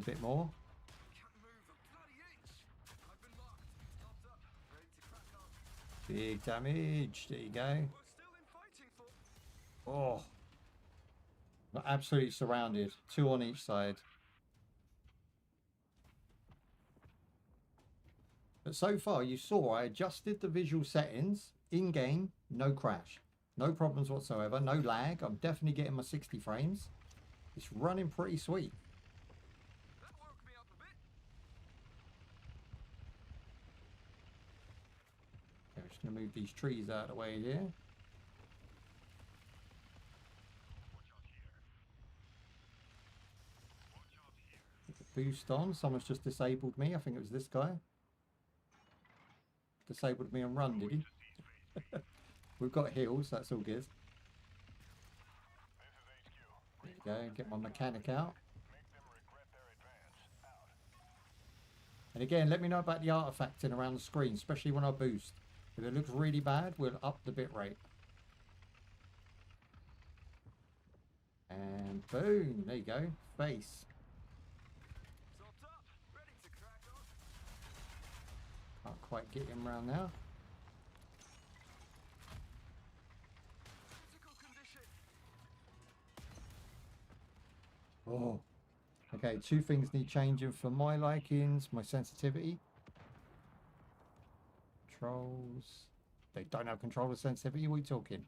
A bit more. Big damage. There you go. Oh. We're absolutely surrounded. 2 on each side. But so far, you saw I adjusted the visual settings in-game. No crash. No problems whatsoever. No lag. I'm definitely getting my 60 frames. It's running pretty sweet. Okay, I'm just going to move these trees out of the way here. Boost on. Someone's just disabled me. I think it was this guy. Disabled me and run, did he? We've got heals. That's all good. There you go. Get my mechanic out. And again, let me know about the artifacting around the screen, especially when I boost. If it looks really bad, we'll up the bitrate. And boom. There you go. Face. Can't quite get him around now. Oh. Okay, 2 things need changing for my likings. My sensitivity. Controls. They don't have controller sensitivity. What are you talking?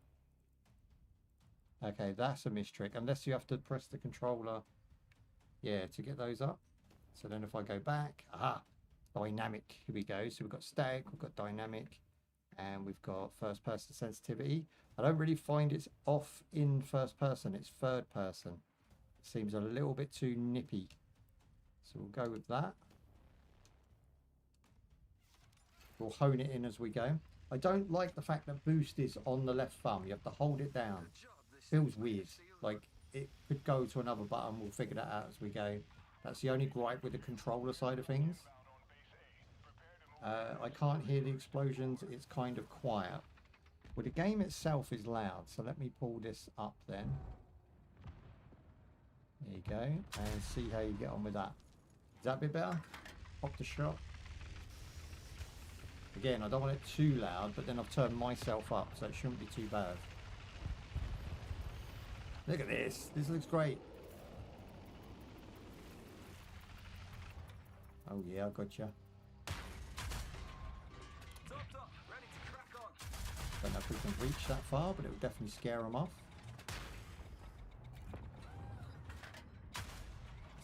Okay, that's a mistrick. Unless you have to press the controller. Yeah, to get those up. So then if I go back. Aha. Dynamic. Here we go. So we've got static, we've got dynamic, and we've got first person sensitivity. I don't really find it's off in first person, it's third person. It seems a little bit too nippy. So we'll go with that. We'll hone it in as we go. I don't like the fact that boost is on the left thumb. You have to hold it down. Feels weird. Like it could go to another button. We'll figure that out as we go. That's the only gripe with the controller side of things. I can't hear the explosions. It's kind of quiet. Well, the game itself is loud. So let me pull this up then. There you go. And see how you get on with that. Is that a bit better? Pop the shot. Again, I don't want it too loud, but then I've turned myself up, so it shouldn't be too bad. Look at this. This looks great. Oh yeah, I gotcha. Don't know if we can reach that far, but it will definitely scare them off.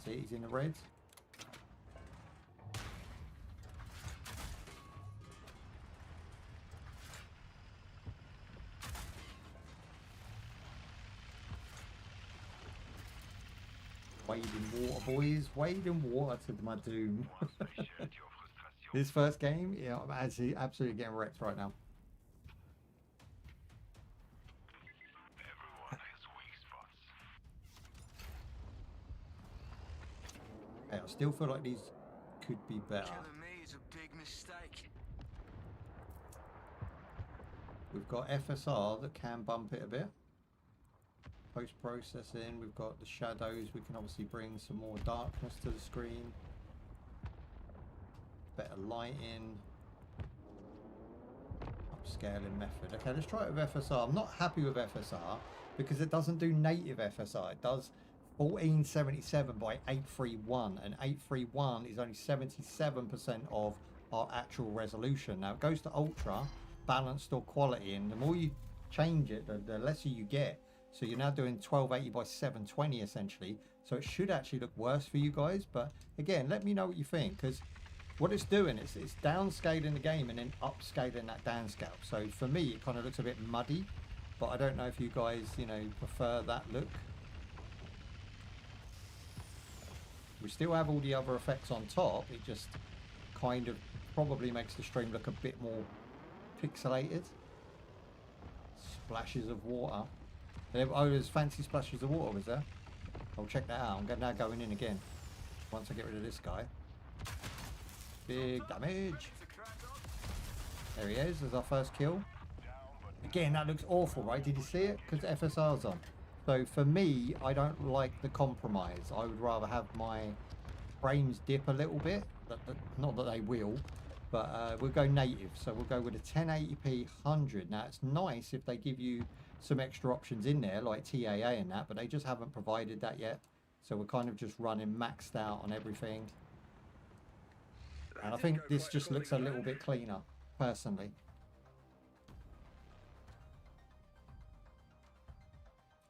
See, he's in the red. Wade in water, boys. Wade in water to my doom. This first game, yeah, I'm actually absolutely getting wrecked right now. Hey, I still feel like these could be better. Killing me is a big mistake. We've got FSR that can bump it a bit. Post-processing, we've got the shadows. We can obviously bring some more darkness to the screen. Better lighting. Upscaling method. Okay, let's try it with FSR. I'm not happy with FSR because it doesn't do native FSR. It does 1477 by 831, and 831 is only 77% of our actual resolution. Now it goes to ultra, balanced or quality, and the more you change it, the lesser you get. So you're now doing 1280 by 720 essentially. So it should actually look worse for you guys. But again, let me know what you think, because what it's doing is it's downscaling the game and then upscaling that downscale. So for me, it kind of looks a bit muddy, but I don't know if you guys, you know, prefer that look. We still have all the other effects on top. It just kind of probably makes the stream look a bit more pixelated. Splashes of water. Oh, there's fancy splashes of water, was there? I'll check that out. I'm now going in again. Once I get rid of this guy. Big damage. There he is. There's our first kill. Again, that looks awful, right? Did you see it? Because FSR's on. So for me, I don't like the compromise. I would rather have my frames dip a little bit. Not that they will, but we'll go native. So we'll go with a 1080p 100. Now it's nice if they give you some extra options in there like TAA and that, but they just haven't provided that yet. So we're kind of just running maxed out on everything. And I think this just looks a little bit cleaner, personally.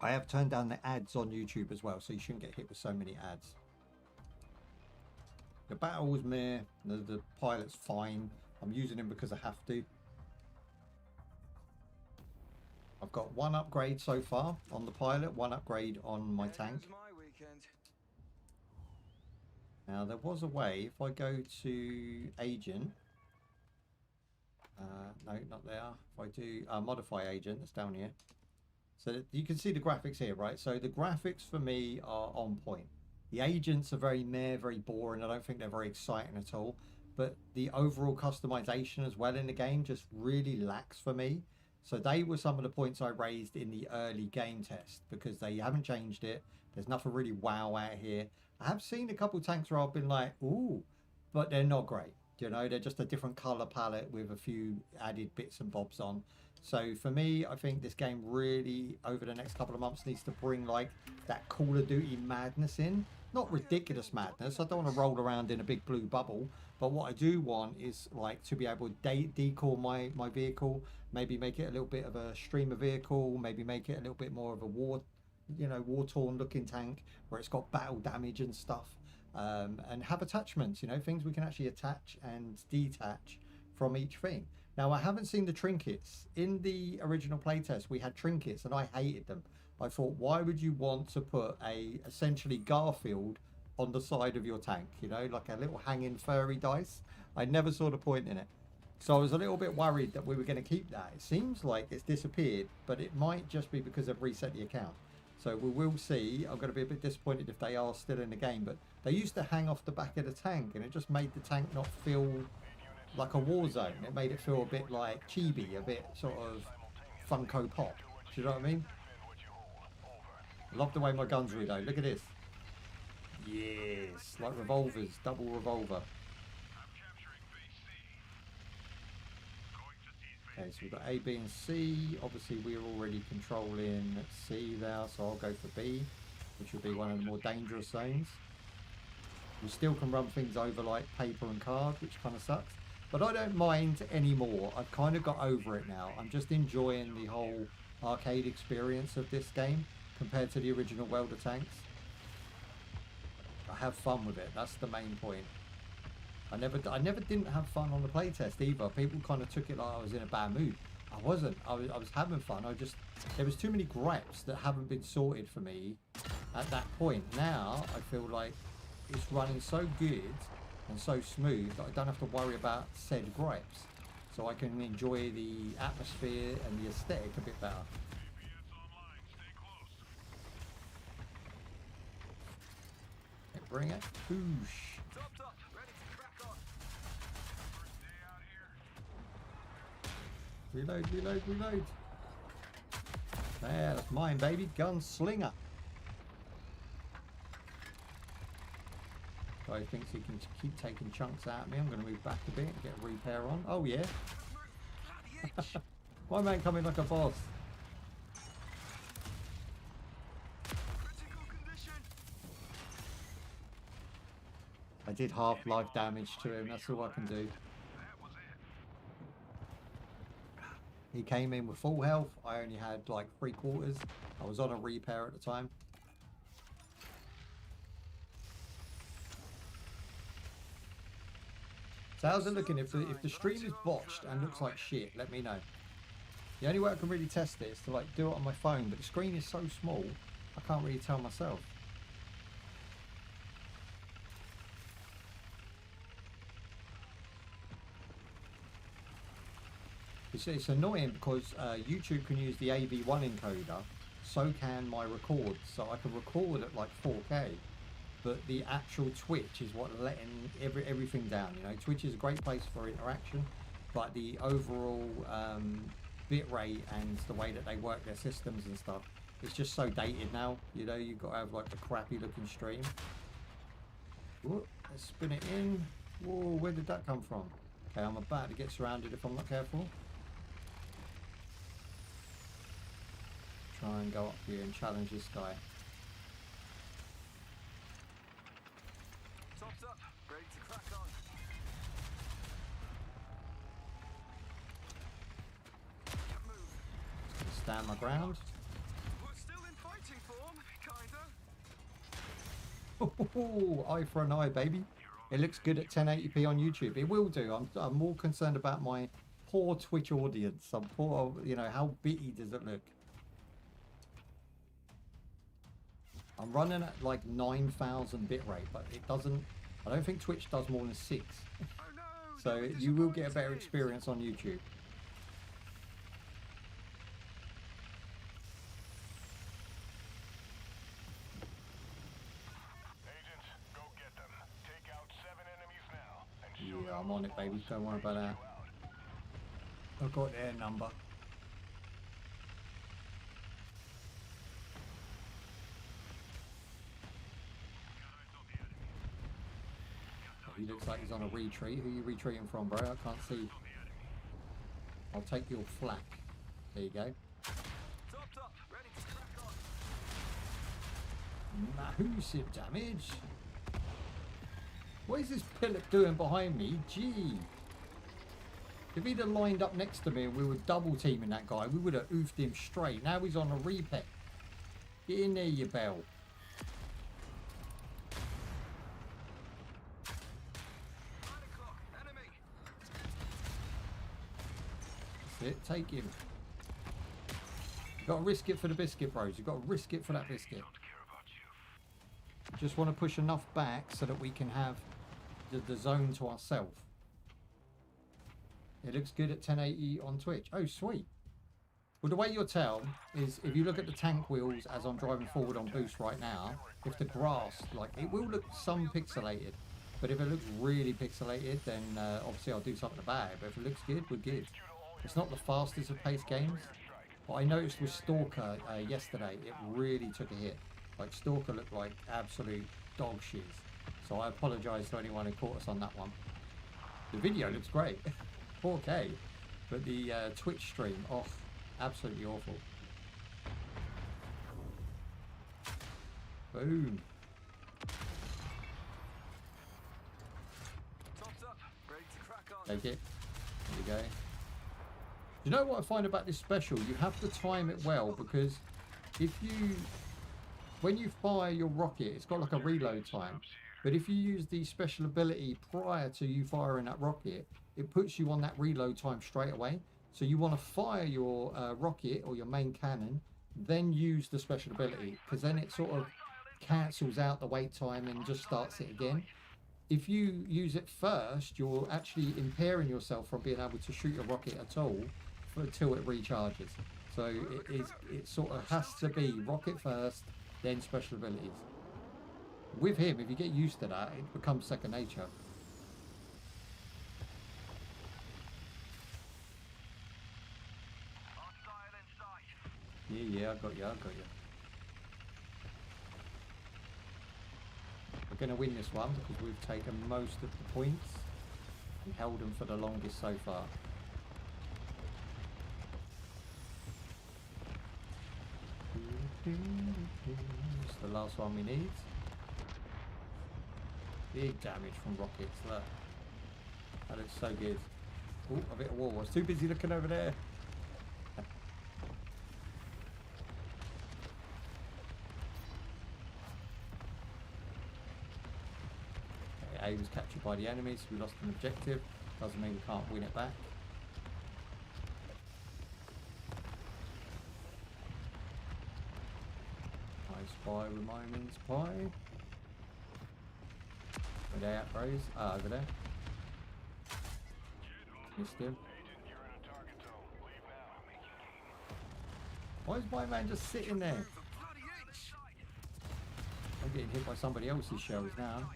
I have turned down the ads on YouTube as well, so you shouldn't get hit with so many ads. The battle's meh, the pilot's fine. I'm using him because I have to. I've got one upgrade so far on the pilot, one upgrade on my tank. Now there was a way, if I go to agent, no, not there. If I do modify agent, that's down here. So you can see the graphics here, right? So the graphics for me are on point. The agents are very meh, very boring. I don't think they're very exciting at all. But the overall customization as well in the game just really lacks for me. So they were some of the points I raised in the early game test because they haven't changed it. There's nothing really wow out here. I have seen a couple tanks where I've been like, ooh, but they're not great. You know, they're just a different color palette with a few added bits and bobs on. So for me, I think this game really, over the next couple of months, needs to bring like that Call of Duty madness in. Not ridiculous madness. I don't want to roll around in a big blue bubble. But what I do want is like to be able to decor my vehicle. Maybe make it a little bit of a streamer vehicle. Maybe make it a little bit more of a war-torn looking tank where it's got battle damage and stuff. And have attachments, you know, things we can actually attach and detach from each thing. Now, I haven't seen the trinkets. In the original playtest, we had trinkets and I hated them. I thought, why would you want to put a essentially Garfield on the side of your tank? You know, like a little hanging furry dice. I never saw the point in it. So I was a little bit worried that we were going to keep that. It seems like it's disappeared, but it might just be because they've reset the account. So we will see. I'm going to be a bit disappointed if they are still in the game, but they used to hang off the back of the tank and it just made the tank not feel like a war zone. It made it feel a bit like chibi, a bit sort of Funko Pop. Do you know what I mean? Love the way my guns reload. Look at this. Yes, like revolvers, double revolver. Okay, so we've got A, B and C. Obviously we're already controlling C there, so I'll go for B, which will be one of the more dangerous zones. We still can run things over like paper and card, which kind of sucks. But I don't mind anymore. I've kind of got over it now. I'm just enjoying the whole arcade experience of this game compared to the original Welder tanks. I have fun with it. That's the main point. I never didn't have fun on the playtest either. People kind of took it like I was in a bad mood. I wasn't. I was having fun. There was too many gripes that haven't been sorted for me at that point. Now I feel like it's running so good and so smooth that I don't have to worry about said gripes. So I can enjoy the atmosphere and the aesthetic a bit better. Okay, bring it. Whoosh. Reload, reload, reload. There, that's mine, baby. Gunslinger. Guy thinks he can keep taking chunks out of me. I'm going to move back a bit and get a repair on. Oh, yeah. My man coming like a boss. I did half life damage to him. That's all I can do. He came in with full health. I only had like 3/4. I was on a repair at the time. So how's it looking? If the stream is botched and looks like shit, let me know. The only way I can really test it is to like do it on my phone, but the screen is so small, I can't really tell myself. It's annoying because YouTube can use the AV1 encoder, so can my records. So I can record at like 4K, but the actual Twitch is what letting everything down. You know, Twitch is a great place for interaction, but the overall bitrate and the way that they work their systems and stuff, it's just so dated now. You know, you've got to have like a crappy looking stream. Whoop. Let's spin it in. Whoa, where did that come from? Okay, I'm about to get surrounded if I'm not careful. Try and go up here and challenge this guy. Tops up, ready to crack on. Can't move. Stand my ground. We're still in fighting form, kinda. Oh, eye for an eye, baby. It looks good at 1080p on YouTube. It will do. I'm more concerned about my poor Twitch audience. I'm poor, you know, how bitty does it look? I'm running at like 9,000 bitrate, but it doesn't. I don't think Twitch does more than 6. Oh no! So you will get a better experience on YouTube. Agents, go get them. Take out 7 enemies now. And show Yeah, I'm on it, baby. Don't worry about that. I've got their number. He looks like he's on a retreat. Who are you retreating from, bro? I can't see. I'll take your flak. There you go. Topped up, ready to crack on. Massive damage. What is this Pillock doing behind me? Gee. If he'd have lined up next to me and we were double teaming that guy, we would have oofed him straight. Now he's on a repeat. Get in there, you bell. 9 o'clock, enemy. That's it, take him. You got to risk it for the biscuit, bros. You got to risk it for that biscuit. Just want to push enough back so that we can have the zone to ourselves. It looks good at 1080 on Twitch. Oh, sweet. Well, the way you'll tell is if you look at the tank wheels as I'm driving forward on boost right now, if the grass, like, it will look some pixelated. But if it looks really pixelated, then obviously I'll do something about it. But if it looks good, we're good. It's not the fastest of paced games. But I noticed with S.T.A.L.K.E.R yesterday, it really took a hit. Like, S.T.A.L.K.E.R looked like absolute dog shit. So I apologise to anyone who caught us on that one. The video looks great. 4K. But the Twitch stream, oh, absolutely awful. Boom. Topped up, ready to crack on. Take it. There you go. You know what I find about this special? You have to time it well, because if you, when you fire your rocket, it's got like a reload time. But if you use the special ability prior to you firing that rocket, it puts you on that reload time straight away. So you want to fire your rocket or your main cannon, then use the special ability, because then it sort of cancels out the wait time and just starts it again. If you use it first, you're actually impairing yourself from being able to shoot your rocket at all until it recharges. So it sort of has to be rocket first, then special abilities. With him, if you get used to that, it becomes second nature. Hostile in sight. Yeah, I got you. We're going to win this one because we've taken most of the points and held them for the longest so far. It's the last one we need. Big damage from rockets, look. That looks so good. Oh, a bit of war. I was too busy looking over there. Okay, A was captured by the enemies. We lost an objective. Doesn't mean we can't win it back. I spy with my mince pie. Where they at, bros? Ah, over there. Missed him. Why is my man just sitting there? Bloody itch. I'm getting hit by somebody else's shells now.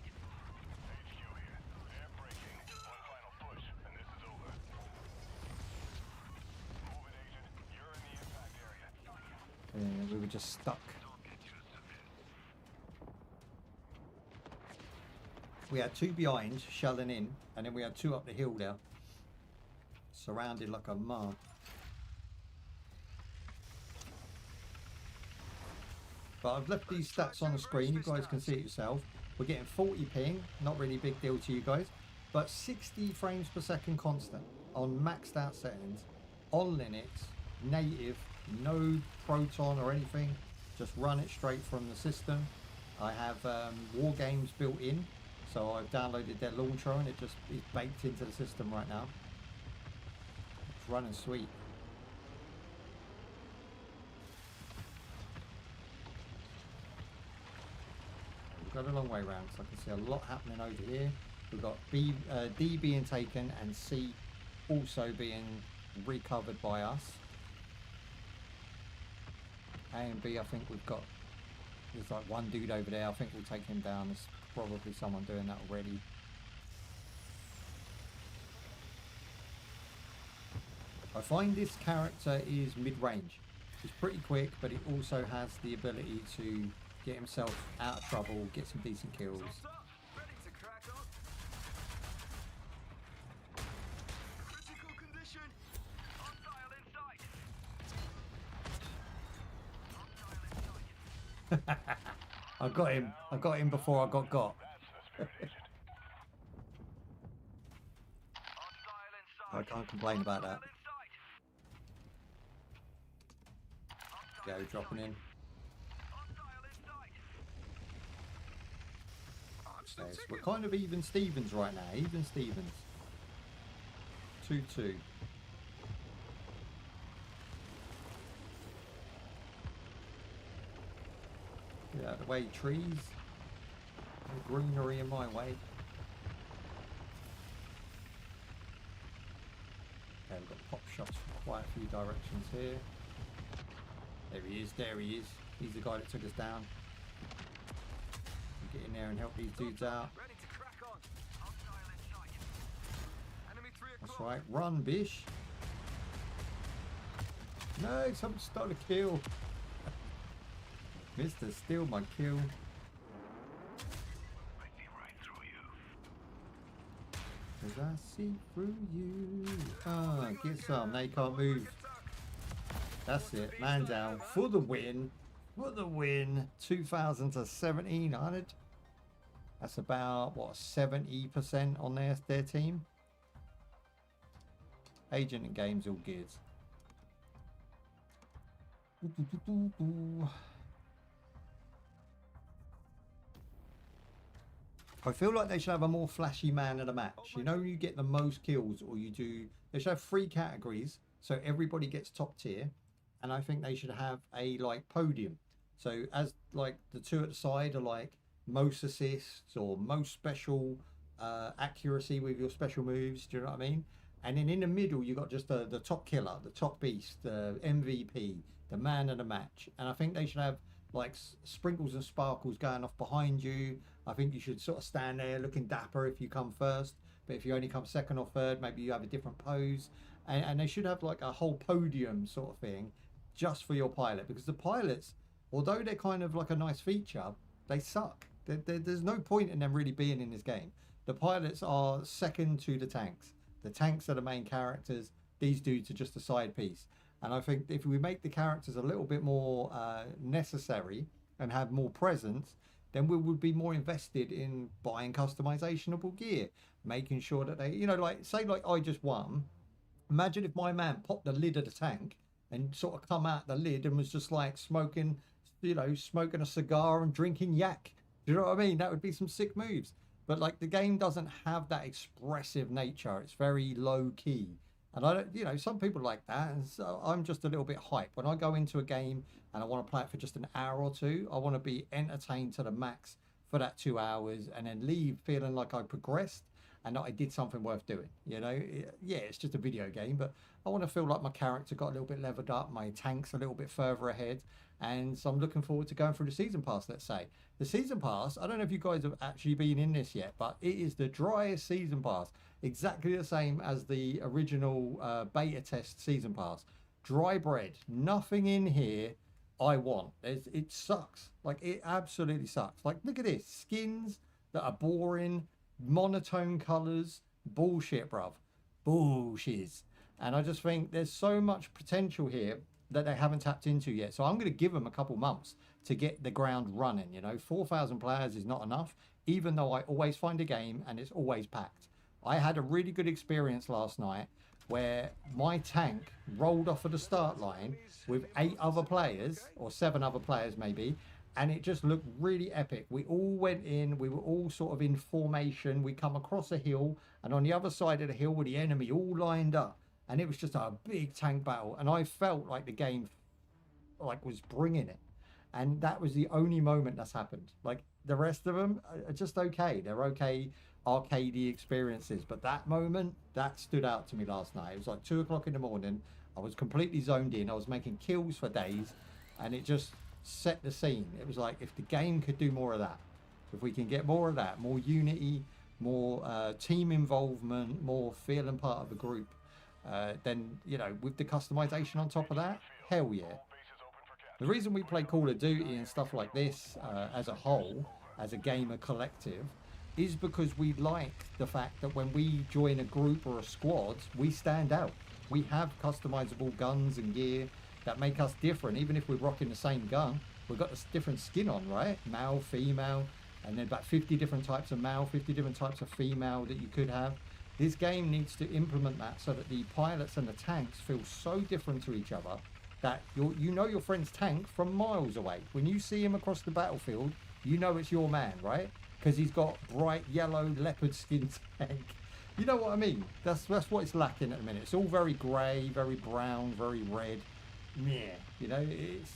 Yeah, we were just stuck. We had 2 behind, shelling in, and then we had 2 up the hill there. Surrounded like a mug. But I've left these stats on the screen, you guys can see it yourself. We're getting 40 ping, not really a big deal to you guys, but 60 frames per second constant on maxed out settings, on Linux, native, no Proton or anything, just run it straight from the system. I have War Games built in, so I've downloaded their launcher and it just is baked into the system right now. It's running sweet. We've got a long way around, so I can see a lot happening over here. We've got D being taken and C also being recovered by us. A and B, I think we've got, there's like one dude over there. I think we'll take him down. There's probably someone doing that already. I find this character is mid-range. He's pretty quick, but he also has the ability to get himself out of trouble, get some decent kills. Ready to crack on. Critical condition. Hostile in sight. I got him. I got him before I got got. I can't complain about that. Go dropping in. Yes, we're kind of even Stevens right now. Even Stevens. 2-2. Get out of the way, trees. No greenery in my way. Okay, we've got pop shots from quite a few directions here. There he is, there he is. He's the guy that took us down. Get in there and help these dudes out. Ready to crack on. Hostile in sight. Enemy 3 That's o'clock. right, run, bish. No, someone stole a kill. Mr. Steal my kill. I see right through you. 'Cause I see through you. Ah, get some. They can't move. That's it. Man down for the win. For the win. 2,000 to 1,700. That's about, what, 70% on their team. Agent and games all good. I feel like they should have a more flashy man of the match. You know, you get the most kills, or you do. They should have 3 categories, so everybody gets top tier. And I think they should have a like podium. So as like the 2 at the side are like most assists or most special accuracy with your special moves. Do you know what I mean? And then in the middle you got just the top killer, the top beast, the MVP, the man of the match. And I think they should have like sprinkles and sparkles going off behind you. I think you should sort of stand there looking dapper if you come first, but if you only come second or third, maybe you have a different pose. And they should have like a whole podium sort of thing just for your pilot, because the pilots, although they're kind of like a nice feature, they suck. There's no point in them really being in this game. The pilots are second to the tanks. The tanks are the main characters. These dudes are just a side piece. And I think if we make the characters a little bit more necessary and have more presence, then we would be more invested in buying customizationable gear, making sure that they, you know, like say like I just won. Imagine if my man popped the lid of the tank and sort of come out the lid and was just like smoking, you know, smoking a cigar and drinking yak. Do you know what I mean? That would be some sick moves. But like the game doesn't have that expressive nature. It's very low key. And I don't, you know, some people like that. And so I'm just a little bit hype. When I go into a game and I want to play it for just an hour or two, I want to be entertained to the max for that 2 hours and then leave feeling like I progressed and that I did something worth doing. You know, yeah, it's just a video game, but I want to feel like my character got a little bit leveled up, my tank's a little bit further ahead, and so I'm looking forward to going through the season pass, let's say. The season pass, I don't know if you guys have actually been in this yet, but it is the driest season pass, exactly the same as the original beta test season pass. Dry bread, nothing in here I want. It sucks. Like, it absolutely sucks. Like, look at this, skins that are boring. monotone colours. Bullshit, bruv. Bullshit. And I just think there's so much potential here that they haven't tapped into yet. So I'm going to give them a couple months to get the ground running. You know, 4,000 players is not enough, even though I always find a game and it's always packed. I had a really good experience last night where my tank rolled off of the start line with 8 other players, or 7 other players maybe, and it just looked really epic. We all went in, we were all sort of in formation. We come across a hill, and on the other side of the hill were the enemy all lined up. And it was just a big tank battle. And I felt like the game like was bringing it. And that was the only moment that's happened. Like the rest of them are just okay. They're okay arcadey experiences. But that moment, that stood out to me last night. It was like 2 o'clock in the morning. I was completely zoned in. I was making kills for days. And it just set the scene. It was like, if the game could do more of that, if we can get more of that, more unity, more team involvement, more feeling part of the group, then, you know, with the customization on top of that, hell yeah. The reason we play Call of Duty and stuff like this as a whole, as a gamer collective, is because we like the fact that when we join a group or a squad, we stand out. We have customizable guns and gear that make us different. Even if we're rocking the same gun, we've got a different skin on, right? Male, female, and then about 50 different types of male, 50 different types of female that you could have. This game needs to implement that so that the pilots and the tanks feel so different to each other that you know your friend's tank from miles away. When you see him across the battlefield, you know it's your man, right? Because he's got bright yellow leopard skin tank. You know what I mean? That's what it's lacking at the minute. It's all very grey, very brown, very red. Yeah, you know,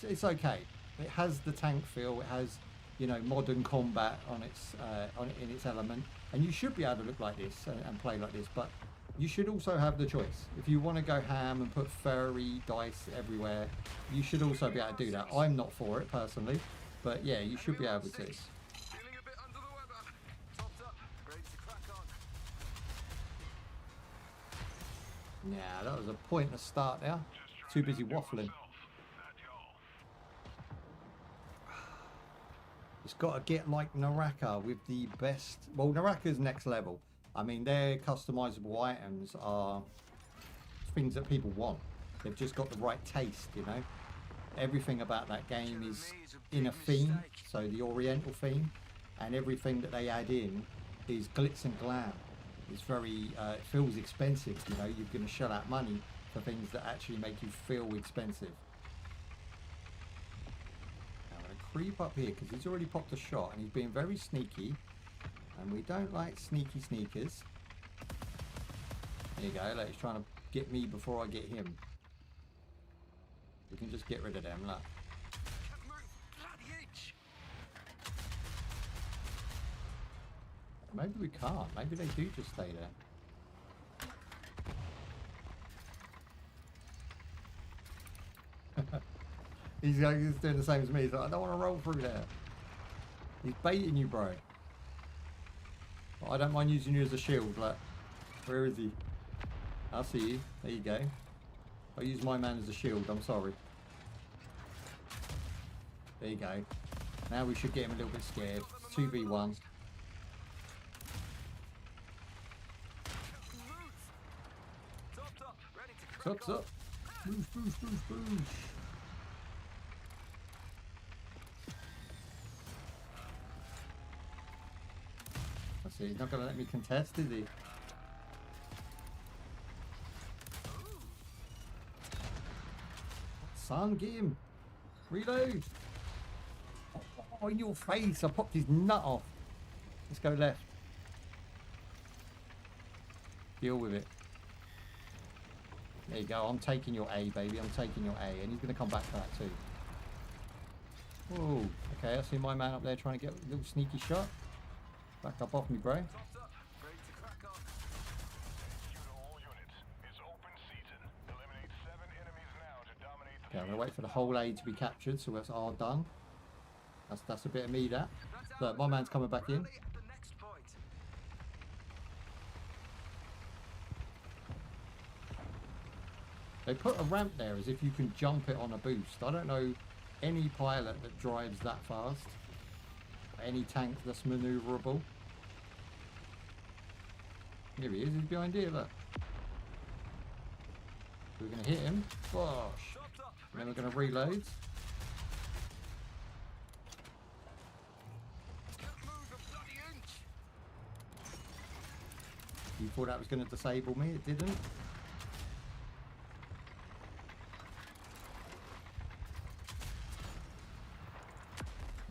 it's okay. It has the tank feel. It has, you know, modern combat on its in its element. And you should be able to look like this and play like this, but you should also have the choice. If you want to go ham and put furry dice everywhere, you should also be able to do that. I'm not for it personally, but yeah, you should be able to. Feeling a bit under the weather. Topped up, ready to crack on. Yeah, that was a pointless start there. Too busy waffling. It's got to get like Naraka with the best. Well, Naraka's next level. I mean, their customizable items are things that people want. They've just got the right taste, you know. Everything about that game is in a theme, so the Oriental theme, and everything that they add in is glitz and glam. It's very, it feels expensive, you know. You're going to shell out money for things that actually make you feel expensive. Creep up here because he's already popped a shot and he's being very sneaky, and we don't like sneaky sneakers. There you go, like he's trying to get me before I get him. We can just get rid of them, look. Maybe we can't, maybe they do just stay there. He's doing the same as me. He's like, I don't want to roll through there. He's baiting you, bro. But I don't mind using you as a shield. Like, where is he? I see you. There you go. I'll use my man as a shield. I'm sorry. There you go. Now we should get him a little bit scared. 2v1. Tops up. Boosh, boosh, boosh, boosh. See, he's not going to let me contest, is he? Son, get him. Reload. Oh, in your face. I popped his nut off. Let's go left. Deal with it. There you go. I'm taking your A, baby. I'm taking your A. And he's going to come back for that too. Whoa. Okay, I see my man up there trying to get a little sneaky shot. Back up off me, bro. Okay, I'm gonna wait for the whole A to be captured, so that's all done. That's a bit of me, that. Look, my man's coming back in. They put a ramp there as if you can jump it on a boost. I don't know any pilot that drives that fast. Any tank that's maneuverable. Here he is. He's behind here. Look. We're going to hit him. Bosh. And then we're going to reload. You thought that was going to disable me? It didn't.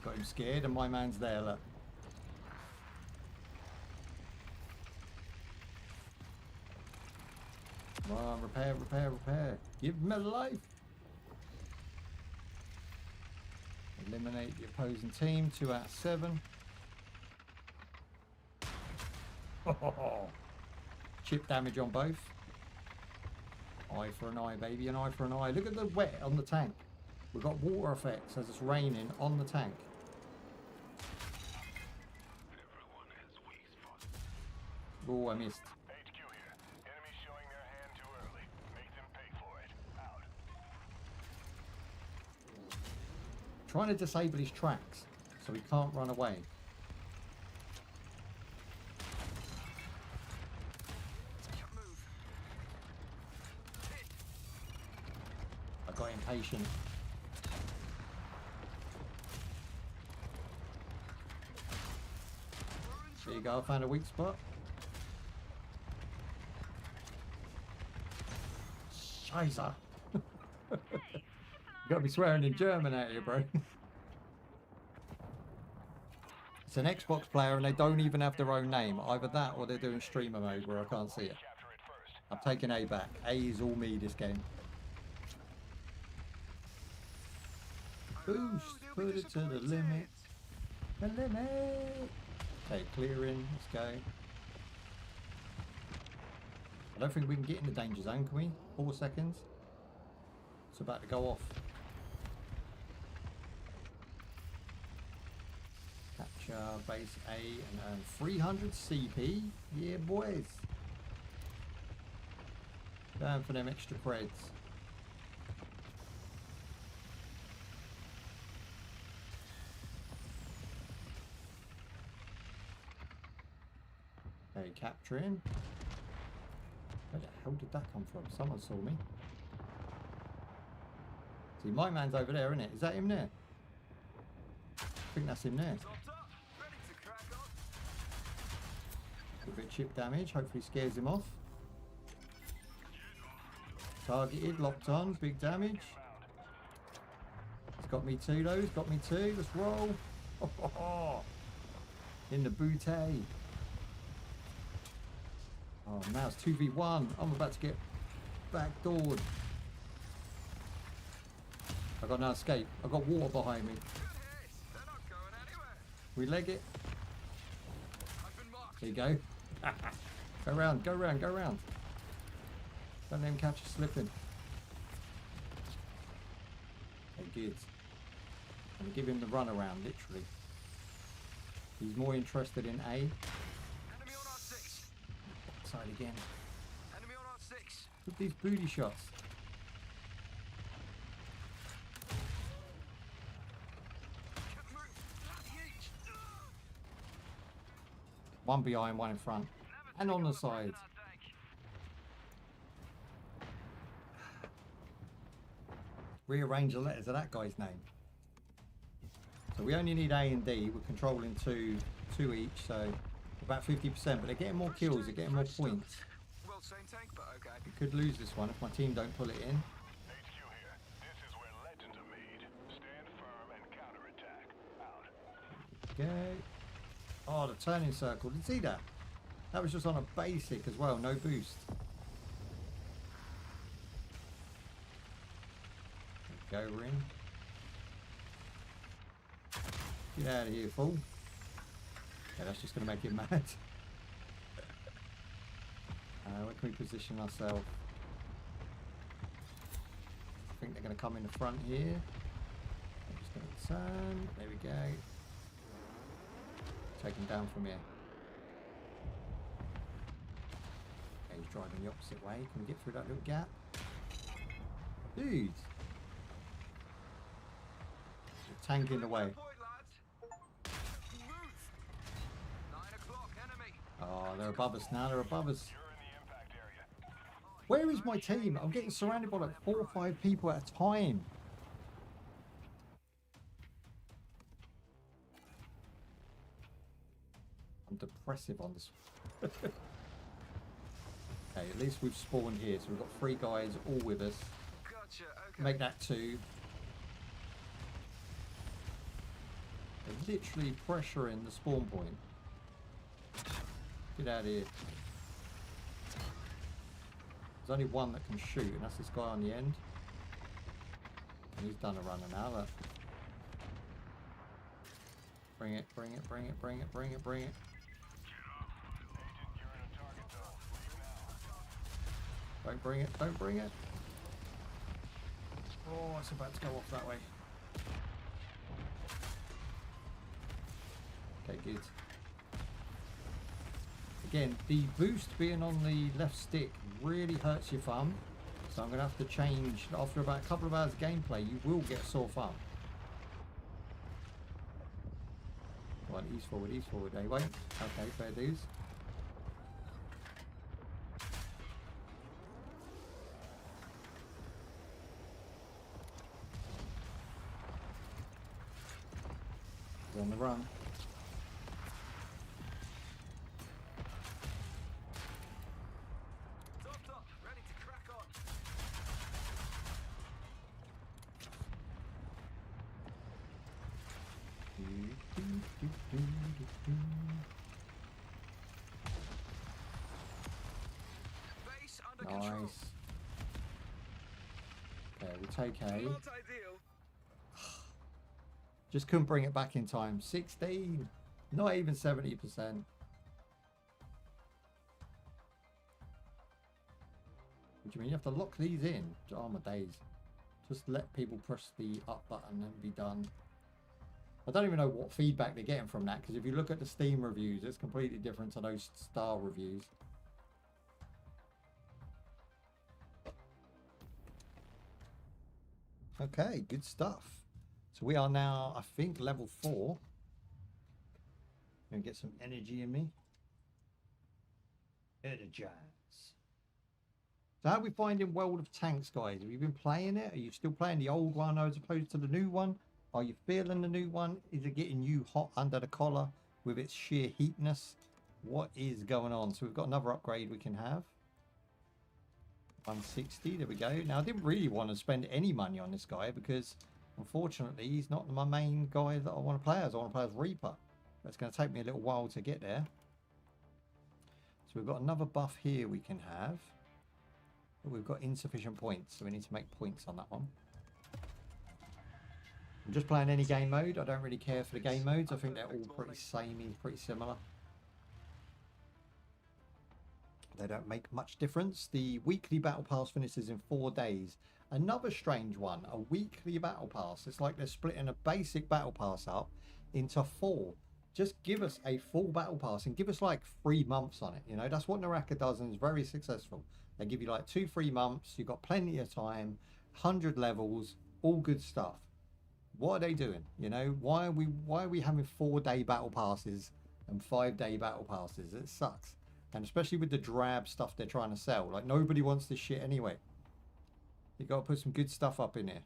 Got him scared and my man's there, look. Come on, repair, repair, repair. Give him a life. Eliminate the opposing team, 2 out of 7. Chip damage on both. Eye for an eye, baby, an eye for an eye. Look at the wet on the tank. We've got water effects as it's raining on the tank. Oh, I missed. HQ here. Enemies showing their hand too early. Make them pay for it. Out. Trying to disable his tracks so he can't run away. I got impatient. There you go, I found a weak spot. Scheiße. You gotta be swearing in German out here, bro. It's an Xbox player and they don't even have their own name. Either that or they're doing streamer mode where I can't see it. Capture it first. I'm taking A back. A is all me this game. Boost, put it to the limit. The limit. Okay, clearing. Let's go. I don't think we can get in the danger zone, can we? 4 seconds. It's about to go off. Capture base A and earn 300 CP. Yeah, boys. Going for them extra creds. Okay, capturing. Where the hell did that come from? Someone saw me. See, my man's over there, isn't it? Is that him there? I think that's him there. A bit of chip damage. Hopefully scares him off. Targeted, locked on, big damage. It's got me too though, it's got me too. Let's roll. In the booty. Oh, now it's 2v1. I'm about to get backdoored. I got no escape. I got water behind me. We leg it. There you go. Go round, go round, go round. Don't let him catch you slipping. Okay, good. I'm gonna give him the run around, literally. He's more interested in A. Enemy on R6. Side again. Enemy on R6. Look at these booty shots. One behind, one in front. And on the side. Rearrange the letters of that guy's name. So we only need A and D. We're controlling two each, so about 50%. But they're getting more kills, they're getting more points. Well, same tank, but okay. We could lose this one if my team don't pull it in. HQ here. This is where legends are made. Stand firm and counterattack. Out. Okay. Oh, the turning circle. Did you see that? That was just on a basic as well, no boost. Go, we're in. Get out of here, fool. Yeah, that's just going to make him mad. Where can we position ourselves? I think they're going to come in the front here. I'm just going to turn. There we go. Take him down from here. Okay, he's driving the opposite way. Can we get through that little gap? Dude! Tank in the way. Point, lads. Move. 9 o'clock, enemy. Oh, they're above us now. They're above us. You're in the impact area. Where is my team? I'm getting surrounded by like 4 or 5 people at a time. I'm depressive on this. Okay, at least we've spawned here. So we've got 3 guys all with us. Gotcha. Okay. Make that 2. They're literally pressuring the spawn point. Get out of here. There's only one that can shoot, and that's this guy on the end. And he's done a runner now, look. Bring it, bring it, bring it, bring it, bring it, bring it. Agent, you're in a target zone. Leave now. Don't bring it, don't bring it. Oh, it's about to go off that way. Okay, good. Again, the boost being on the left stick really hurts your thumb. So I'm going to have to change. After about a couple of hours of gameplay, you will get sore thumb. Right, ease forward, eh? Wait. Okay, fair dues. He's on the run. Top, ready to crack on. Base under control. Nice. Okay, we take A. Not ideal. Just couldn't bring it back in time. 16. Not even 70%. What do you mean? You have to lock these in? Oh my days. Just let people press the up button and be done. I don't even know what feedback they're getting from that, because if you look at the Steam reviews, it's completely different to those star reviews. Okay, good stuff. So we are now, I think, level 4. Gonna get some energy in me. Energize. So how are we finding World of Tanks, guys? Have you been playing it? Are you still playing the old one as opposed to the new one? Are you feeling the new one? Is it getting you hot under the collar with its sheer heatness? What is going on? So we've got another upgrade we can have. 160, there we go. Now I didn't really want to spend any money on this guy because unfortunately he's not my main guy that I want to play as. I want to play as Reaper. It's going to take me a little while to get there. So we've got another buff here we can have. But we've got insufficient points, so we need to make points on that one. I'm just playing any game mode. I don't really care for the game modes. I think they're all pretty samey, pretty similar. They don't make much difference. The weekly battle pass finishes in 4 days. Another strange one, a weekly battle pass. It's like they're splitting a basic battle pass up into 4. Just give us a full battle pass and give us like 3 months on it. You know, that's what Naraka does and is very successful. They give you like 2-3 months. You've got plenty of time, 100 levels, all good stuff. What are they doing? You know, why are we having 4-day battle passes and 5-day battle passes? It sucks. And especially with the drab stuff they're trying to sell. Like, nobody wants this shit anyway. You got to put some good stuff up in here.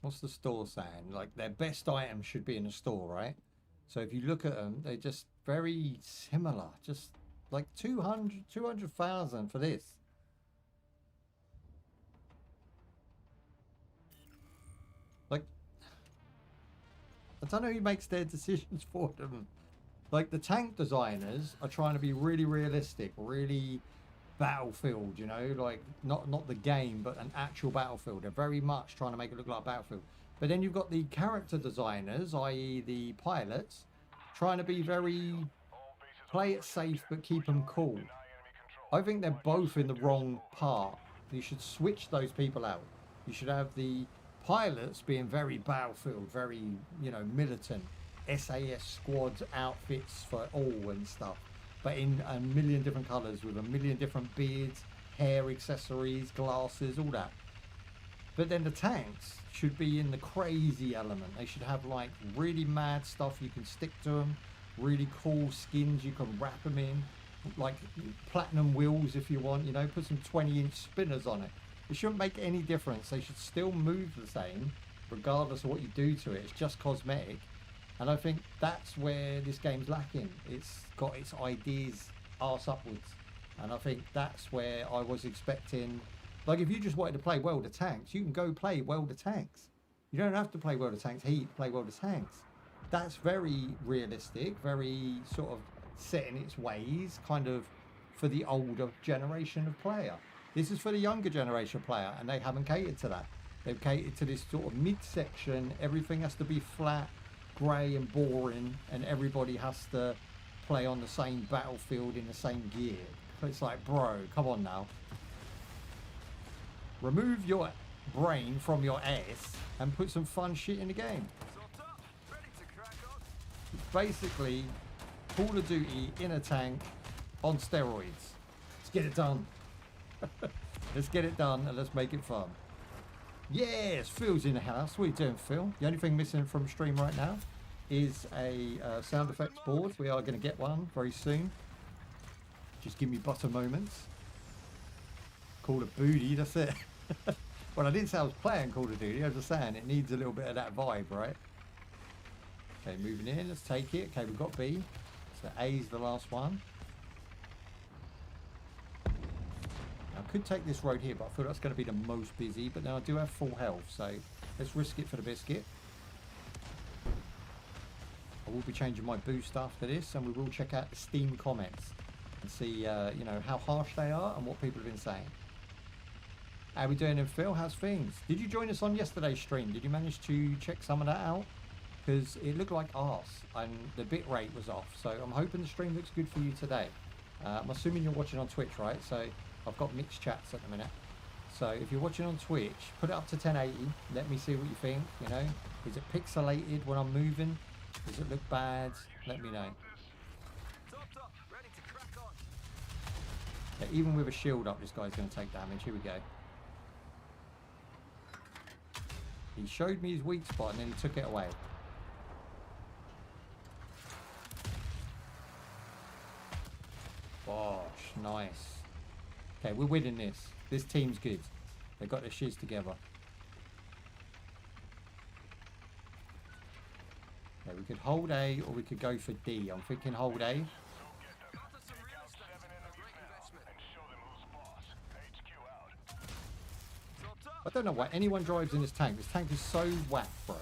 What's the store saying? Like, their best items should be in the store, right? So if you look at them, they're just very similar. Just like 200,000 for this. Like, I don't know who makes their decisions for them. Like, the tank designers are trying to be really realistic, really Battlefield, you know, like not the game, but an actual Battlefield. They're very much trying to make it look like Battlefield. But then you've got the character designers, i.e. the pilots, trying to be very play it safe but keep them cool. I think they're both in the wrong part. You should switch those people out. You should have the pilots being very Battlefield, very, you know, militant. SAS squad outfits for all and stuff, but in a million different colours with a million different beards, hair, accessories, glasses, all that. But then the tanks should be in the crazy element. They should have like really mad stuff you can stick to them. really cool skins you can wrap them in, like platinum wheels if you want, you know, put some 20-inch spinners on it. It shouldn't make any difference. They should still move the same regardless of what you do to it. It's just cosmetic. And I think that's where this game's lacking. It's got its ideas arse upwards. And I think that's where I was expecting, like if you just wanted to play World of Tanks, you can go play World of Tanks. You don't have to play World of Tanks Heat, play World of Tanks. That's very realistic, very sort of set in its ways, kind of for the older generation of player. This is for the younger generation player, and they haven't catered to that. They've catered to this sort of mid-section, everything has to be flat, grey and boring, and everybody has to play on the same battlefield in the same gear. It's like, bro, come on now. Remove your brain from your ass and put some fun shit in the game. It's basically Call of Duty in a tank on steroids. Let's get it done. Let's get it done and let's make it fun. Yes, Phil's in the house. What are you doing, Phil? The only thing missing from stream right now is a sound effects board. We are going to get one very soon. Just give me butter moments. Call it booty, that's it. Well, I didn't say I was playing Call of Duty. I was just saying it needs a little bit of that vibe, right? Okay, moving in. Let's take it. Okay, we've got B. So A's the last one. I could take this road here, but I feel that's going to be the most busy. But now I do have full health, so let's risk it for the biscuit. I will be changing my boost after this, and we will check out the Steam comments and see, you know, how harsh they are and what people have been saying. How are we doing in Phil? How's things? Did you join us on yesterday's stream? Did you manage to check some of that out? Because it looked like arse and the bit rate was off. So I'm hoping the stream looks good for you today. I'm assuming you're watching on Twitch, right? So I've got mixed chats at the minute. So if you're watching on Twitch, put it up to 1080. Let me see what you think, you know. Is it pixelated when I'm moving? Does it look bad? Let me know. Yeah, even with a shield up, this guy's going to take damage. Here we go. He showed me his weak spot and then he took it away. Gosh, nice. Okay, we're winning this. This team's good. They got their shiz together. Okay, we could hold A or we could go for D. I'm thinking hold A. I don't know why anyone drives in this tank. This tank is so whack, bro.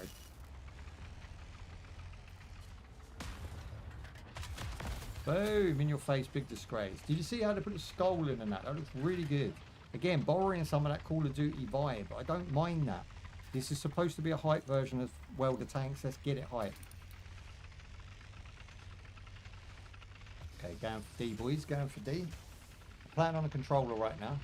Boom, in your face, big disgrace. Did you see how they put a skull in and that? That looks really good. Again, borrowing some of that Call of Duty vibe. I don't mind that. This is supposed to be a hype version of World of Tanks. Let's get it hype. Okay, going for D, boys. Going for D. Playing on a controller right now.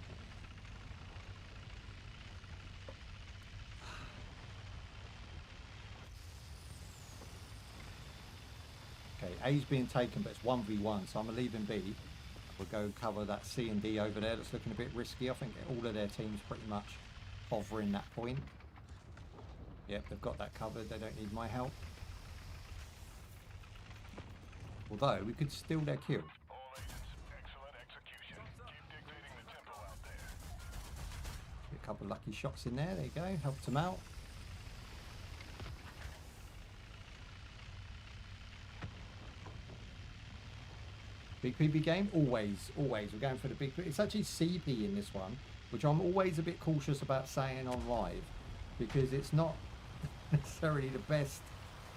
Okay, A's being taken, but it's 1v1, so I'm going to leave him B. We'll go cover that C and D over there. That's looking a bit risky. I think all of their teams pretty much hovering that point. Yep, they've got that covered. They don't need my help. Although, we could steal their kill. Get a couple of lucky shots in there. There you go. Helped them out. Big PB game? Always, always. We're going for the big... It's actually CP in this one, which I'm always a bit cautious about saying on live, because it's not necessarily the best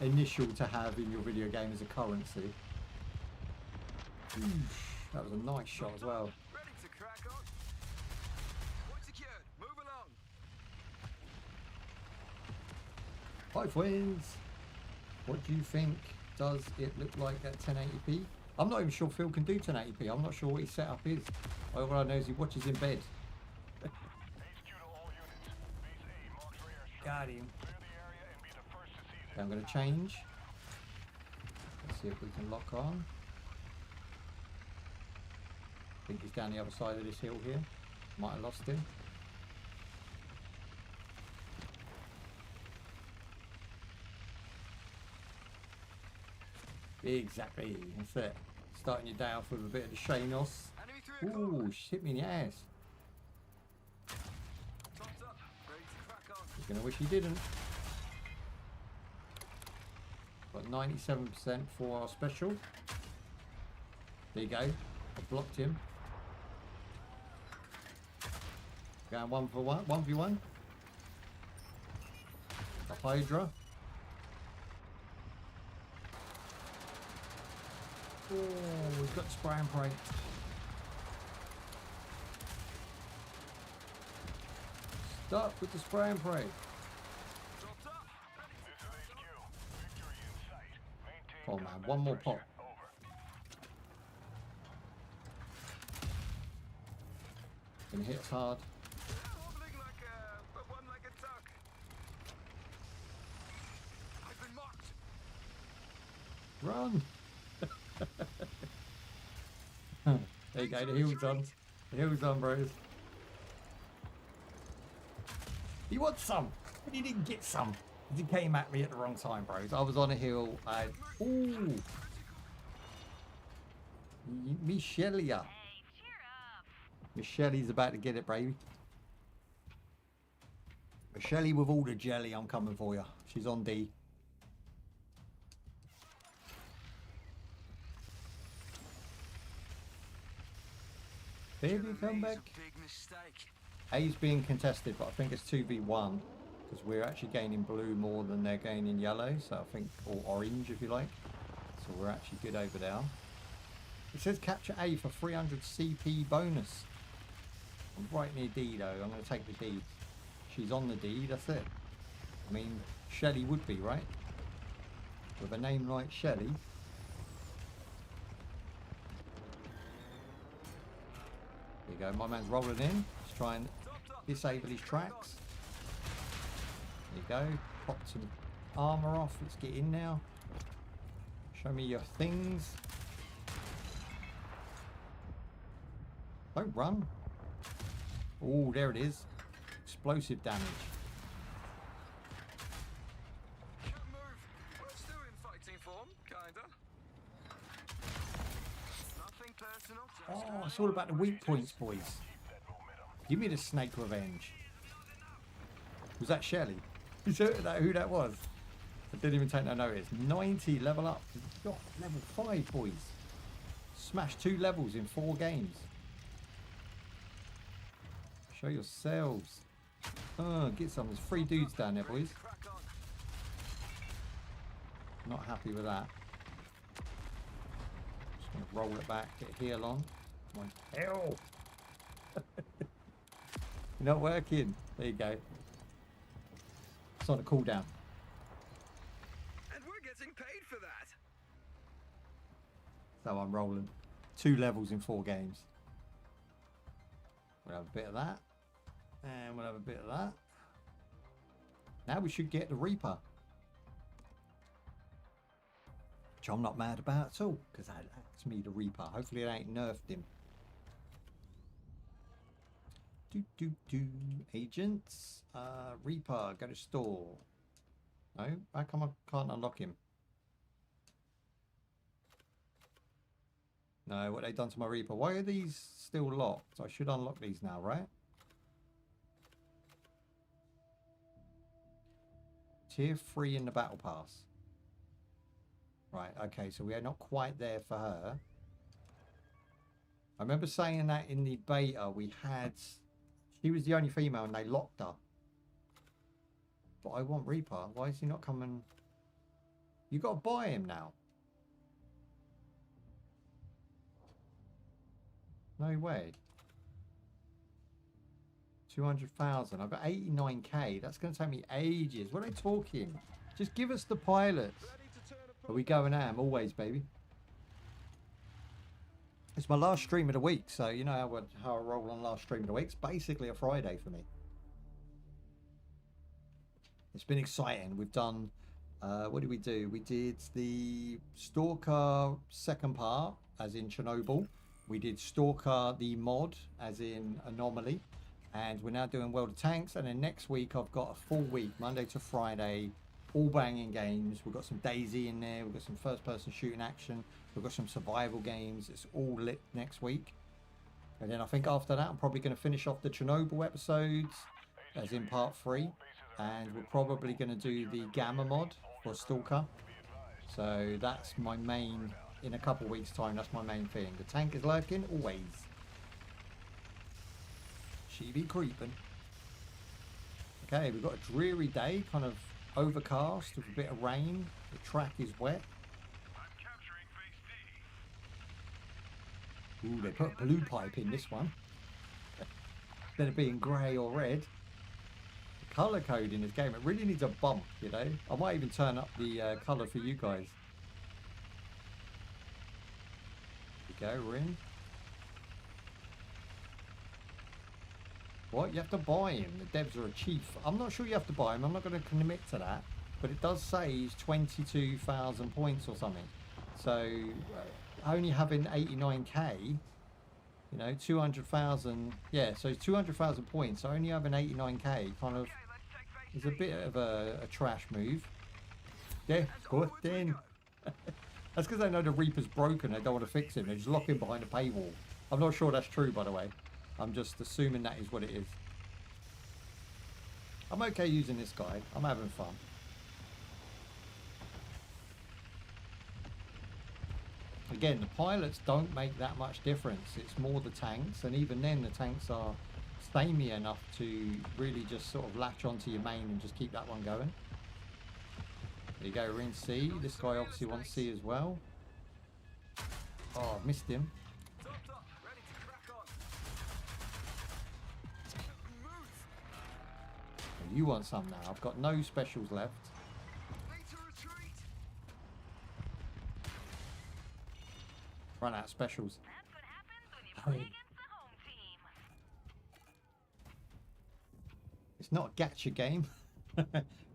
initial to have in your video game as a currency. Oof, that was a nice shot as well. Ready to crack on. Point secured. Move along. 5 wins. What do you think? Does it look like at 1080p? I'm not even sure Phil can do 1080p. I'm not sure what his setup is. All I know is he watches in bed. Got him. Okay, I'm going to change. Let's see if we can lock on. I think he's down the other side of this hill here. Might have lost him. Exactly. That's it. Starting your day off with a bit of the Shanos. Enemy through a corner. Ooh, shit me in the ass. Topped up. Ready to crack on. You're gonna wish you didn't. Got 97% for our special. There you go. I blocked him. Going 1v1. 1v1. The Hydra. Oh, we've got spray and pray. Start with the spray and pray. Topped up. Ready to This is HQ. Victory in sight. Maintain Oh man, combat one more pressure. pop. Over. Gonna hit us hard. Wobbling like one like a duck. I've been marked. Run! There you go, the heel's on. The heel's on, bros. He wants some, but he didn't get some. He came at me at the wrong time, bros. I was on a hill. Ooh! Michelia. Hey, cheer up. Michelle's about to get it, baby. Michelle with all the jelly, I'm coming for you. She's on D. Baby, come back. Big mistake. A's being contested, but I think it's 2v1 because we're actually gaining blue more than they're gaining yellow. So I think, or orange if you like. So we're actually good over there. It says capture A for 300 CP bonus. I'm right near D though. I'm going to take the D. She's on the D. That's it. I mean, Shelly would be, right? With a name like Shelly. There you go. My man's rolling in. Let's try and disable his tracks. There you go. Pop some armor off. Let's get in now. Show me your things. Don't run. Oh, there it is. Explosive damage. Can't move. We're still in fighting form, kinda. Nothing personal. Just Oh, it's all about the weak points, boys. Give me the snake revenge. Was that Shelly? You saw who that was? I didn't even take no notice. 90 level up. Got level 5, boys. Smashed 2 levels in 4 games. Show yourselves. Get some. There's 3 dudes down there, boys. crack on. Not happy with that. Just gonna roll it back, get heal on. Come on. Hell! You're not working. There you go. It's on a cooldown. And we're getting paid for that. So I'm rolling. 2 levels in 4 games. We'll have a bit of that. And we'll have a bit of that. Now we should get the Reaper. Which I'm not mad about at all. Because that likes me, the Reaper. Hopefully it ain't nerfed him. Agents. Reaper. Go to store. No? How come I can't unlock him? No, what they done to my Reaper? Why are these still locked? I should unlock these now, right? Tier 3 in the battle pass. Right, okay, so we are not quite there for her. I remember saying that in the beta we had... She was the only female and they locked her. But I want Reaper. Why is he not coming? You got to buy him now. No way. 200,000. I've got 89k. That's going to take me ages. What are they talking? Just give us the pilots. Are we going ham? Always, baby. It's my last stream of the week, so you know how I roll on last stream of the week. It's basically a Friday for me. It's been exciting. We've done... what did we do? We did the S.T.A.L.K.E.R second part, as in Chernobyl. We did S.T.A.L.K.E.R the mod, as in Anomaly. And we're now doing World of Tanks. And then next week I've got a full week, Monday to Friday, all banging games. We've got some Daisy in there. We've got some first-person shooting action. We've got some survival games. It's all lit next week. And then I think after that, I'm probably going to finish off the Chernobyl episodes, as in part 3. And we're probably going to do the Gamma mod for S.T.A.L.K.E.R. So that's my main, in a couple of weeks' time, that's my main thing. The tank is lurking, always. She be creeping. Okay, we've got a dreary day, kind of overcast with a bit of rain. The track is wet. I'm capturing phase D. Ooh, they put a blue pipe in this one. Instead of being grey or red. The colour code in this game, it really needs a bump, you know. I might even turn up the colour for you guys. Here we go, we're in. What? You have to buy him. The devs are a chief. I'm not sure you have to buy him. I'm not going to commit to that. But it does say he's 22,000 points or something. So only having 89k, you know, 200,000. Yeah, so 200,000 points. So only having 89k kind of is a bit of a trash move. Yeah, good then. That's because they know the Reaper's broken. They don't want to fix him. They just lock him behind a paywall. I'm not sure that's true, by the way. I'm just assuming that is what it is. I'm okay using this guy. I'm having fun. Again, the pilots don't make that much difference. It's more the tanks, and even then the tanks are samey enough to really just sort of latch onto your main and just keep that one going. There you go, we're in C. This guy obviously wants C as well. Oh, I missed him. You want some now. I've got no specials left. Run out of specials. That's what happens when you play against the home team. It's not a gacha game.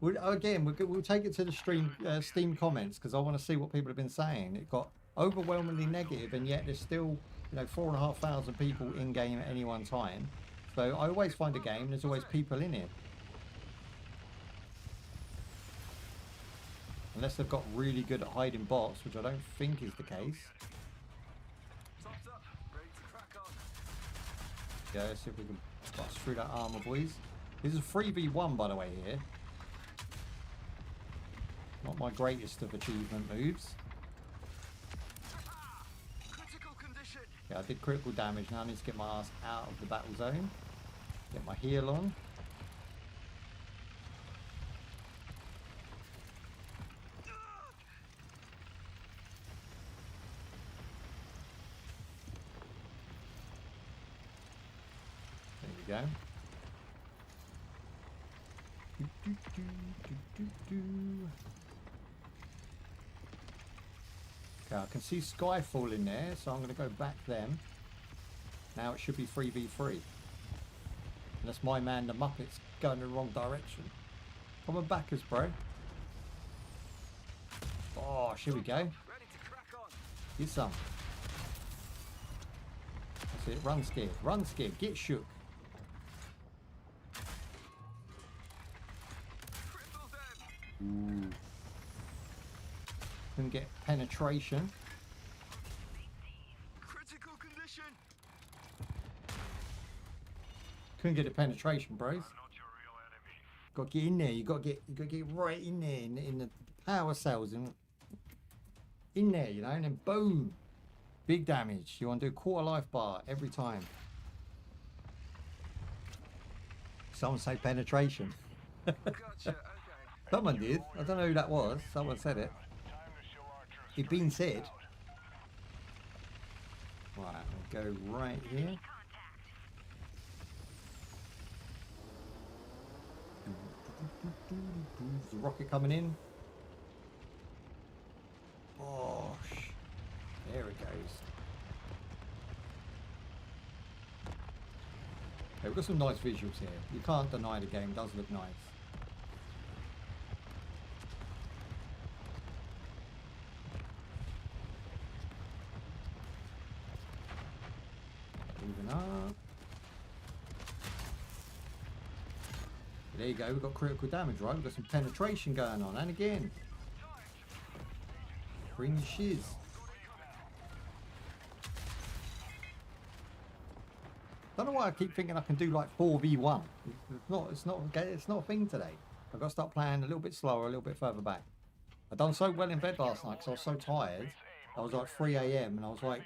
We'll take it to the Steam comments because I want to see what people have been saying. It got overwhelmingly negative, and yet there's still, you know, 4,500 people in game at any one time. So I always find a game. There's always people in it. Unless they've got really good at hiding bots, which I don't think is the case. Yeah, let's see if we can bust through that armor, boys. This is 3v1, by the way, here. Not my greatest of achievement moves. Yeah, I did critical damage. Now I need to get my ass out of the battle zone. Get my heal on. Go. Okay, I can see Skyfall in there, so I'm going to go back them. Now it should be 3v3. Unless my man, the Muppet's going in the wrong direction. Come on backers, bro. Oh, here we go. Get some. That's it. Run scared. Run scared. Get shook. Ooh. Couldn't get penetration. Critical condition. Couldn't get a penetration, bros. Got to get in there. You got to get right in there in the power cells and in there, you know, and then boom, big damage. You want to do a quarter life bar every time. Someone say penetration. Gotcha. Someone did. I don't know who that was. Someone said it. It being said. Right, we'll go right here. There's a rocket coming in. Bosh. There it goes. Okay, we've got some nice visuals here. You can't deny the game does look nice. Moving up. There you go, we've got critical damage, right? We've got some penetration going on, and again. Bring the shiz. Don't know why I keep thinking I can do like 4v1. It's not a thing today. I've got to start playing a little bit slower, a little bit further back. I done so well in bed last night because I was so tired. I was like 3 AM and I was like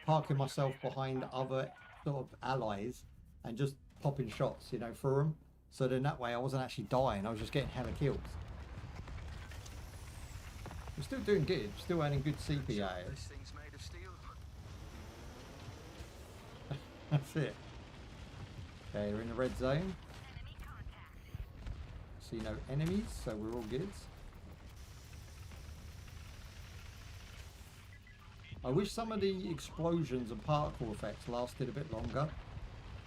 parking myself behind other sort of allies and just popping shots, you know, through them. So then that way I wasn't actually dying, I was just getting hella kills. I'm still doing good, still earning good CP out of it. This thing's made of steel. That's it. Okay, we're in the red zone. See no enemies, so we're all good. I wish some of the explosions and particle effects lasted a bit longer.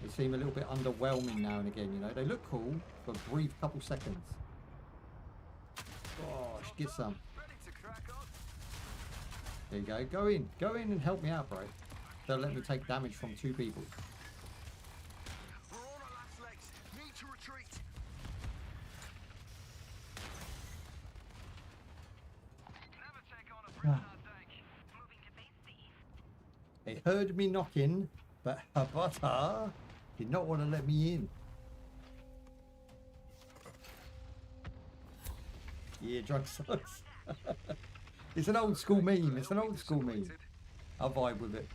They seem a little bit underwhelming now and again, you know. They look cool for a brief couple seconds. Gosh, get some. Ready to crack on. There you go. Go in and help me out, bro. Don't let me take damage from 2 people. We're on our last legs. Need to retreat. Never take on a prisoner, tank. Moving to base C. They heard me knocking, but Habata did not want to let me in. Yeah, drunk sucks. It's an old school meme. It's an old school meme. I vibe with it.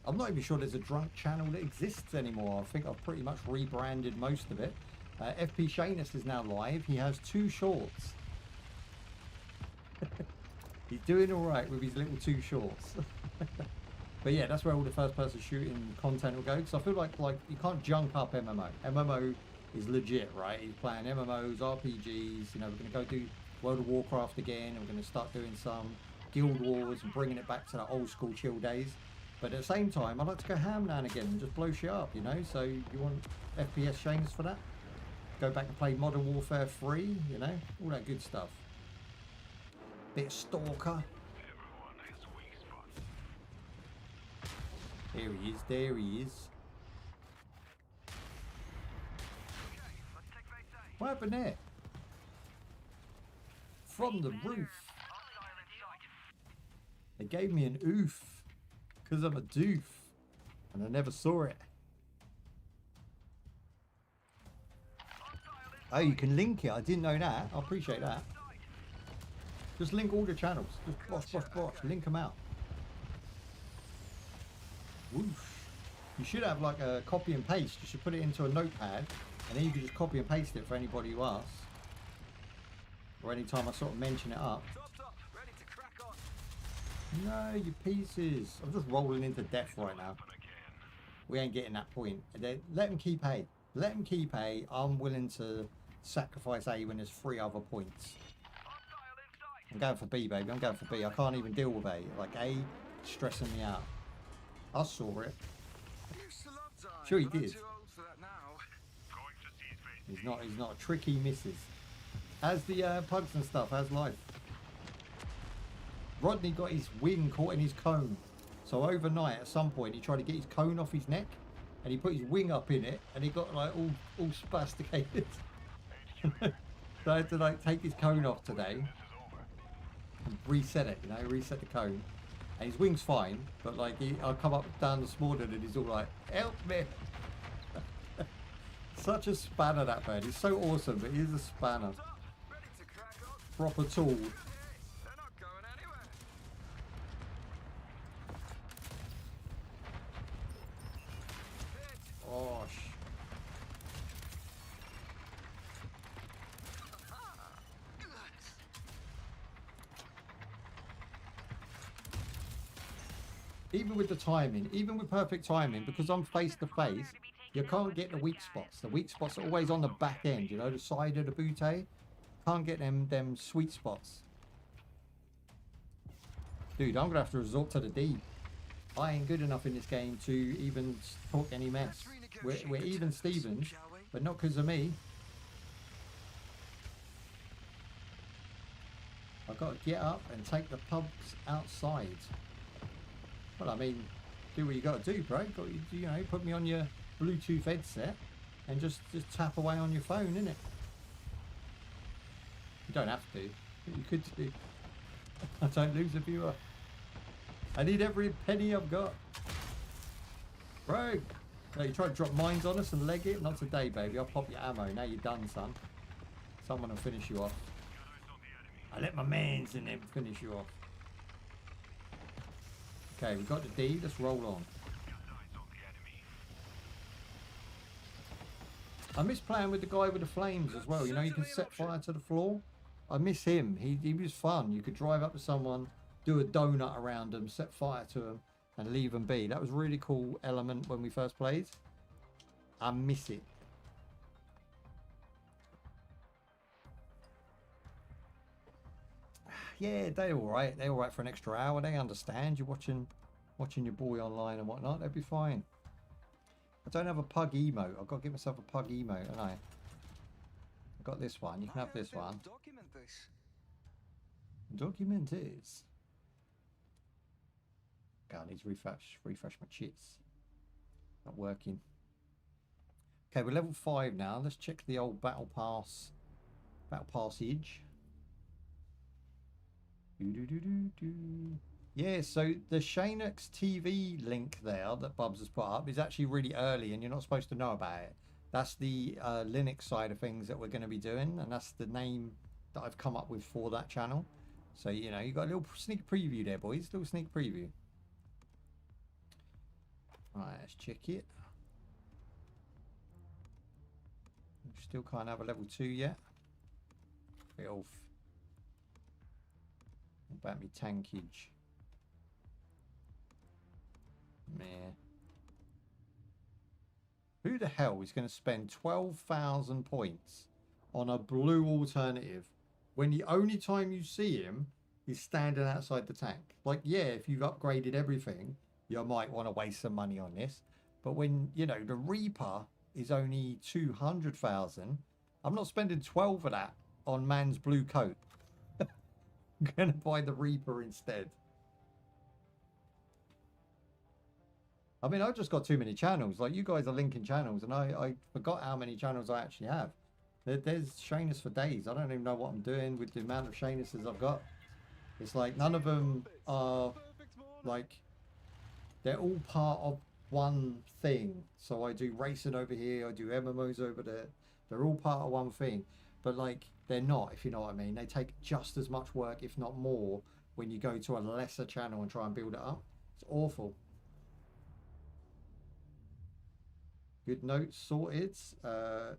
I'm not even sure there's a drunk channel that exists anymore. I think I've pretty much rebranded most of it. FP Shanus is now live. He has 2 shorts. He's doing all right with his little 2 shorts. But yeah, that's where all the first person shooting content will go. Because I feel like you can't junk up MMO. MMO is legit, right? He's playing MMOs, RPGs. You know, we're going to go do World of Warcraft again. And we're going to start doing some Guild Wars and bringing it back to the old school chill days. But at the same time, I like to go ham now and again and just blow shit up, you know? So you want FPS Shanes for that? Go back and play Modern Warfare 3, you know? All that good stuff. Bit of Stalker. There he is, there he is. What happened there? From the roof. They gave me an oof. Because I'm a doof. And I never saw it. Oh, you can link it. I didn't know that. I appreciate that. Just link all the channels. Just bosh. Link them out. Whoosh. You should have like a copy and paste. You should put it into a notepad. And then you can just copy and paste it for anybody who asks. Or anytime I sort of mention it up. Top, ready to crack on. No, you pieces. I'm just rolling into death right now. We ain't getting that point. Let them keep A. Let them keep A. I'm willing to sacrifice A when there's 3 other points. I'm going for B, baby. I'm going for B. I can't even deal with A. Like, A stressing me out. I saw it. Sure he did. He's not a tricky misses. How's the pugs and stuff? How's life? Rodney got his wing caught in his cone. So overnight, at some point, he tried to get his cone off his neck, and he put his wing up in it, and he got like all spasticated. So I had to like take his cone off today and reset it. You know, reset the cone, and his wing's fine. But like, I come up down this morning, and he's all like, "Help me!" Such a spanner, that bird. He's so awesome, but he's a spanner. Proper tool. Gosh. Even with the timing, even with perfect timing, because I'm face to face, you can't get the weak spots. The weak spots are always on the back end, you know, the side of the bootay. Can't get them sweet spots. Dude, I'm gonna have to resort to the D. I ain't good enough in this game to even talk any mess. We're even Stevens, but not because of me. I've got to get up and take the pubs outside. Well, I mean, do what you got to do, bro. You know, put me on your Bluetooth headset and just tap away on your phone, innit? You don't have to, but you could do. I don't lose a viewer. I need every penny I've got. Bro, no, you try to drop mines on us and leg it? Not today, baby. I'll pop your ammo. Now you're done, son. Someone will finish you off. I let my mans in them finish you off. Okay, we got the D. Let's roll on. I miss playing with the guy with the flames as well. You know, you can set fire to the floor. I miss him. He was fun. You could drive up to someone, do a donut around them, set fire to them, and leave them be. That was a really cool element when we first played. I miss it. Yeah, they're all right. They're all right for an extra hour. They understand. You're watching your boy online and whatnot. They'll be fine. I don't have a pug emote. I've got to get myself a pug emote, haven't I? I've got this one. You can have this one. Document this. Document is. God, I need to refresh my chits. Not working. Okay, we're level 5 now. Let's check the old battle passage. Yeah, so the S.T.A.L.K.E.R TV link there that Bubs has put up is actually really early and you're not supposed to know about it. That's the Linux side of things that we're going to be doing, and that's the name that I've come up with for that channel. So, you know, you got a little sneak preview there, boys. Little sneak preview. Alright, let's check it. We still can't have a level 2 yet. Bit off. What about me tankage? Meh. Who the hell is going to spend 12,000 points on a blue alternative when the only time you see him is standing outside the tank? Like, yeah, if you've upgraded everything, you might want to waste some money on this. But when, you know, the Reaper is only 200,000, I'm not spending 12 of that on man's blue coat. I'm going to buy the Reaper instead. I mean, I've just got too many channels. Like, you guys are linking channels, and I forgot how many channels I actually have. There's S.T.A.L.K.E.R for days. I don't even know what I'm doing with the amount of S.T.A.L.K.E.Rs I've got. It's like, none of them are, like, they're all part of one thing. So I do racing over here, I do MMOs over there. They're all part of one thing. But, like, they're not, if you know what I mean. They take just as much work, if not more, when you go to a lesser channel and try and build it up. It's awful. Good notes sorted.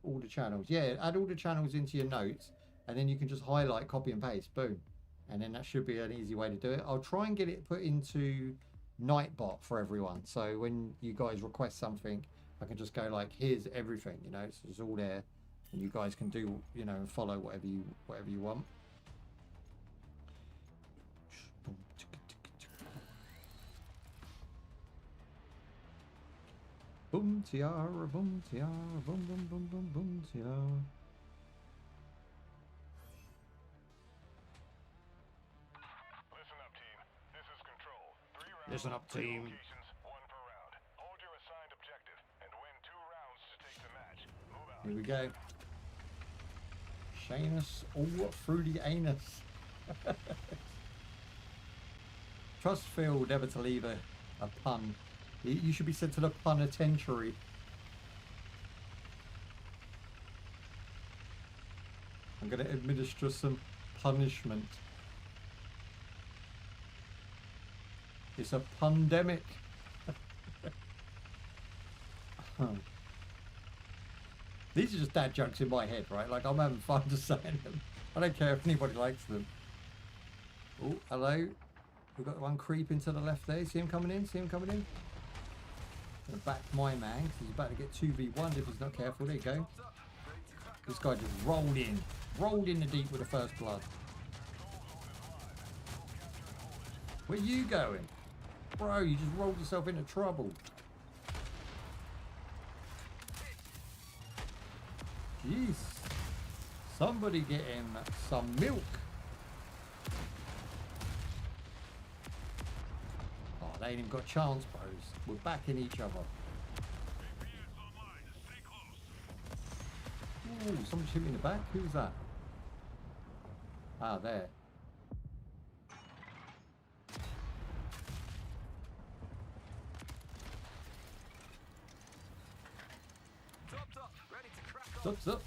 All the channels. Yeah, add all the channels into your notes, and then you can just highlight, copy and paste. Boom. And then that should be an easy way to do it. I'll try and get it put into Nightbot for everyone. So when you guys request something, I can just go like, here's everything, you know, so it's all there. And you guys can do, you know, and follow whatever you want. Boom tiara, boom tiara, boom boom boom boom boom tiara. Listen up, team. This is Control. 3 rounds. Listen up, 3 team. locations, 1 per round. Hold your assigned objective and win 2 rounds to take the match. Move out. Here we go. Shanus all through the anus. Trust Phil never to leave a pun. You should be sent to the penitentiary. I'm going to administer some punishment. It's a pandemic. These are just dad jokes in my head, right? Like, I'm having fun just saying them. I don't care if anybody likes them. Oh, hello. We've got one creeping to the left there. See him coming in? See him coming in? Gonna back my man, because he's about to get 2v1 if he's not careful. There you go. This guy just rolled in the deep with the first blood. Where you going? Bro, you just rolled yourself into trouble. Jeez. Somebody get him some milk. Oh, they ain't even got a chance, bros. We're backing each other. Ooh, someone shoot me in the back. Who's that? Ah, there. Topped up, ready to crack on. Zup, zup.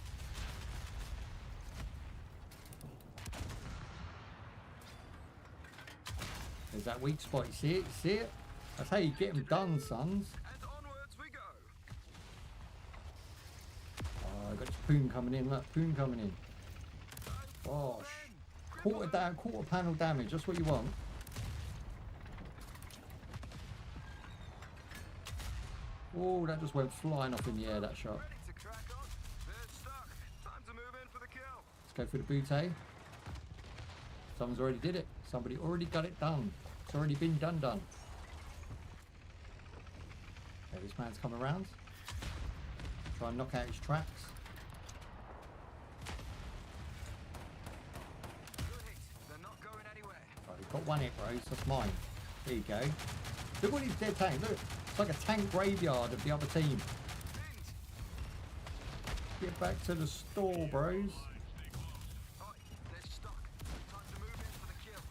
There's that weak spot. You see it? You see it? That's how you get them done, sons. And onwards we go. Oh, I got this poon coming in. Look, poon coming in. Oh, quarter panel damage. That's what you want. Oh, that just went flying off in the air, that shot. Ready to crack on. They're stuck. Time to move in for the kill. Let's go for the bootay. Someone's already did it. Somebody already got it done. It's already been done. Okay, this man's coming around. Try and knock out his tracks. Good hit. They're not going anywhere. Right, we've got one hit, bros. That's mine. There you go. Look at these dead tanks. Look, it's like a tank graveyard of the other team. Pinned. Get back to the store, bros. Right, they're stuck. Time to move in for the kill.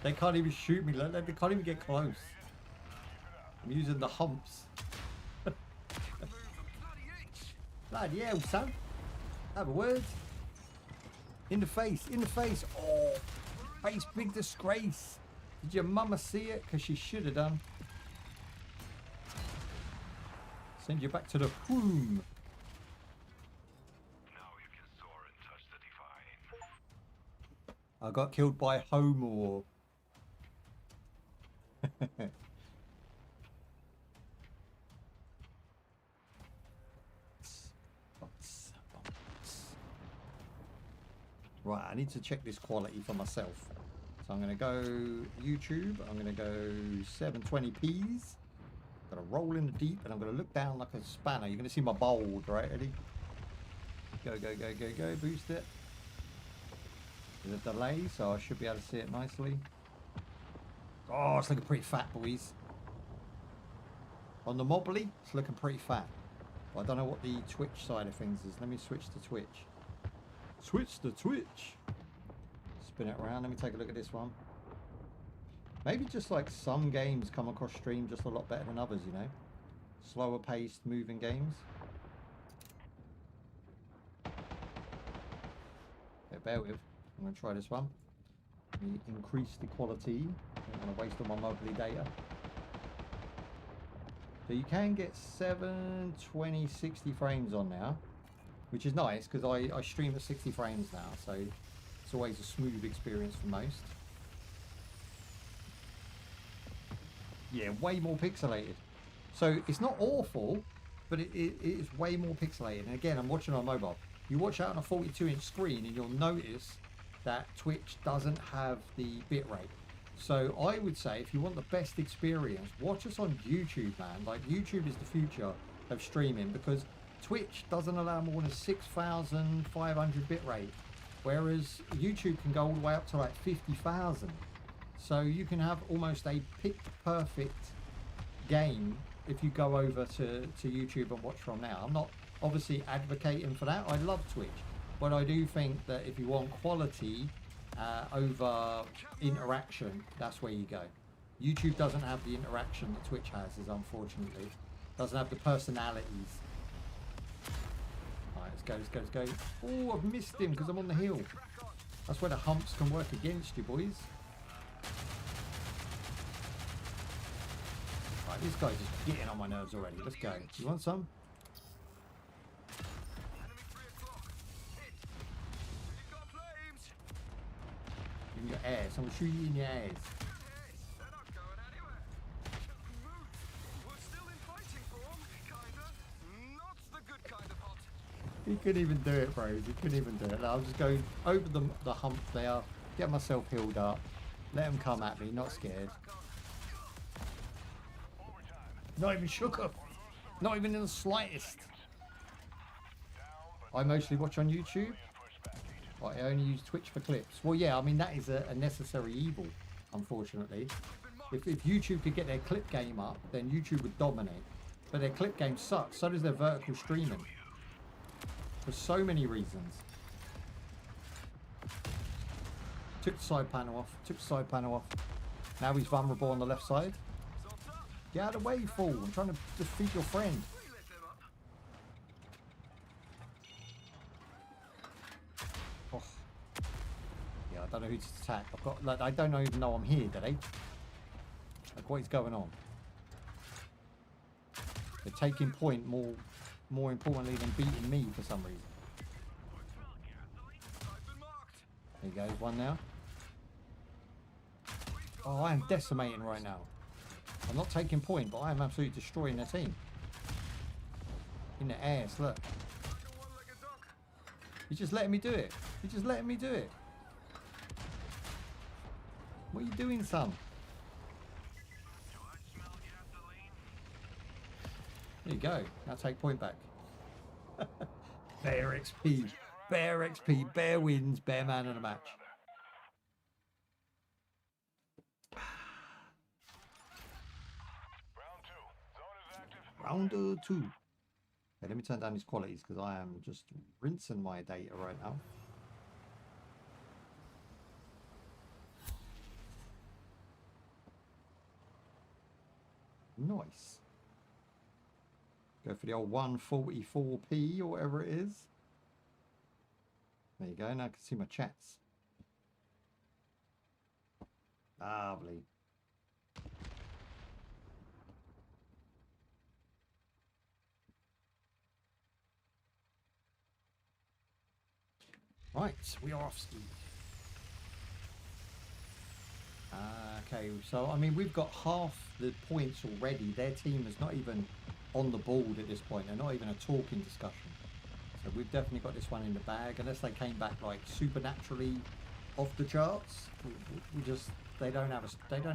They can't even shoot me. Look, they can't even get close. I'm using the humps. Move a bloody inch. Bloody hell, son. Have a word. In the face, in the face. Oh, face big disgrace. Did your mama see it? Because she should have done. Send you back to the womb. Now you can soar and touch the divine. I got killed by Homer. Right, I need to check this quality for myself. So I'm going to go YouTube. I'm going to go 720p's. Going to roll in the deep and I'm going to look down like a spanner. You're going to see my bold, right, Eddie? Go, go, go, go, go. Boost it. There's a delay, so I should be able to see it nicely. Oh, it's looking pretty fat, boys. On the mobbly, it's looking pretty fat. But I don't know what the Twitch side of things is. Let me switch to Twitch. Switch to Twitch. Spin it around. Let me take a look at this one. Maybe just like some games come across stream just a lot better than others, you know? Slower paced, moving games. Okay, bear with. I'm going to try this one. Let me increase the quality. I'm going to waste all my mobley data. So you can get 720, 60 frames on now, which is nice because I stream at 60 frames now, so it's always a smooth experience for most. Yeah, way more pixelated. So it's not awful, but it is way more pixelated. And again, I'm watching on mobile. You watch out on a 42-inch screen and you'll notice that Twitch doesn't have the bitrate. So I would say if you want the best experience, watch us on YouTube, man. Like, YouTube is the future of streaming because Twitch doesn't allow more than 6,500 bitrate, whereas YouTube can go all the way up to like 50,000. So you can have almost a perfect game if you go over to YouTube and watch from now. I'm not obviously advocating for that. I love Twitch, but I do think that if you want quality over interaction, that's where you go. YouTube doesn't have the interaction that Twitch has, unfortunately. Doesn't have the personalities. Alright, let's go, let's go, let's go. Oh, I've missed him because I'm on the hill. That's where the humps can work against you, boys. Right, this guy's just getting on my nerves already. Let's go. You want some? Enemy 3 o'clock. Hit. You've got flames. In your ass. I'm gonna shoot you in your ass. They're not going anywhere. Move. We're still in fighting form, kinda. Not the good kind of hot. He couldn't even do it, bros. He couldn't even do it. I'll just go over the hump there, get myself healed up, let him come at me, not scared. Not even shook up. Not even in the slightest. I mostly watch on YouTube. I only use Twitch for clips. Well, yeah, I mean, that is a necessary evil, unfortunately. If YouTube could get their clip game up, then YouTube would dominate. But their clip game sucks. So does their vertical streaming. For so many reasons. Took the side panel off. Took the side panel off. Now he's vulnerable on the left side. Soft up. Get out of the way, fool. I'm trying to defeat your friend. We lit them up. Oh. Yeah, I don't know who to attack. I've got, like, I don't even know I'm here, do they? Like, what is going on? They're taking point more importantly than beating me for some reason. I've been marked. There you go, one now. Oh, I am decimating right now. I'm not taking point, but I am absolutely destroying their team. In the ass, look. Like a one-legged dog. He's just letting me do it. He's just letting me do it. What are you doing, son? There you go. Now take point back. Bear XP. Bear XP. Bear wins. Bear man in a match. Round 2. Zone is active. Round 2. Okay, let me turn down these qualities because I am just rinsing my data right now. Nice. Go for the old 144p or whatever it is. There you go. Now I can see my chats. Lovely. Right, we are off ski. Okay, so I mean we've got half the points already. Their team is not even on the board at this point. They're not even a talking discussion. So we've definitely got this one in the bag. Unless they came back like supernaturally off the charts, we just they don't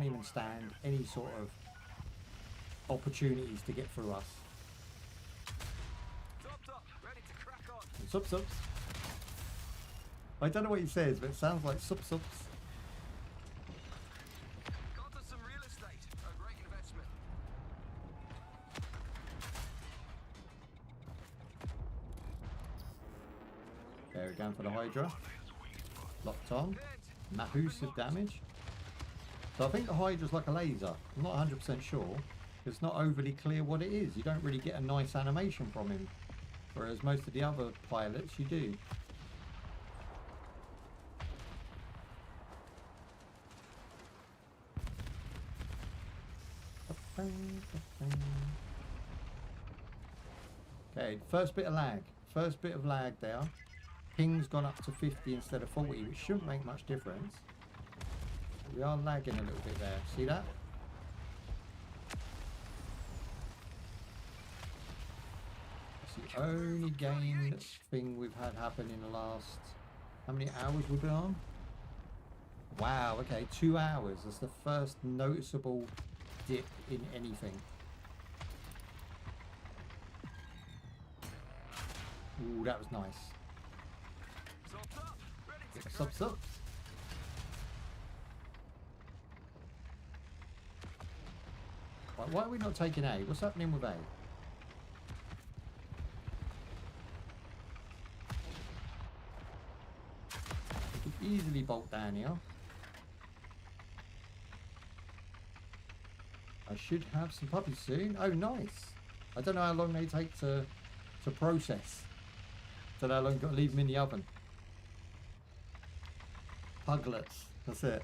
even stand any sort of opportunities to get through us. Topped up. Ready to crack on. And sup sups. I don't know what he says, but it sounds like sup sups. Got us some real estate. A great investment. There we're going for the Hydra. Locked on. Hit. Massive damage. So I think the Hydra's like a laser. I'm not 100% sure. It's not overly clear what it is. You don't really get a nice animation from him. Whereas most of the other pilots you do. Okay, first bit of lag. First bit of lag there. Ping's gone up to 50 instead of 40, which shouldn't make much difference. We are lagging a little bit there. See that? It's the only game thing we've had happen in the last... How many hours we've been on? Wow, okay, 2 hours. That's the first noticeable dip in anything. Ooh, that was nice. Topped up. Ready to crack Subs up. Right, why are we not taking A? What's happening with A? We could easily bolt down here. I should have some puppies soon. Oh, nice. I don't know how long they take to process. Don't know how long you've got to leave them in the oven. Puglets. That's it.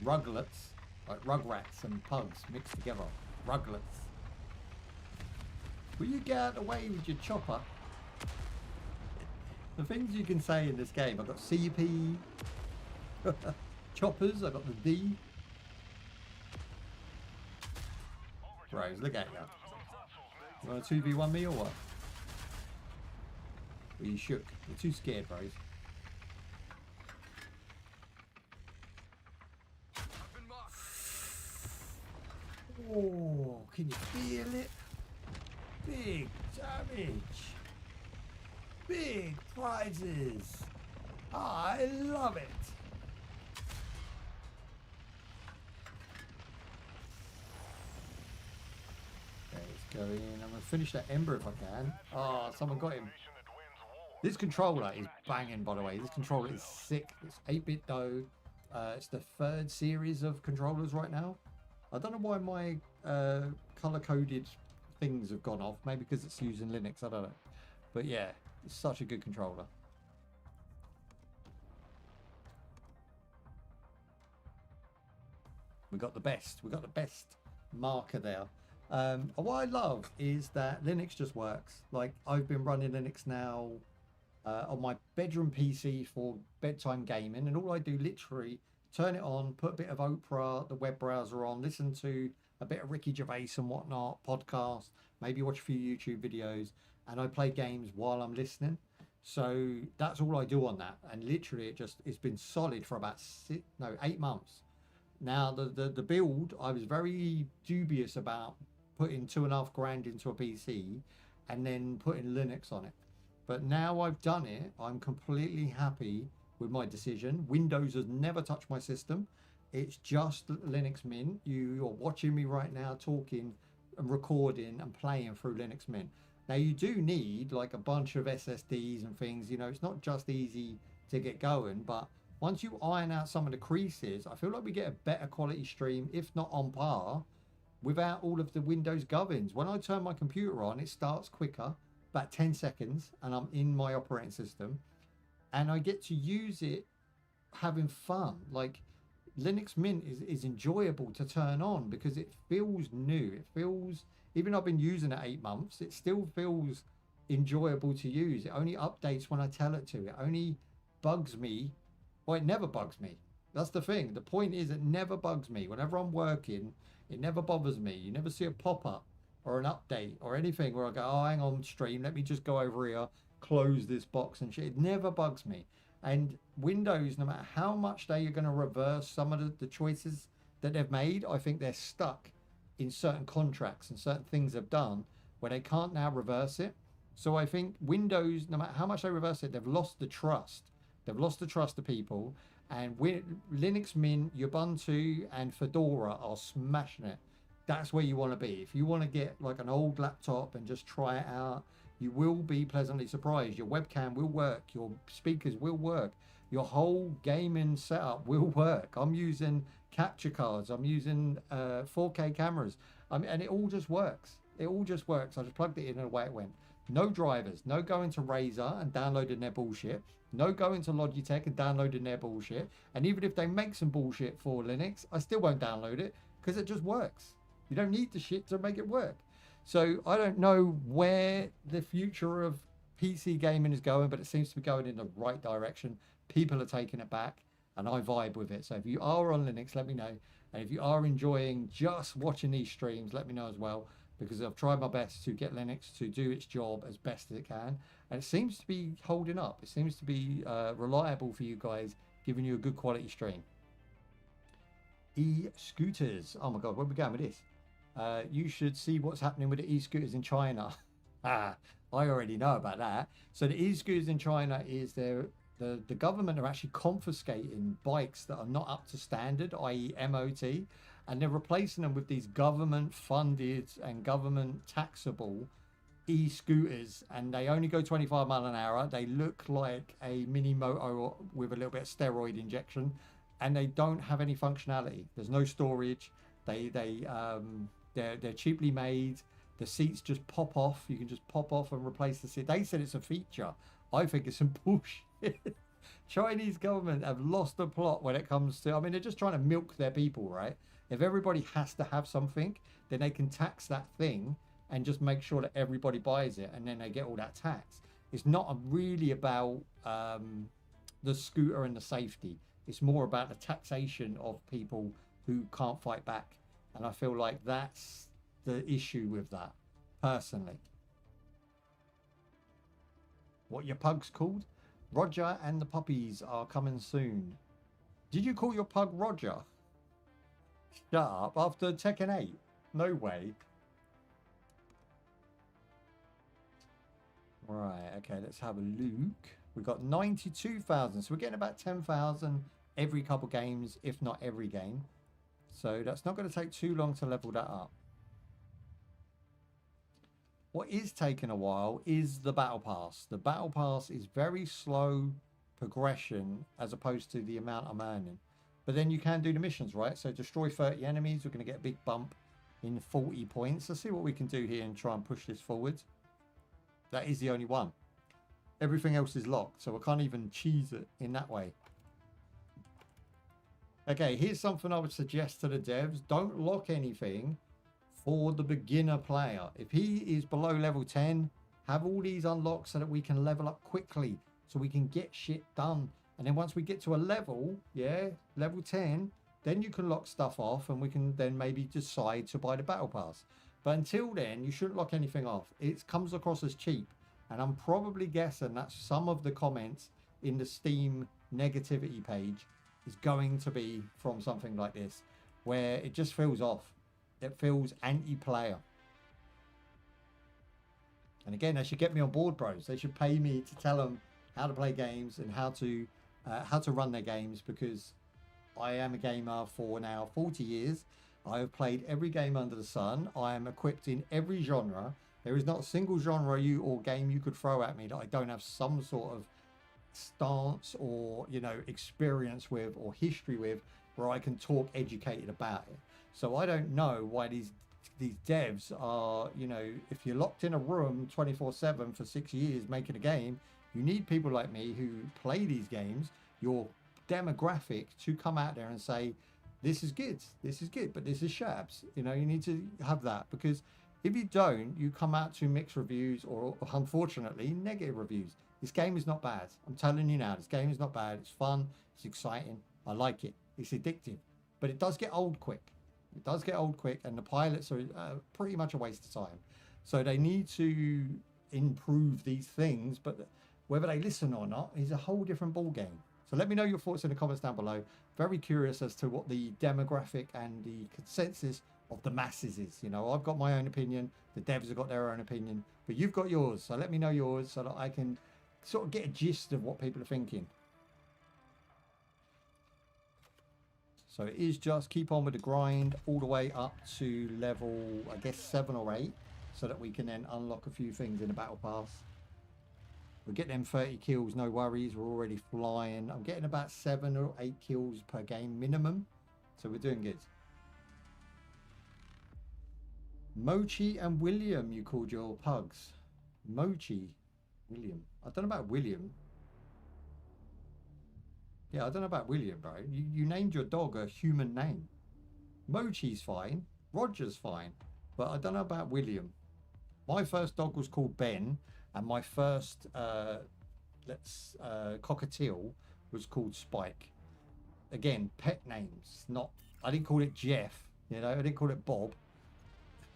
Ruglets. Like rugrats and pugs mixed together. Ruglets. Will you get out of the way with your chopper? The things you can say in this game. I've got CP. Choppers. I've got the D. Bros, look at you. You want to 2v1 me or what? Are you shook? You're too scared, bros. I've been marked. Oh, can you feel it? Big damage. Big prizes. I love it. Okay, Go in. I'm going to finish that Ember if I can. Oh, someone got him. This controller is banging, by the way. This controller is sick. It's 8-bit though. It's the 3rd series of controllers right now. I don't know why my color-coded things have gone off. Maybe because it's using Linux. I don't know. But yeah, it's such a good controller. We got the best. We got the best marker there. What I love is that Linux just works. Like, I've been running Linux now on my bedroom PC for bedtime gaming, and all I do literally turn it on, put a bit of Oprah, the web browser on, listen to a bit of Ricky Gervais and whatnot, podcast, maybe watch a few YouTube videos, and I play games while I'm listening. So that's all I do on that, and literally it's been solid for about 8 months. Now the build, I was very dubious about putting $2,500 into a PC and then putting Linux on it. But now I've done it, I'm completely happy with my decision. Windows has never touched my system. It's just Linux Mint. You're watching me right now talking and recording and playing through Linux Mint. Now you do need like a bunch of SSDs and things, you know, it's not just easy to get going, but once you iron out some of the creases, I feel like we get a better quality stream, if not on par, without all of the Windows gubbins. When I turn my computer on, it starts quicker, about 10 seconds, and I'm in my operating system, and I get to use it having fun. Like, Linux Mint is enjoyable to turn on because it feels new. It feels, even though I've been using it 8 months, it still feels enjoyable to use. It only updates when I tell it to. It only bugs me. Well, it never bugs me. That's the thing. The point is, it never bugs me. Whenever I'm working, it never bothers me. You never see a pop-up or an update or anything where I go, oh, hang on, stream, let me just go over here, close this box and shit. It never bugs me. And Windows, no matter how much they are going to reverse some of the choices that they've made, I think they're stuck in certain contracts and certain things they've done where they can't now reverse it. So I think Windows, no matter how much they reverse it, they've lost the trust. They've lost the trust of people. And Linux Mint, Ubuntu, and Fedora are smashing it. That's where you want to be. If you want to get like an old laptop and just try it out, you will be pleasantly surprised. Your webcam will work. Your speakers will work. Your whole gaming setup will work. I'm using capture cards. I'm using 4K cameras. And it all just works. It all just works. I just plugged it in and away it went. No drivers. No going to Razer and downloading their bullshit. No going to Logitech and downloading their bullshit. And even if they make some bullshit for Linux, I still won't download it because it just works. You don't need the shit to make it work. So I don't know where the future of PC gaming is going, but it seems to be going in the right direction. People are taking it back, and I vibe with it. So if you are on Linux, let me know. And if you are enjoying just watching these streams, let me know as well, because I've tried my best to get Linux to do its job as best as it can. And it seems to be holding up. It seems to be reliable for you guys, giving you a good quality stream. E-scooters. Oh my God, where are we going with this? You should see what's happening with the e-scooters in China. I already know about that. So the e-scooters in China is the government are actually confiscating bikes that are not up to standard, i.e. MOT, and they're replacing them with these government funded and government taxable e-scooters, and they only go 25 miles an hour. They look like a mini moto with a little bit of steroid injection, and they don't have any functionality. There's no storage. They're cheaply made. The seats just pop off. You can just pop off and replace the seat. They said it's a feature. I think it's some bullshit. Chinese government have lost the plot when it comes to, I mean, they're just trying to milk their people, right? If everybody has to have something, then they can tax that thing and just make sure that everybody buys it, and then they get all that tax. It's not really about the scooter and the safety. It's more about the taxation of people who can't fight back. And I feel like that's the issue with that, personally. What your pug's called? Roger and the puppies are coming soon. Did you call your pug Roger? Shut up. After Tekken 8? No way. Right, okay, let's have a look. We've got 92,000, so we're getting about 10,000 every couple games, if not every game. So that's not going to take too long to level that up. What is taking a while is the battle pass. The battle pass is very slow progression as opposed to the amount I'm earning. But then you can do the missions, right? So destroy 30 enemies. We're going to get a big bump in 40 points. Let's see what we can do here and try and push this forward. That is the only one. Everything else is locked, so I can't even cheese it in that way. Okay, here's something I would suggest to the devs. Don't lock anything for the beginner player. If he is below level 10, have all these unlocked so that we can level up quickly, so we can get shit done. And then once we get to a level, yeah, level 10, then you can lock stuff off and we can then maybe decide to buy the battle pass. But until then, you shouldn't lock anything off. It comes across as cheap. And I'm probably guessing that some of the comments in the Steam negativity page is going to be from something like this, where it just feels off. It feels anti-player. And again, they should get me on board, bros. They should pay me to tell them how to play games and how to run their games, because I am a gamer for now 40 years. I have played every game under the sun. I am equipped in every genre. There is not a single genre or game you could throw at me that I don't have some sort of stance or, you know, experience with or history with, where I can talk educated about it. So I don't know why these devs are, you know, if you're locked in a room 24/7 for 6 years making a game, you need people like me who play these games, your demographic, to come out there and say, this is good, but this is shabs. You know, you need to have that, because if you don't, you come out to mixed reviews or unfortunately negative reviews. This game is not bad. I'm telling you now, this game is not bad. It's fun. It's exciting. I like it. It's addictive. But it does get old quick. It does get old quick, and the pilots are pretty much a waste of time. So they need to improve these things, but whether they listen or not is a whole different ball game. So let me know your thoughts in the comments down below. Very curious as to what the demographic and the consensus of the masses is. You know, I've got my own opinion. The devs have got their own opinion, but you've got yours. So let me know yours so that I can sort of get a gist of what people are thinking. So it is just keep on with the grind all the way up to level, I guess, 7 or 8, so that we can then unlock a few things in the battle pass. We'll get them 30 kills, no worries. We're already flying. I'm getting about 7 or 8 kills per game minimum, so we're doing good. Mochi and William, you called your pugs. Mochi, William. I don't know about William. Yeah, I don't know about William, bro. You named your dog a human name. Mochi's fine. Roger's fine. But I don't know about William. My first dog was called Ben, and my first cockatiel was called Spike. Again, pet names. Not. I didn't call it Jeff. You know, I didn't call it Bob.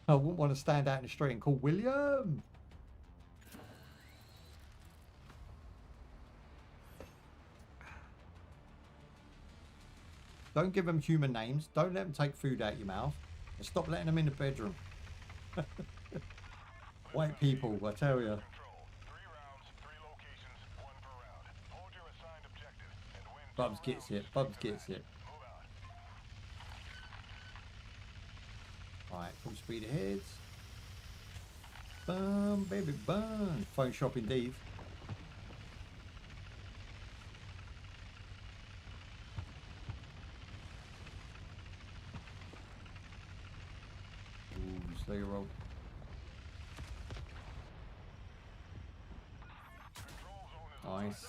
I wouldn't want to stand out in the street and call William. Don't give them human names. Don't let them take food out your mouth. And stop letting them in the bedroom. White people, I tell you. Bubs gets it. Bubs gets it. Alright, full speed ahead. Burn, baby, burn. Phone shop indeed. Ooh, slow your roll. Nice.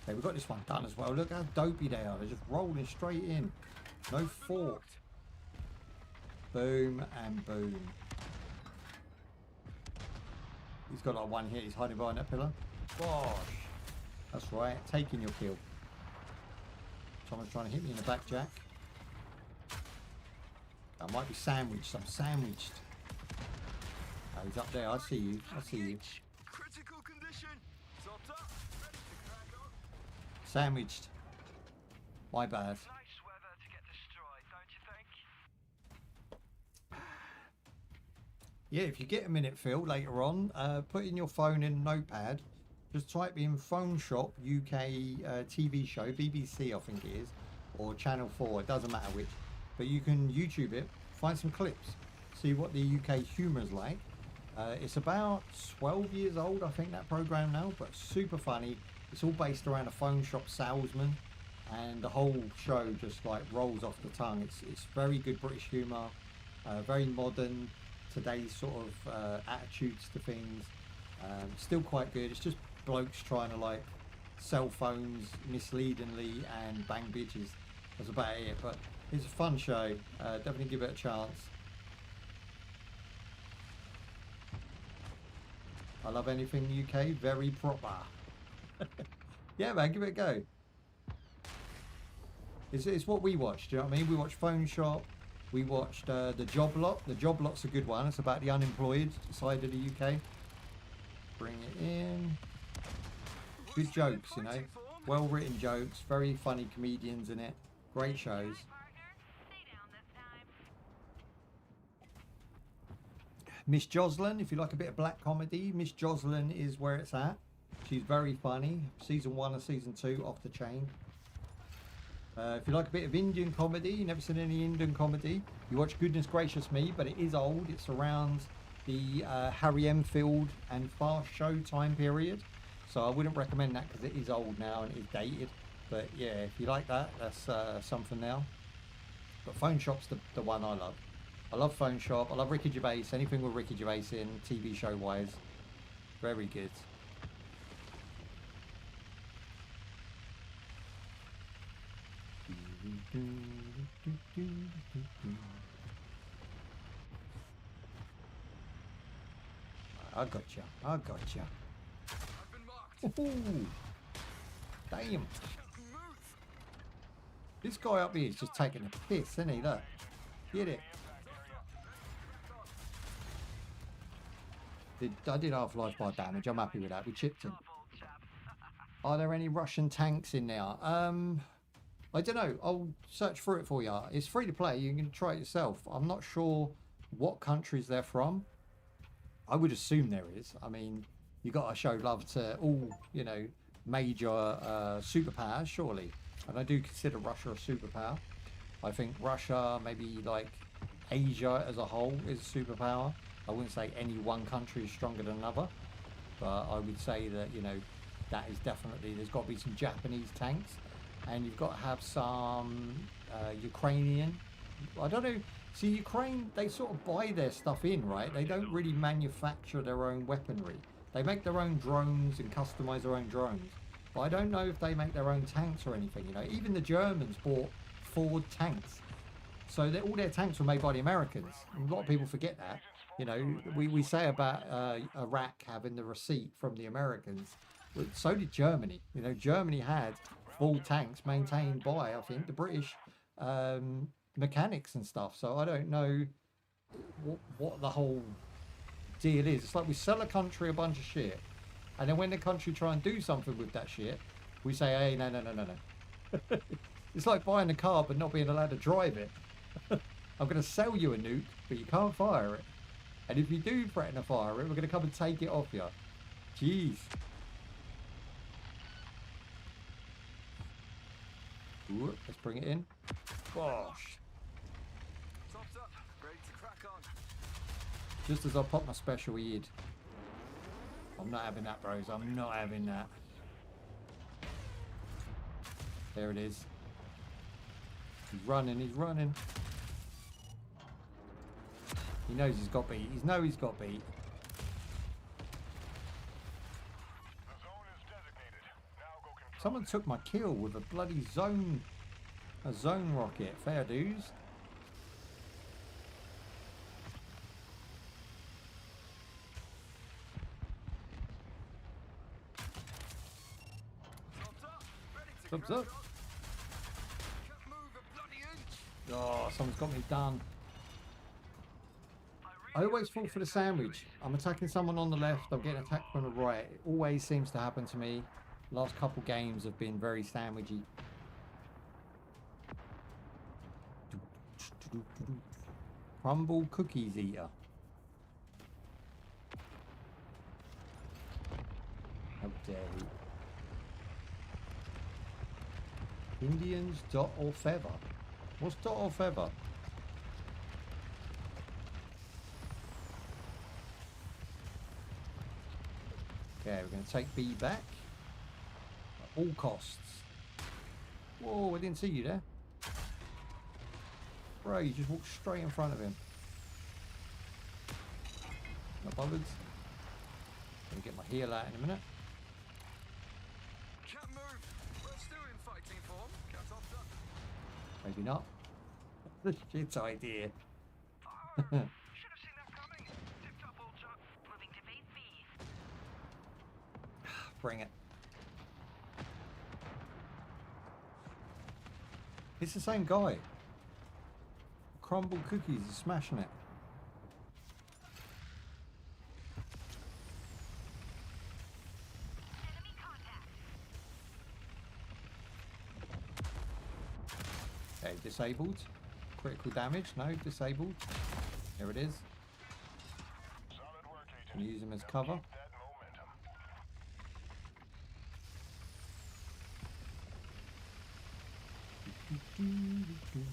Okay, we've got this one done as well. Look how dopey they are. They're just rolling straight in. No fork. Boom and boom. He's got like one hit. He's hiding behind that pillar. Gosh. That's right. Taking your kill. Someone's trying to hit me in the back, Jack. I might be sandwiched. I'm sandwiched. Oh, he's up there. I see you. I see you. Critical condition. Topped up. Ready to crack on. Sandwiched. My bad. Nice weather to get destroyed, don't you think? Yeah, if you get a minute, Phil, later on, put in your phone in Notepad. Just type in Phone Shop UK TV show, BBC I think it is, or Channel 4, it doesn't matter which. But you can YouTube it, find some clips. see what the UK humour's like. It's about 12 years old, I think, that program now, but super funny. It's all based around a phone shop salesman, and the whole show just like rolls off the tongue. It's very good British humour, very modern, today's sort of attitudes to things. Still quite good. It's just blokes trying to like sell phones misleadingly and bang bitches. That's about it, but it's a fun show. Definitely give it a chance. I love anything UK, very proper. Yeah, man, give it a go. It's what we watched, do you know what I mean? We watched Phone Shop, we watched The Job Lot. The Job Lot's a good one. It's about the unemployed side of the UK. Bring it in. Good jokes, you know. Well written jokes, very funny comedians in it. Great shows. Miss Jocelyn, if you like a bit of black comedy, Miss Jocelyn is where it's at. She's very funny. Season 1 and season 2 off the chain. If you like a bit of Indian comedy, you've never seen any Indian comedy, you watch Goodness Gracious Me, but it is old. It's around the Harry Enfield and Fast Show time period. So I wouldn't recommend that because it is old now and it is dated. But yeah, if you like that, that's something now. But Phone Shop's the one I love. I love Phone Shop. I love Ricky Gervais. Anything with Ricky Gervais in, TV show wise, very good. I got you. I got you. I've been marked. Ooh. Damn. Move. This guy up here is just taking a piss, isn't he? Look. Get it. I did half-life bar damage. I'm happy with that. We chipped him. Are there any Russian tanks in there? I don't know. I'll search through it for you. It's free to play. You can try it yourself. I'm not sure what countries they're from. I would assume there is. I mean, you got to show love to all, you know, major superpowers, surely. And I do consider Russia a superpower. I think Russia, maybe like Asia as a whole, is a superpower. I wouldn't say any one country is stronger than another, but I would say that, you know, that is definitely, there's got to be some Japanese tanks, and you've got to have some Ukrainian. I don't know. See, Ukraine, they sort of buy their stuff in, right? They don't really manufacture their own weaponry. They make their own drones and customize their own drones. But I don't know if they make their own tanks or anything, you know. Even the Germans bought Ford tanks. So all their tanks were made by the Americans. And a lot of people forget that. You know, we say about Iraq having the receipt from the Americans. But so did Germany. You know, Germany had full tanks maintained by, I think, the British mechanics and stuff. So I don't know what the whole deal is. It's like we sell a country a bunch of shit, and then when the country try and do something with that shit, we say, hey, no. It's like buying a car but not being allowed to drive it. I'm going to sell you a nuke, but you can't fire it. And if you do threaten to fire it, we're going to come and take it off you. Jeez. Ooh, let's bring it in. Gosh. Topped up. Ready to crack on. Just as I pop my special EID. I'm not having that, bros. I'm not having that. There it is. He's running. He knows he's got beat. He's got beat. The zone is designated. Now go control. Someone took my kill with a bloody zone rocket. Fair dues. Topped up. Ready to Thumbs crack up. on. Can't move a bloody inch. Oh, someone's got me done. I always fall for the sandwich. I'm attacking someone on the left, I'm getting attacked from the right. It always seems to happen to me. Last couple games have been very sandwichy. Crumble cookies eater. How dare he? Indians, dot or feather? What's dot or feather? Okay, we're going to take B back at all costs. Whoa, I didn't see you there. Bro, you just walked straight in front of him. Not bothered. Gonna get my heal out in a minute. Can't move. We're still in fighting form. Cat off up. Maybe not. The shit idea. Should have seen that coming. Tipped up, old chap. Moving to phase B. Bring it. It's the same guy. Crumble cookies is smashing it. Enemy contact. Okay, disabled. Critical damage. No, disabled. There it is. Solid work, Can agent. use him as cover. Keep that momentum.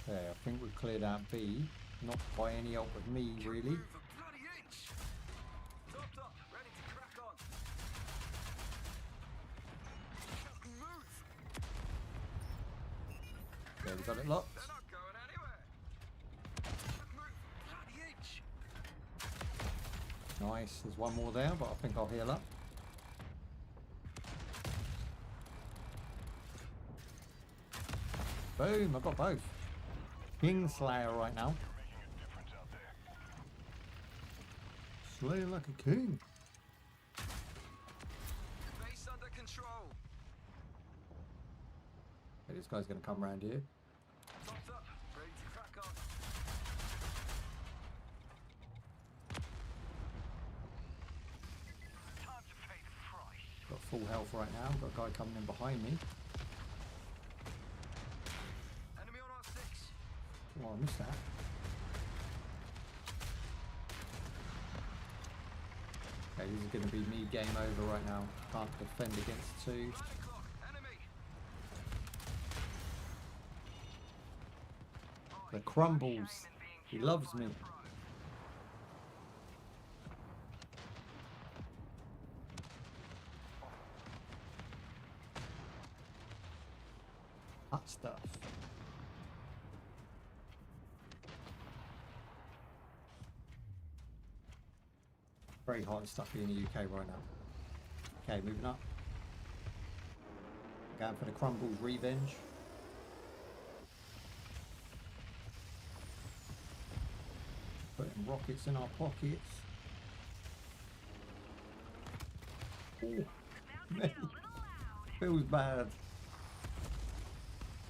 Okay, I think we've cleared out B. Not by any help of me, really. Move a bloody inch. Topped up. Ready to crack on. Can't move. Okay, we got it locked. They're not going anywhere. Can't move a bloody inch. Nice. There's one more there, but I think I'll heal up. Boom, I've got both. Kingslayer right now. Making a difference out there. Slayer like a king. Base under control. Okay, this guy's going to come around here. Topped up. Ready to crack on. Time to pay the price. Got full health right now. Got a guy coming in behind me. Enemy on R6. Oh, I missed that. Okay, this is going to be me game over right now. Can't defend against two. 9 o'clock. Enemy. The crumbles. He loves me. Hot stuff. Very hot and stuffy in the UK right now. Okay, moving up. Going for the crumbles revenge. Putting rockets in our pockets. Ooh, man, feels bad.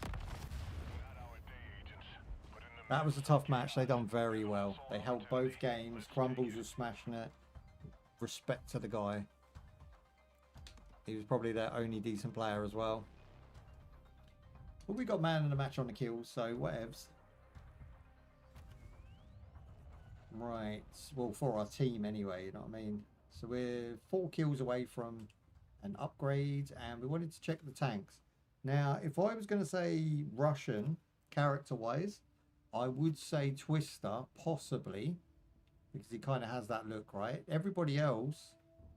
Not our day, agents. Put in the That was a tough match. They done very well. They held both games. Crumbles was smashing it. Respect to the guy. He was probably their only decent player as well. But we got man in the match on the kills, so whatevs. Right. Well, for our team anyway, you know what I mean? So we're 4 kills away from an upgrade, and we wanted to check the tanks. Now, if I was going to say Russian, character-wise, I would say Twister, possibly, because he kind of has that look, right? Everybody else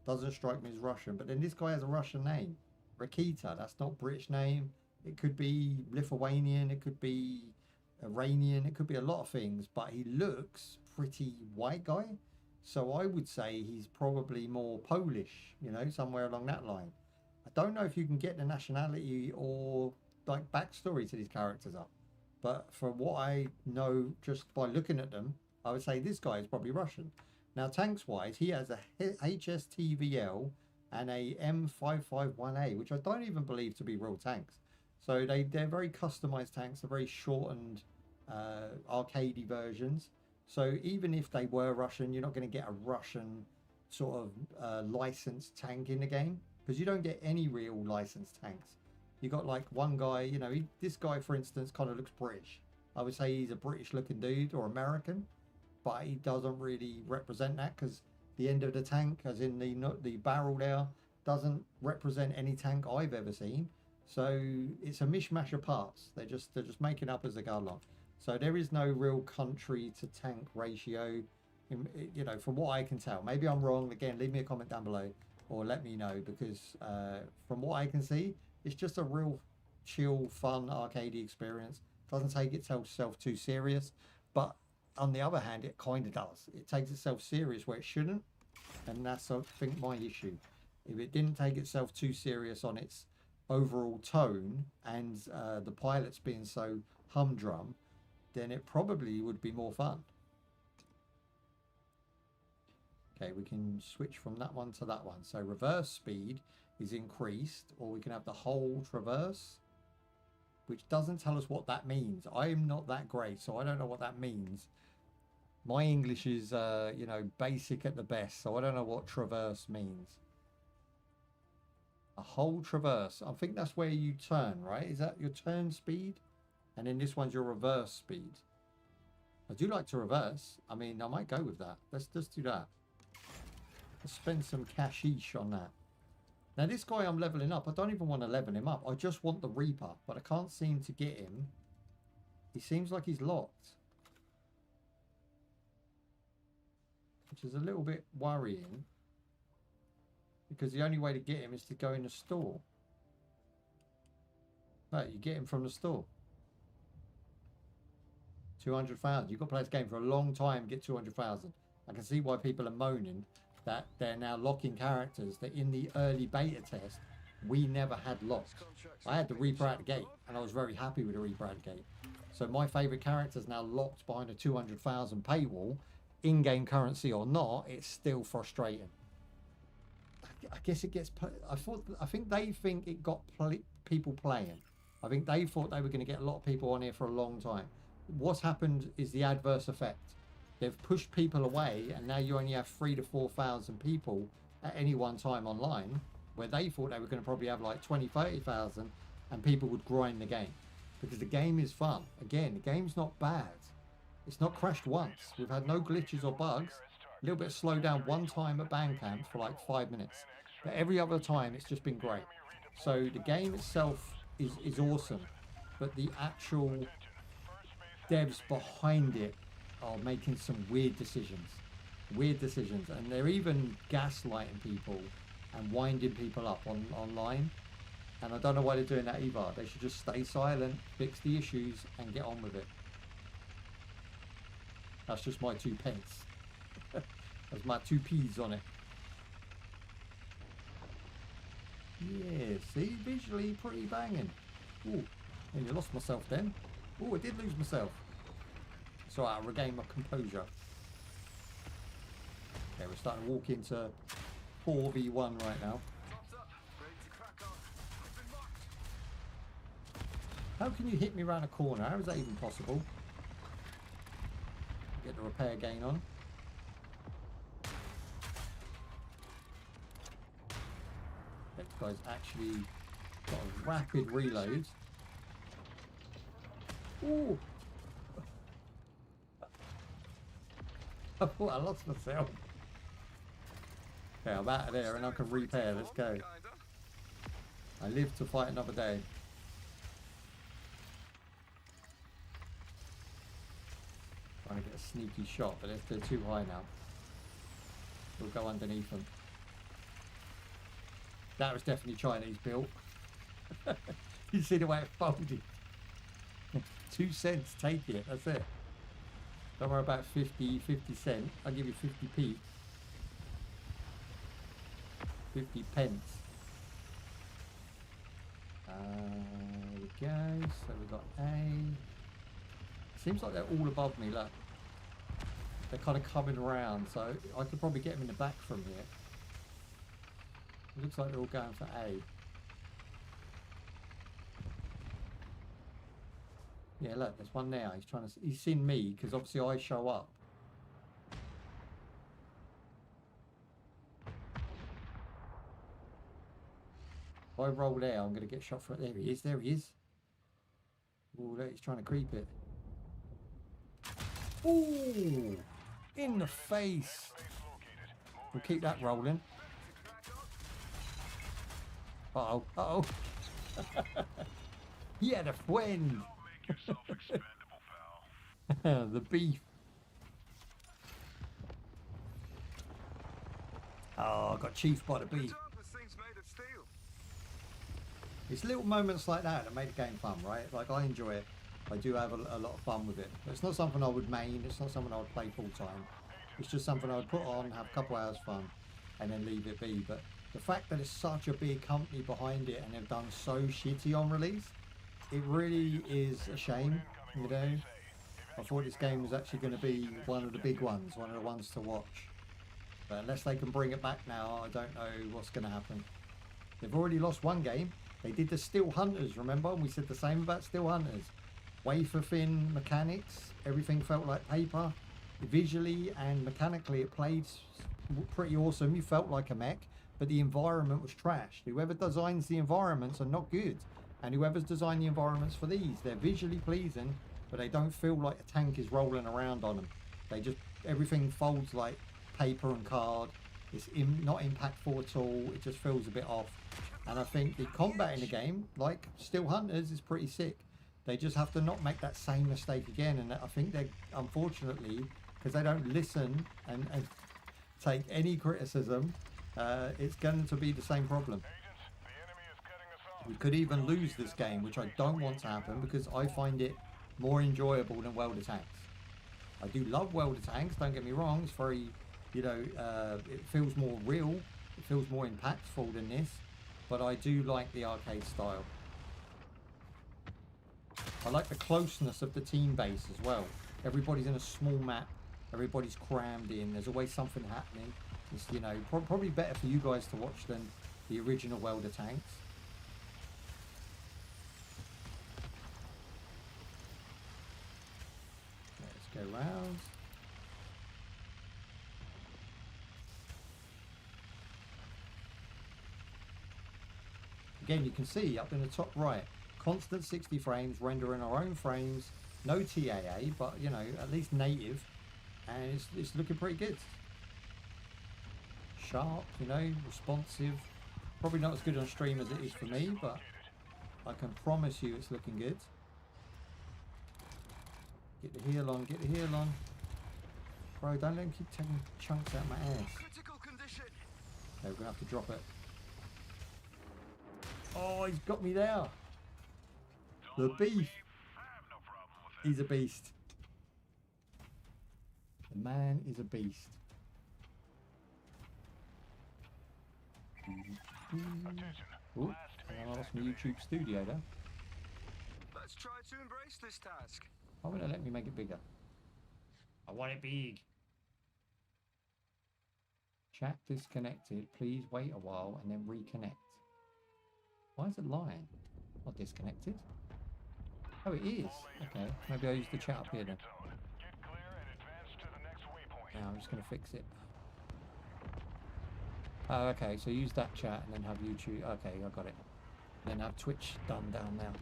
doesn't strike me as Russian, but then this guy has a Russian name. Rakita, that's not British name. It could be Lithuanian, it could be Iranian, it could be a lot of things, but he looks pretty white guy. So I would say he's probably more Polish, you know, somewhere along that line. I don't know if you can get the nationality or like backstory to these characters up, but for what I know just by looking at them, I would say this guy is probably Russian. Now, tanks wise, he has a HSTVL and a M551A, which I don't even believe to be real tanks. So they're very customized tanks. They're very shortened, arcadey versions. So even if they were Russian, you're not going to get a Russian sort of licensed tank in the game, because you don't get any real licensed tanks. You got like one guy, you know, this guy, for instance, kind of looks British. I would say he's a British looking dude or American, but he doesn't really represent that, because the end of the tank, as in the barrel there, doesn't represent any tank I've ever seen. So it's a mishmash of parts. They're just making up as they go along. So there is no real country to tank ratio, you know, from what I can tell. Maybe I'm wrong. Again, leave me a comment down below or let me know, because from what I can see, it's just a real chill, fun, arcadey experience. Doesn't take itself too serious, but on the other hand, it kind of does. It takes itself serious where it shouldn't, and that's, I think, my issue. If it didn't take itself too serious on its overall tone and the pilots being so humdrum, then it probably would be more fun. Okay, we can switch from that one to that one. So reverse speed is increased, or we can have the whole traverse, which doesn't tell us what that means. I'm not that great, so I don't know what that means. My English is, you know, basic at the best, so I don't know what traverse means. A whole traverse. I think that's where you turn, right? Is that your turn speed? And then this one's your reverse speed. I do like to reverse. I mean, I might go with that. Let's just do that. Let's spend some cashish on that. Now, this guy I'm leveling up, I don't even want to level him up. I just want the Reaper, but I can't seem to get him. He seems like he's locked, which is a little bit worrying, because the only way to get him is to go in the store. No, you get him from the store. 200,000. You've got to play this game for a long time to get 200,000. I can see why people are moaning that they're now locking characters that in the early beta test we never had locked. I had the Reaper out the gate, and I was very happy with the Reaper out the gate. So my favourite character's now locked behind a 200,000 paywall, in-game currency or not. It's still frustrating. I guess it gets. I think they think it got people playing. I think they thought they were going to get a lot of people on here for a long time. What's happened is the adverse effect. They've pushed people away, and now you only have 3,000 to 4,000 people at any one time online, where they thought they were going to probably have like 20, 30,000, and people would grind the game, because the game is fun. Again, the game's not bad. It's not crashed once. We've had no glitches or bugs. A little bit of slowdown one time at Bandcamp for like 5 minutes, but every other time it's just been great. So the game itself is awesome, but the actual devs behind it are making some weird decisions, and they're even gaslighting people and winding people up online, and I don't know why they're doing that either. They should just stay silent, fix the issues, and get on with it. That's just my 2 pence. That's my 2 P's on it. Yeah, see, visually pretty banging. Ooh, and you lost myself then. Oh, I did lose myself. So I'll regain my composure. Okay, we're starting to walk into 4v1 right now. How can you hit me around a corner? How is that even possible? Get the repair gain on. This guy's actually got a rapid reload. Ooh! I thought I lost myself. Okay, I'm out of there and I can repair. Let's go. I live to fight another day. Trying to get a sneaky shot, but they're too high now. We'll go underneath them. That was definitely Chinese built. You see the way it folded. 2 cents, take it, that's it. Don't worry about 50 cent. I'll give you 50p. 50 pence. There we go. So we've got A. Seems like they're all above me, look. They're kind of coming around, so I could probably get them in the back from here. It looks like they're all going for A. Yeah, look, there's one there. He's trying to. He's seen me because obviously I show up. If I roll there, I'm going to get shot for it. There he is. There he is. Oh, look, he's trying to creep it. Ooh, in the face. We'll keep that rolling. Uh-oh, uh-oh. He had a friend. Don't make yourself expendable, pal. The beef. Oh, I got chiefed by the Good beef. job, this thing's made of steel. It's little moments like that that make the game fun, right? Like, I enjoy it. I do have a lot of fun with it. But it's not something I would main. It's not something I would play full time. It's just something I would put on, have a couple hours fun, and then leave it be. But the fact that it's such a big company behind it and they've done so shitty on release, it really is a shame, you know? I thought this game was actually going to be one of the big ones, one of the ones to watch. But unless they can bring it back now, I don't know what's going to happen. They've already lost one game. They did the Steel Hunters, remember? We said the same about Steel Hunters. Wafer thin mechanics, everything felt like paper. Visually and mechanically it played pretty awesome. You felt like a mech, but the environment was trash. Whoever designs the environments are not good. And whoever's designed the environments for these, they're visually pleasing, but they don't feel like a tank is rolling around on them. They just, everything folds like paper and card. It's not impactful at all. It just feels a bit off. And I think the combat in the game, like Steel Hunters, is pretty sick. They just have to not make that same mistake again. And I think they, unfortunately, because they don't listen and take any criticism, it's going to be the same problem. Agents, the enemy is cutting us off. We could even lose this game, which I don't want to happen because I find it more enjoyable than Welder Tanks. I do love Welder Tanks, don't get me wrong. It's very, you know, it feels more real. It feels more impactful than this. But I do like the arcade style. I like the closeness of the team base as well. Everybody's in a small map. Everybody's crammed in. There's always something happening. It's, you know, probably better for you guys to watch than the original Welder Tanks. Let's go round. Again, you can see up in the top right, constant 60 frames, rendering our own frames, no TAA, but you know, at least native, and it's looking pretty good. Sharp, you know, responsive. Probably not as good on stream as it is for me, but I can promise you it's looking good. Get the heel on, get the heel on. Bro, don't let him keep taking chunks out my ass. Critical condition. Okay, we're gonna have to drop it. Oh, he's got me there. The beef. I have no problem with it. He's a beast. The man is a beast. Attention. Ooh, Last I lost my YouTube studio there. Let's try to embrace this task. Why won't it let me make it bigger? I want it big. Chat disconnected. Please wait a while and then reconnect. Why is it lying? Not disconnected. Oh, it is. Okay, maybe I'll use the chat up here then. Get clear and advance to the next waypoint. Now I'm just going to fix it. Oh, okay, so use that chat and then have YouTube. Okay, I got it. Then have Twitch done down now.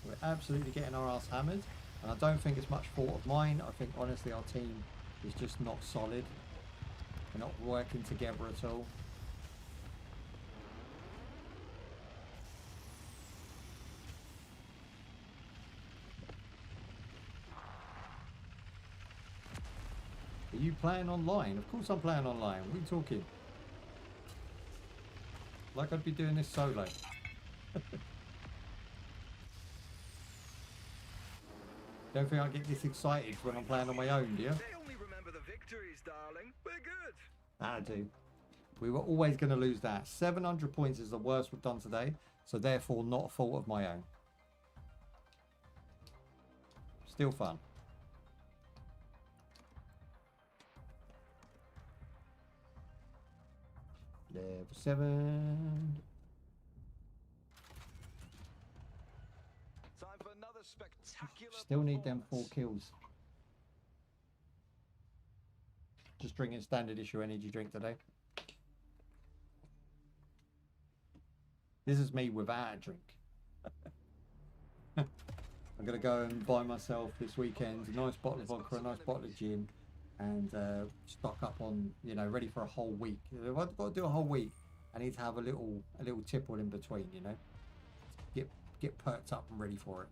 We're absolutely getting our ass hammered, and I don't think it's much fault of mine. I think honestly our team is just not solid. We're not working together at all. Are you playing online? Of course I'm playing online. What are you talking? Like I'd be doing this solo. Don't think I get this excited when I'm playing on my own, do you? They only remember the victories, darling. We're good. I do. We were always going to lose that. 700 points is the worst we've done today, so therefore not a fault of my own. Still fun. Level 7. Time for another spectacular. Still need them 4 performance. kills. Just drinking standard issue energy drink today. This is me without a drink. I'm going to go and buy myself this weekend a nice bottle of vodka, a nice bottle of gin, and stock up on, you know, ready for a whole week. If I've got to do a whole week, I need to have a little tipple in between, you know, get perked up and ready for it.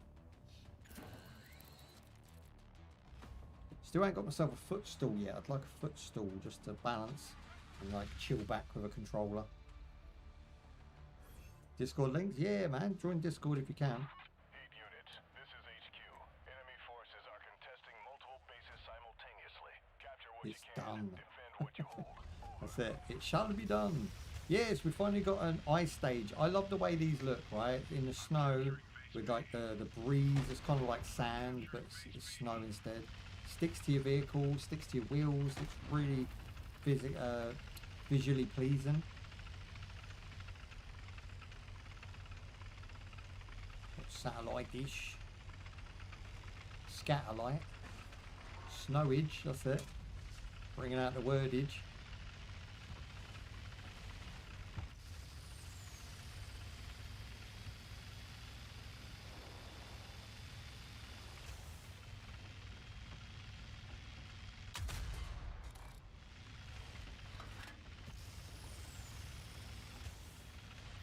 Still ain't got myself a footstool yet. I'd like a footstool just to balance and like chill back with a controller. Discord links? Yeah, man. Join Discord if you can. 8 units, this is HQ. Enemy forces are contesting multiple bases simultaneously. Capture what It's you can, done. defend what you hold. That's it. It shall be done. Yes, we finally got an ice stage. I love the way these look, right? In the snow with like the breeze. It's kind of like sand, but it's snow instead. Sticks to your vehicle, sticks to your wheels. It's really visually pleasing. Satellite dish. Scatterlight. Snowage, that's it. Bringing out the wordage.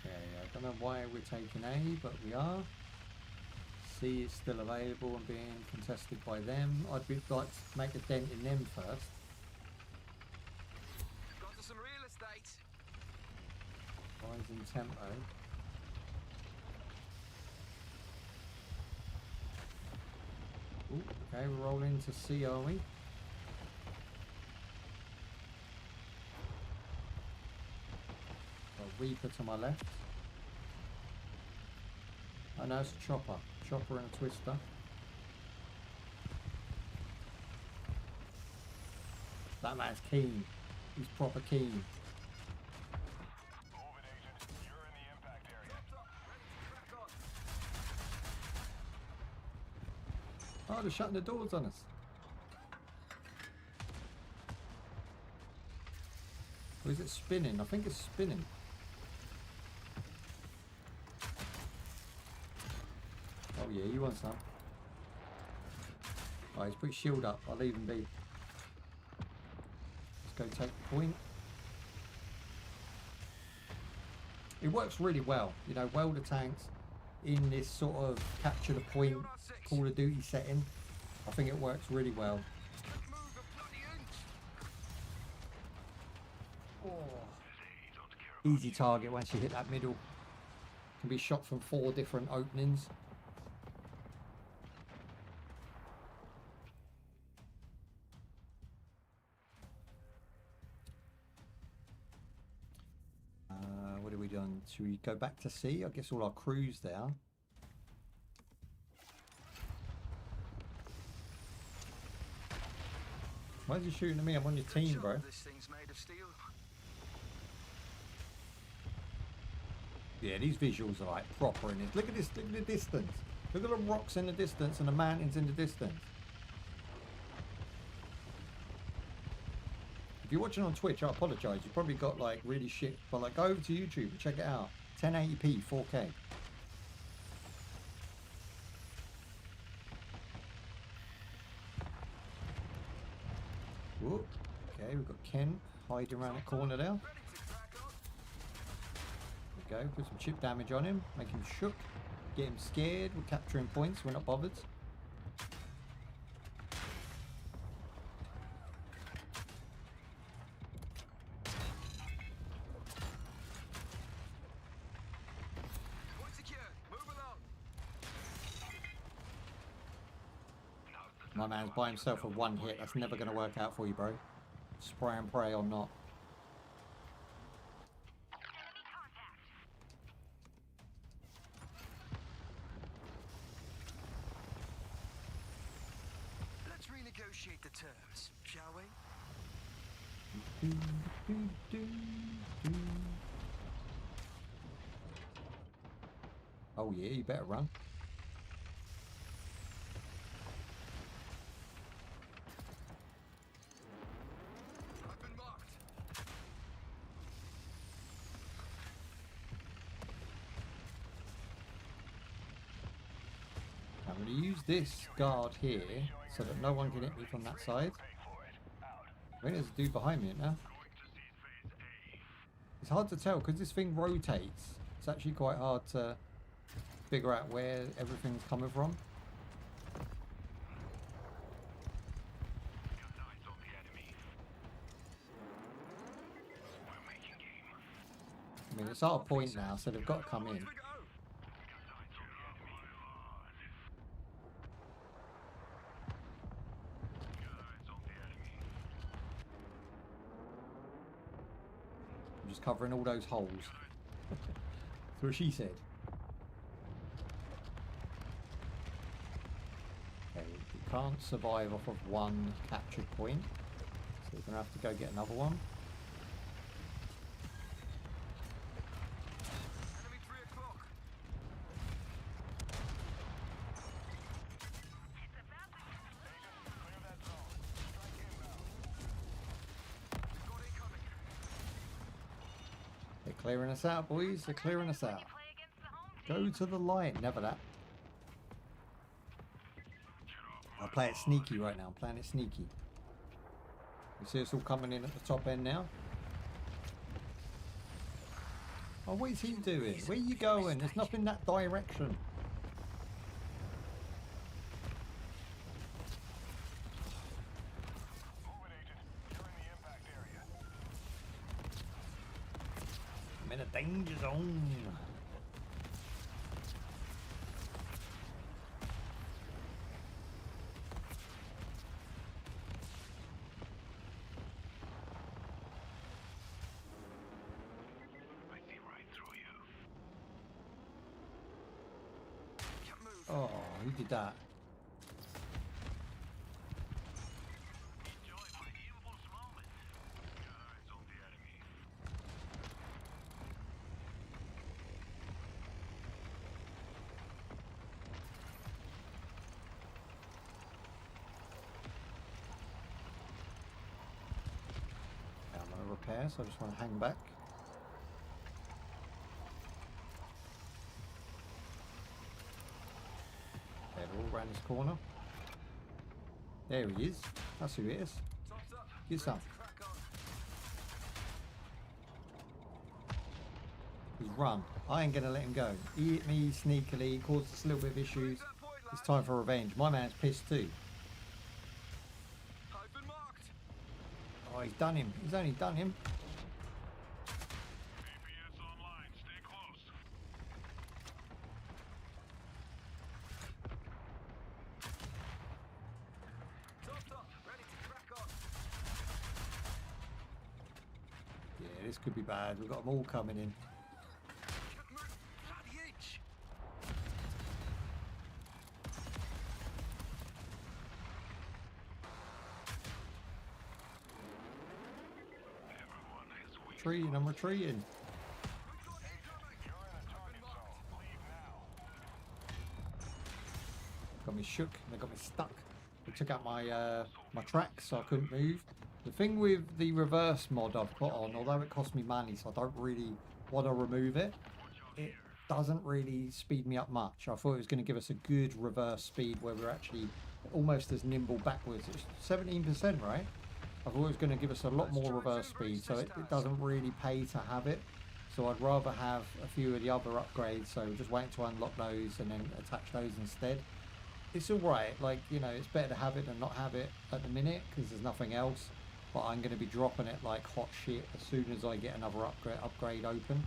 I don't know why we're taking A, but we are. C is still available and being contested by them. I'd like to make a dent in them first. Got us some real estate. Rising tempo. Ooh, okay, we're rolling to C, are we? Got Reaper to my left. Oh no, it's a chopper. Chopper and a twister. That man's keen. He's proper keen. Move it, agent. You're in the impact area. Ready to crack on. Oh, they're shutting the doors on us. Or is it spinning? I think it's spinning. Oh yeah, you want some? Oh, he's put his shield up. I'll leave him be. Let's go take the point. It works really well. You know, welder tanks in this sort of capture the point Call of Duty setting. I think it works really well. Don't move a bloody inch. Easy target once you hit that middle. Can be shot from 4 different openings. What have we done? Should we go back to C? I guess all our crews there. Why is he shooting at me? I'm on your team, bro. This thing's made of steel. Yeah, these visuals are like proper in this. Look at this, look at the distance. Look at the rocks in the distance and the mountains in the distance. If you're watching on Twitch, I apologise. You've probably got like really shit. But like, go over to YouTube and check it out. 1080p, 4K. Whoop. Okay, we've got Ken hiding around the corner there. Ready to crack on. There we go. Put some chip damage on him. Make him shook. Get him scared. We're capturing points. We're not bothered. Point secured. Move along. My man's by himself with 1 hit. That's never going to work out for you, bro. Spray and pray or not. Enemy contact. Let's renegotiate the terms, shall we? Oh yeah, you better run. I've been marked. I'm going to use this guard here so that no one can hit me from that side. Pay for it. Out. I think there's a dude behind me now. It's hard to tell because this thing rotates. It's actually quite hard to figure out where everything's coming from. I mean, it's at a point now, so they've got to come in. We go. I'm just covering all those holes. That's what she said. Okay, you can't survive off of one captured point, so you're going to have to go get another one. Enemy 3 o'clock. Clear that zone. Strike inbound. We've got incoming. They're clearing us out, boys. They're clearing us out. Play against the home team. Go to the light. Never that. I play it sneaky right now. I'm playing it sneaky. You see us all coming in at the top end now? Oh, what is he doing? Where are you going? There's nothing that direction. Move it, Agent. You're in the impact area. I'm in a danger zone. I see right through you. Can't move. Oh, who did that? Enjoy my evil's moment. Eyes on the enemy. Yeah, I'm going to repair, so I just want to hang back. Okay, they're all around this corner. There he is. That's who it is. Tops up. Get some. Ready to crack on. He's run. I ain't going to let him go. He hit me sneakily, caused us a little bit of issues. That point, It's lad. time for revenge. My man's pissed too. I've been marked. Oh, he's done him. He's only done him. Prypiat's online. Stay close. Tops up. Ready to crack on. Yeah, this could be bad. We've got them all coming in. Can't move. Bloody inch. Everyone is weak. Retreating, I'm retreating. We've got incoming. You're in the target zone. Leave now. Got me shook. They got me stuck. They took out my my tracks, so I couldn't move. The thing with the reverse mod I've put on, although it cost me money, so I don't really want to remove it, it doesn't really speed me up much. I thought it was going to give us a good reverse speed where we're actually almost as nimble backwards. It's 17%, right? I thought it was going to give us a lot more reverse speed, so it doesn't really pay to have it. So I'd rather have a few of the other upgrades, so just waiting to unlock those and then attach those instead. It's alright, like, you know, it's better to have it than not have it at the minute, because there's nothing else. But I'm going to be dropping it like hot shit as soon as I get another upgrade open.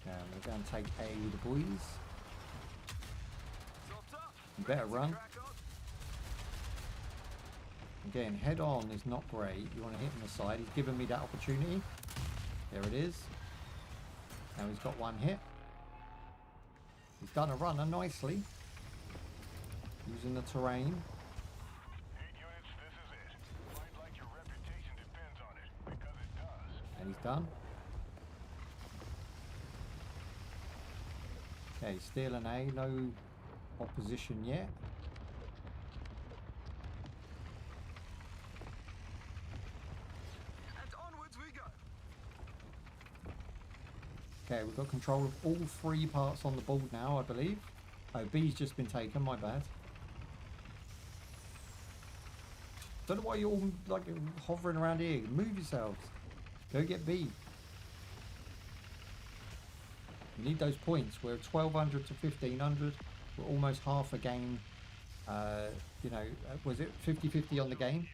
Now we're going to take A with the boys. Tops up. You better Ready to run. crack on. Again, head on is not great. You want to hit him the side. He's given me that opportunity. There it is. Now he's got one hit. He's done a runner nicely. Using the terrain. 8 units, this is it. Fight like your reputation depends on it, because it does. And he's done. Okay, still an A. No opposition yet. And onwards we go. Okay, we've got control of all 3 parts on the board now, I believe. Oh, B's just been taken, my bad. Don't know why you're all like hovering around here. Move yourselves. Go get B. We need those points. We're 1200 to 1500. We're almost half a game. You know, was it 50-50 on the game?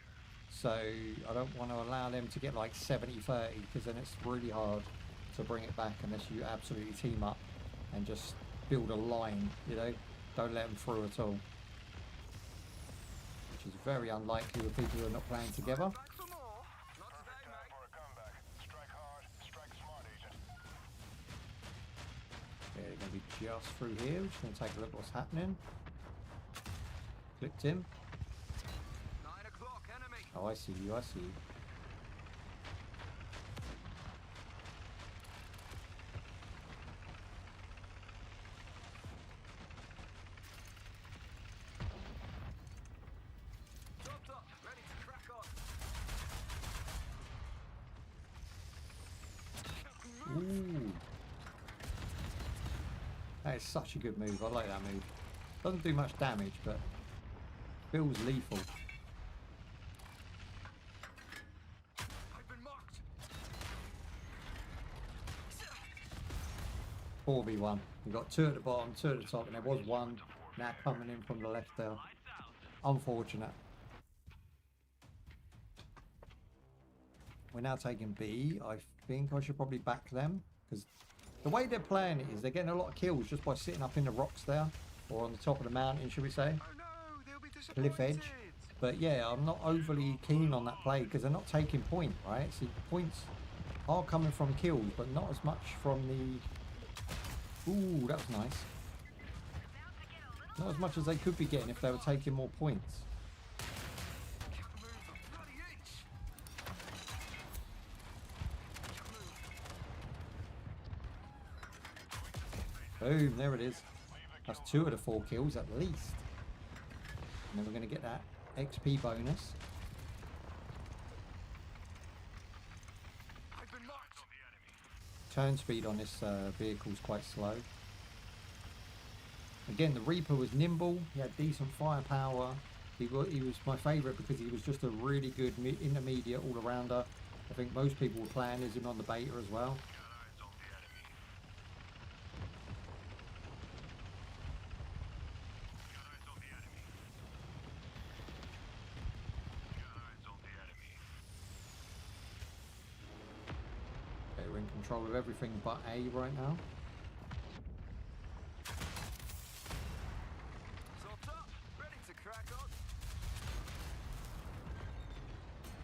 So I don't want to allow them to get like 70-30 because then it's really hard to bring it back unless you absolutely team up and just build a line, you know. Don't let them through at all. Which is very unlikely with people who are not playing together. Back for more. Not today, Time mate. for a comeback. Strike hard, strike smart, agent. Yeah, they're going to be just through here. We're just going to take a look at what's happening. Clicked him. 9 o'clock, enemy. Oh, I see you, I see you. Chopped up, ready to crack on. Ooh. That is such a good move. I like that move. Doesn't do much damage, but feels lethal. I've been marked. 4v1. We've got 2 at the bottom, 2 at the top, and there was 1 now coming in from the left there. Unfortunate. We're now taking B. I think I should probably back them because the way they're playing it is they're getting a lot of kills just by sitting up in the rocks there or on the top of the mountain, should we say? Oh no, they'll be disappointed. Cliff edge. But yeah, I'm not overly keen on that play because they're not taking point, right? See, points are coming from kills, but not as much from the... Ooh, that was nice. Not as much as they could be getting if they were taking more points. Can't move a bloody inch. Can't move. Boom, there it is. That's 2 of the 4 kills at least. And then we're going to get that XP bonus. I've been marked. Turn speed on this vehicle is quite slow. Again, the Reaper was nimble. He had decent firepower. He was my favourite because he was just a really good intermediate all-rounder. I think most people were playing as him on the beta as well. Okay, we're in control of everything but A right now. Chopped up, ready to crack on.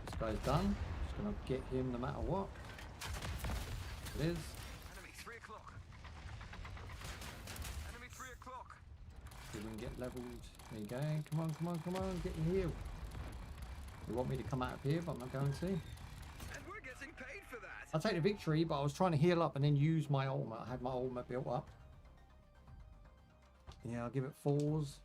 This guy's done. Just going to get him no matter what. It is. Enemy 3 o'clock. Enemy 3 o'clock. See if we can get leveled. There you go. Come on, come on, come on. Get in here. You want me to come out of here, but I'm not going to. And we're getting paid for that. I'll take the victory, but I was trying to heal up and then use my ultimate. I had my ultimate built up. Yeah, I'll give it 4s.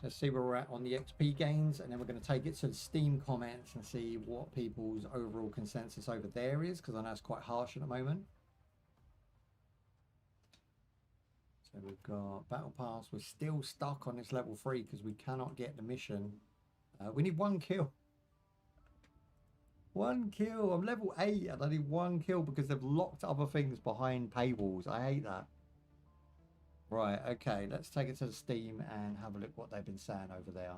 Let's see where we're at on the XP gains, and then we're going to take it to the Steam comments and see what people's overall consensus over there is, because I know it's quite harsh at the moment. So we've got Battle Pass. We're still stuck on this level 3 because we cannot get the mission. We need 1 kill. 1 kill. I'm level 8 and I need 1 kill because they've locked other things behind paywalls. I hate that. Right, okay, let's take it to the Steam and have a look what they've been saying over there.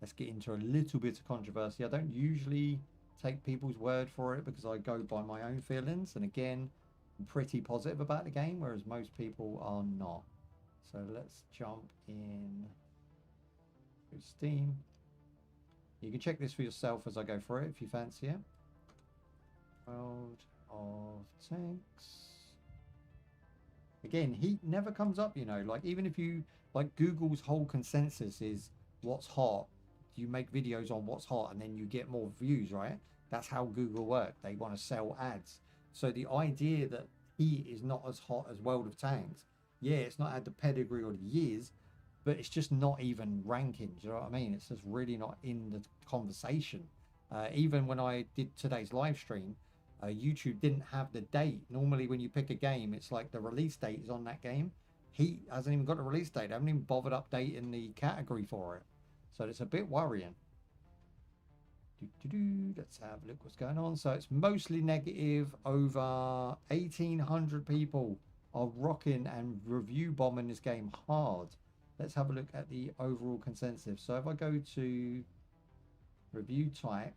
Let's get into a little bit of controversy. I don't usually take people's word for it because I go by my own feelings. And again, I'm pretty positive about the game, whereas most people are not. So let's jump in to Steam. You can check this for yourself as I go through it if you fancy it. World of Tanks. Again, heat never comes up, you know, like even if you, like Google's whole consensus is what's hot. You make videos on what's hot and then you get more views, right? That's how Google work. They want to sell ads. So the idea that heat is not as hot as World of Tanks, yeah, it's not had the pedigree or the years, but it's just not even ranking. Do you know what I mean? It's just really not in the conversation. Even when I did today's live stream, YouTube didn't have the date. Normally when you pick a game, it's like the release date is on that game. He hasn't even got a release date. They haven't even bothered updating the category for it. So it's a bit worrying. Let's have a look what's going on. So it's mostly negative. Over 1,800 people are rocking and review bombing this game hard. Let's have a look at the overall consensus. So if I go to review type,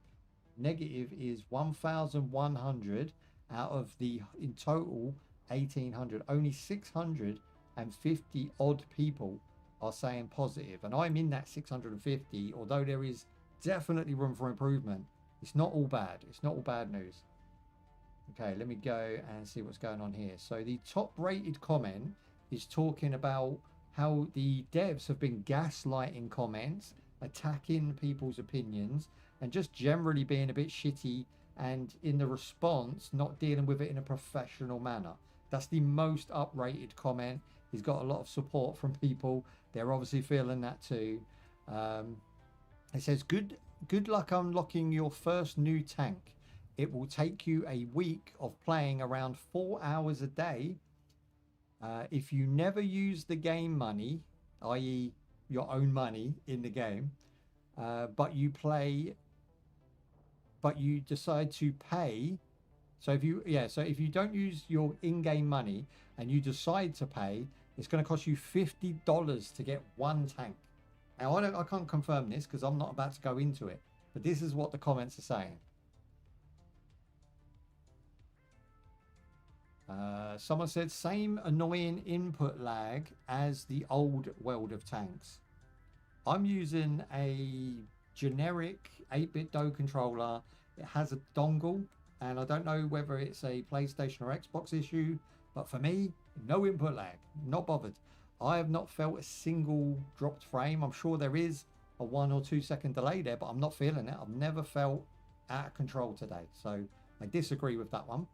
negative is 1,100 out of the, in total, 1,800. Only 650 odd people are saying positive. And I'm in that 650, although there is definitely room for improvement. It's not all bad. It's not all bad news. Okay, let me go and see what's going on here. So the top rated comment is talking about how the devs have been gaslighting comments, attacking people's opinions, and just generally being a bit shitty, and in the response not dealing with it in a professional manner. That's the most uprated comment. He's got a lot of support from people. They're obviously feeling that too. It says, good luck unlocking your first new tank. It will take you a week of playing around 4 hours a day. If you never use the game money, i.e. your own money in the game, but you decide to pay. So if you don't use your in-game money and you decide to pay, it's going to cost you $50 to get one tank. Now I can't confirm this because I'm not about to go into it, but this is what the comments are saying. Someone said same annoying input lag as the old World of Tanks. I'm using a generic 8-bit DO controller. It has a dongle, and I don't know whether it's a PlayStation or Xbox issue, but for me, no input lag, not bothered. I have not felt a single dropped frame. I'm sure there is a 1 or 2 second delay there, but I'm not feeling it. I've never felt out of control today, so I disagree with that one.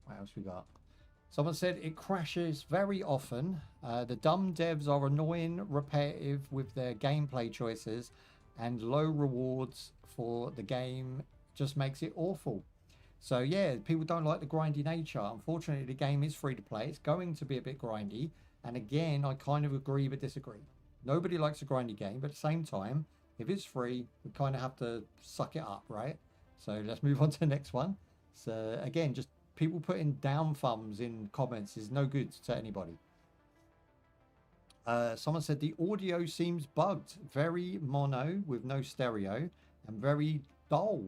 What else we got? Someone said it crashes very often. The dumb devs are annoying, repetitive with their gameplay choices, and low rewards for the game just makes it awful. So yeah, people don't like the grindy nature. Unfortunately, the game is free to play. It's going to be a bit grindy. And again, I kind of agree but disagree. Nobody likes a grindy game, but at the same time, if it's free, we kind of have to suck it up, right? So let's move on to the next one. So again, just people putting down thumbs in comments is no good to anybody. Someone said the audio seems bugged, very mono with no stereo, and very dull.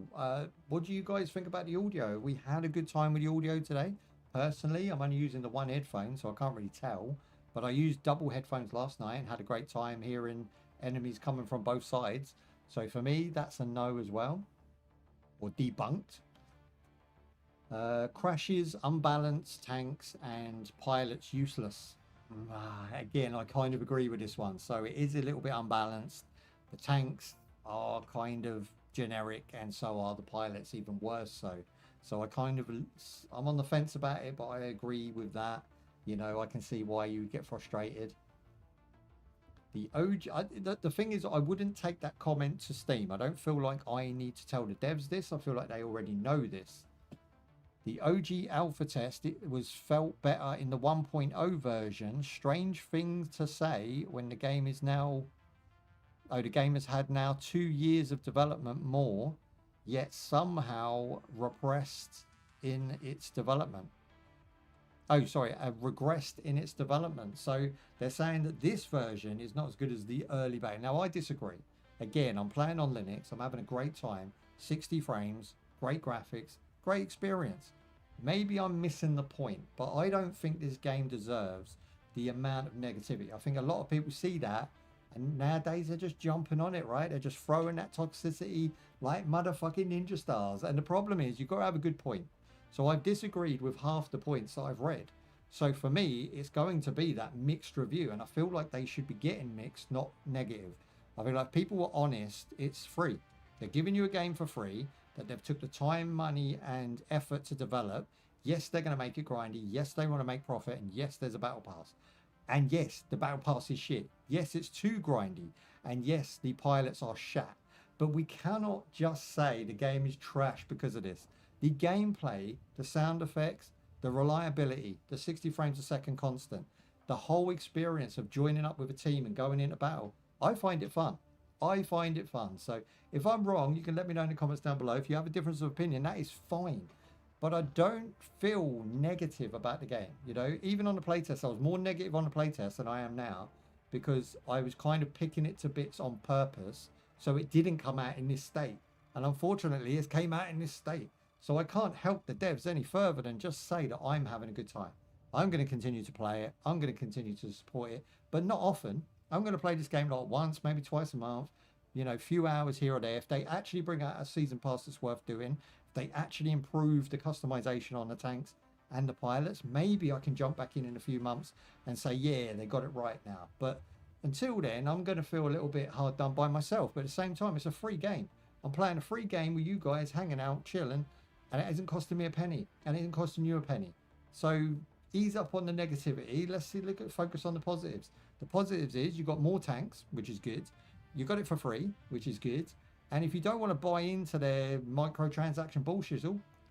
What do you guys think about the audio? We had a good time with the audio today. Personally, I'm only using the one headphone, so I can't really tell. But I used double headphones last night and had a great time hearing enemies coming from both sides. So for me, that's a no as well. Or debunked. Crashes, unbalanced tanks, and pilots useless. Again, I kind of agree with this one. So it is a little bit unbalanced. The tanks are kind of generic, and so are the pilots, even worse so I'm on the fence about it, but I agree with that. You know, I can see why you get frustrated. The OG, the thing is, I wouldn't take that comment to Steam. I don't feel like I need to tell the devs this. I feel like they already know this. The OG alpha test, it was felt better in the 1.0 version. Strange thing to say when the game is now... Oh, the game has had now 2 years of development more, yet somehow regressed in its development. Oh, sorry, regressed in its development. So they're saying that this version is not as good as the early beta. Now, I disagree. Again, I'm playing on Linux. I'm having a great time. 60 frames, great graphics, great experience. Maybe I'm missing the point, but I don't think this game deserves the amount of negativity. I think a lot of people see that, and nowadays they're just jumping on it, right? They're just throwing that toxicity like motherfucking ninja stars. And the problem is, you've got to have a good point. So I've disagreed with half the points that I've read. So for me, it's going to be that mixed review. And I feel like they should be getting mixed, not negative. I feel like people were honest. It's free. They're giving you a game for free that they've took the time, money, and effort to develop. Yes, they're going to make it grindy. Yes, they want to make profit. And yes, there's a battle pass. And yes, the battle pass is shit. Yes, it's too grindy. And yes, the pilots are shat. But we cannot just say the game is trash because of this. The gameplay, the sound effects, the reliability, the 60 frames a second constant, the whole experience of joining up with a team and going into battle, I find it fun. I find it fun. So if I'm wrong, you can let me know in the comments down below. If you have a difference of opinion, that is fine. But I don't feel negative about the game. You know, even on the playtest, I was more negative on the playtest than I am now, because I was kind of picking it to bits on purpose, so it didn't come out in this state. And unfortunately, it came out in this state. So I can't help the devs any further than just say that I'm having a good time. I'm going to continue to play it. I'm going to continue to support it, but not often. I'm going to play this game like once, maybe twice a month, you know, a few hours here or there. If they actually bring out a season pass that's worth doing, if they actually improve the customization on the tanks and the pilots, maybe I can jump back in a few months and say, yeah, they got it right now. But until then, I'm going to feel a little bit hard done by myself. But at the same time, it's a free game. I'm playing a free game with you guys hanging out, chilling, and it isn't costing me a penny, and it isn't costing you a penny. So ease up on the negativity. Let's see, focus on the positives. The positives is you got more tanks, which is good. You got it for free, which is good. And if you don't want to buy into their microtransaction bullshit,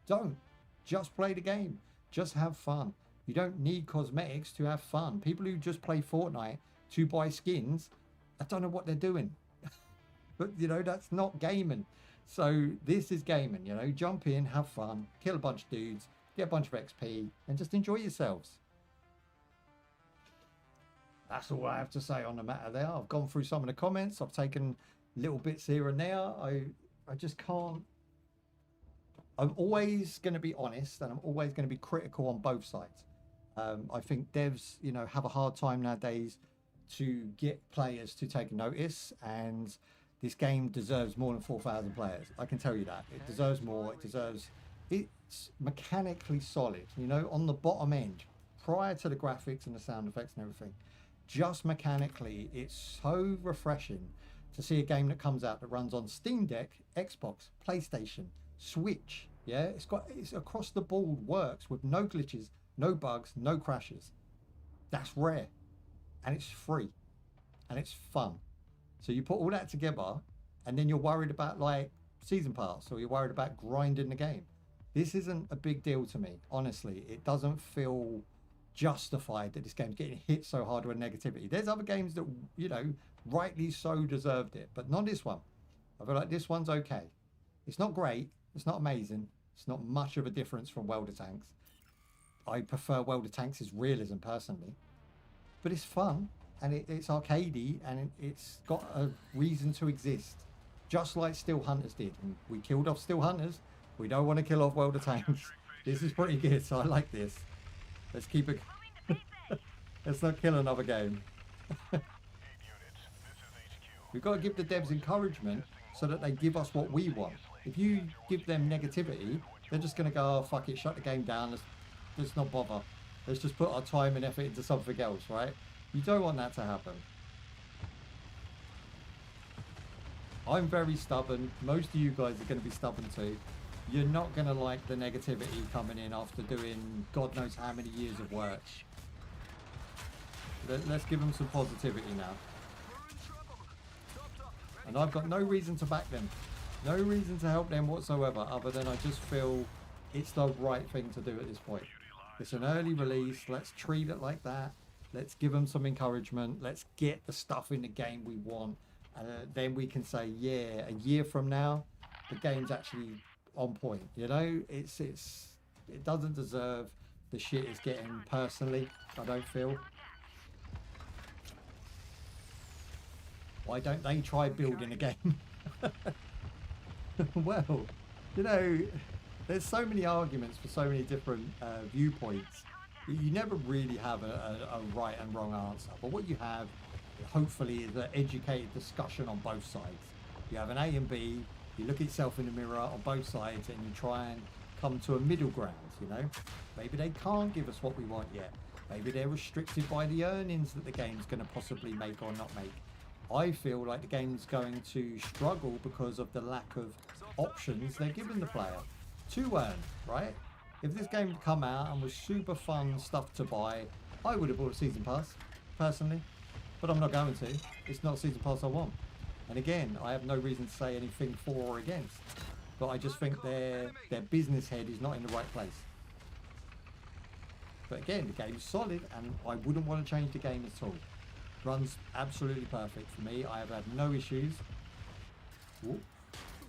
don't. Just play the game. Just have fun. You don't need cosmetics to have fun. People who just play Fortnite to buy skins, I don't know what they're doing. But, you know, that's not gaming. So this is gaming, you know. Jump in, have fun, kill a bunch of dudes, get a bunch of XP, and just enjoy yourselves. That's all I have to say on the matter there. I've gone through some of the comments. I've taken little bits here and there. I just can't. I'm always going to be honest, and I'm always going to be critical on both sides. I think devs, you know, have a hard time nowadays to get players to take notice, and this game deserves more than 4,000 players. I can tell you that. It deserves more. It's mechanically solid, you know, on the bottom end, prior to the graphics and the sound effects and everything. Just mechanically, it's so refreshing to see a game that comes out that runs on Steam Deck, Xbox, PlayStation, Switch. Yeah, it's across the board, works with no glitches, no bugs, no crashes. That's rare, and it's free, and it's fun. So you put all that together, and then you're worried about like season pass, or you're worried about grinding the game. This isn't a big deal to me, honestly. It doesn't feel justified that this game's getting hit so hard with negativity. There's other games that, you know, rightly so deserved it, but not this one. I feel like this one's okay. It's not great. It's not amazing. It's not much of a difference from World of Tanks. I prefer World of Tanks' realism personally, but it's fun, and it's arcadey, and it's got a reason to exist, just like Steel Hunters did. And we killed off Steel Hunters. We don't want to kill off World of Tanks. This is pretty good, so I like this. Let's keep it. Let's not kill another game. We've got to give the devs encouragement so that they give us what we want. If you give them negativity, they're just going to go, oh, fuck it, shut the game down. Let's not bother. Let's just put our time and effort into something else, right? You don't want that to happen. I'm very stubborn. Most of you guys are going to be stubborn too. You're not going to like the negativity coming in after doing God knows how many years of work. Let's give them some positivity now. And I've got no reason to back them. No reason to help them whatsoever, other than I just feel it's the right thing to do at this point. It's an early release. Let's treat it like that. Let's give them some encouragement. Let's get the stuff in the game we want. And then we can say, yeah, a year from now, the game's actually on point. You know, it doesn't deserve the shit it's getting personally, I don't feel. Why don't they try building a game? Well, you know, there's so many arguments for so many different viewpoints. You never really have a right and wrong answer. But what you have, hopefully, is an educated discussion on both sides. You have an A and B. You look at yourself in the mirror on both sides and you try and come to a middle ground, you know. Maybe they can't give us what we want yet. Maybe they're restricted by the earnings that the game's going to possibly make or not make. I feel like the game's going to struggle because of the lack of options they're giving the player to earn, right? If this game had come out and was super fun stuff to buy, I would have bought a season pass, personally. But I'm not going to. It's not a season pass I want. And again, I have no reason to say anything for or against, but I just think their business head is not in the right place. But again, the game's solid, and I wouldn't want to change the game at all. Runs absolutely perfect for me. I have had no issues. Ooh.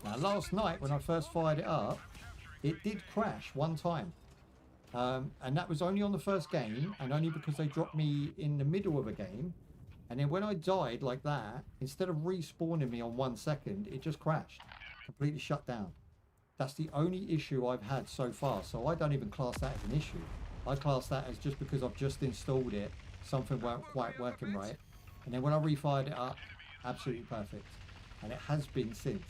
Now, last night when I first fired it up, it did crash one time. And that was only on the first game, and only because they dropped me in the middle of a game. And then when I died like that, instead of respawning me on 1 second, it just crashed. Completely shut down. That's the only issue I've had so far, so I don't even class that as an issue. I class that as just because I've just installed it, something weren't quite working right. And then when I refired it up, absolutely perfect. And it has been since.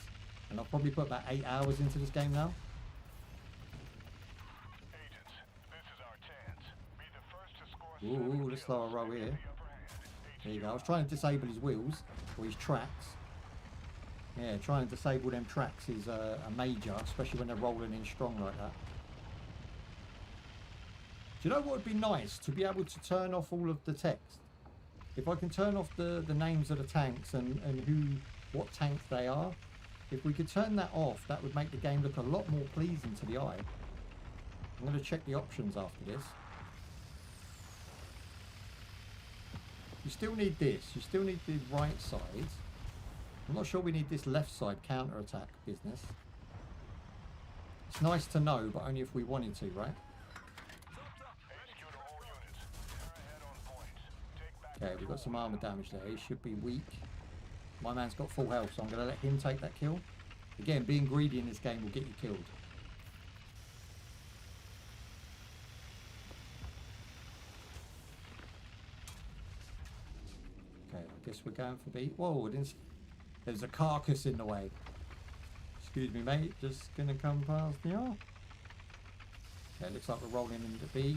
And I've probably put about 8 hours into this game now. Agents, this is our chance. Be the first to score. Ooh, let's slow a row here. There you go. I was trying to disable his wheels, or his tracks. Yeah, trying to disable them tracks is a major, especially when they're rolling in strong like that. Do you know what would be nice? To be able to turn off all of the text. If I can turn off the names of the tanks and what tank they are. If we could turn that off, that would make the game look a lot more pleasing to the eye. I'm going to check the options after this. You still need this. You still need the right side. I'm not sure we need this left side counter-attack business. It's nice to know, but only if we wanted to, right? Okay, we've got some armor damage there. He should be weak. My man's got full health, so I'm going to let him take that kill. Again, being greedy in this game will get you killed. Okay, I guess we're going for B. Whoa, there's a carcass in the way. Excuse me, mate. Just going to come past the R. Okay, looks like we're rolling into B.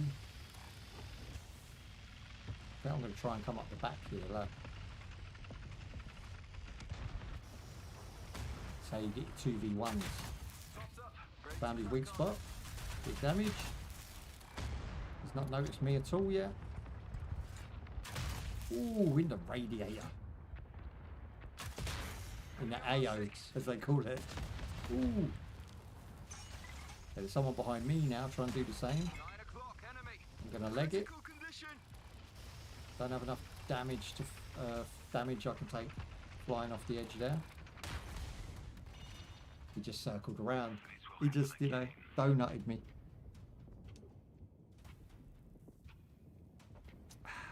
Okay, I'm going to try and come up the back here, look. That's how you get your 2v1s. Found his weak spot. Big damage. He's not noticed me at all yet. Ooh, in the radiator. In the AO, as they call it. Ooh. There's someone behind me now trying to do the same. I'm going to leg it. Don't have enough damage to damage I can take flying off the edge there. He just circled around. He just, you know, donutted me.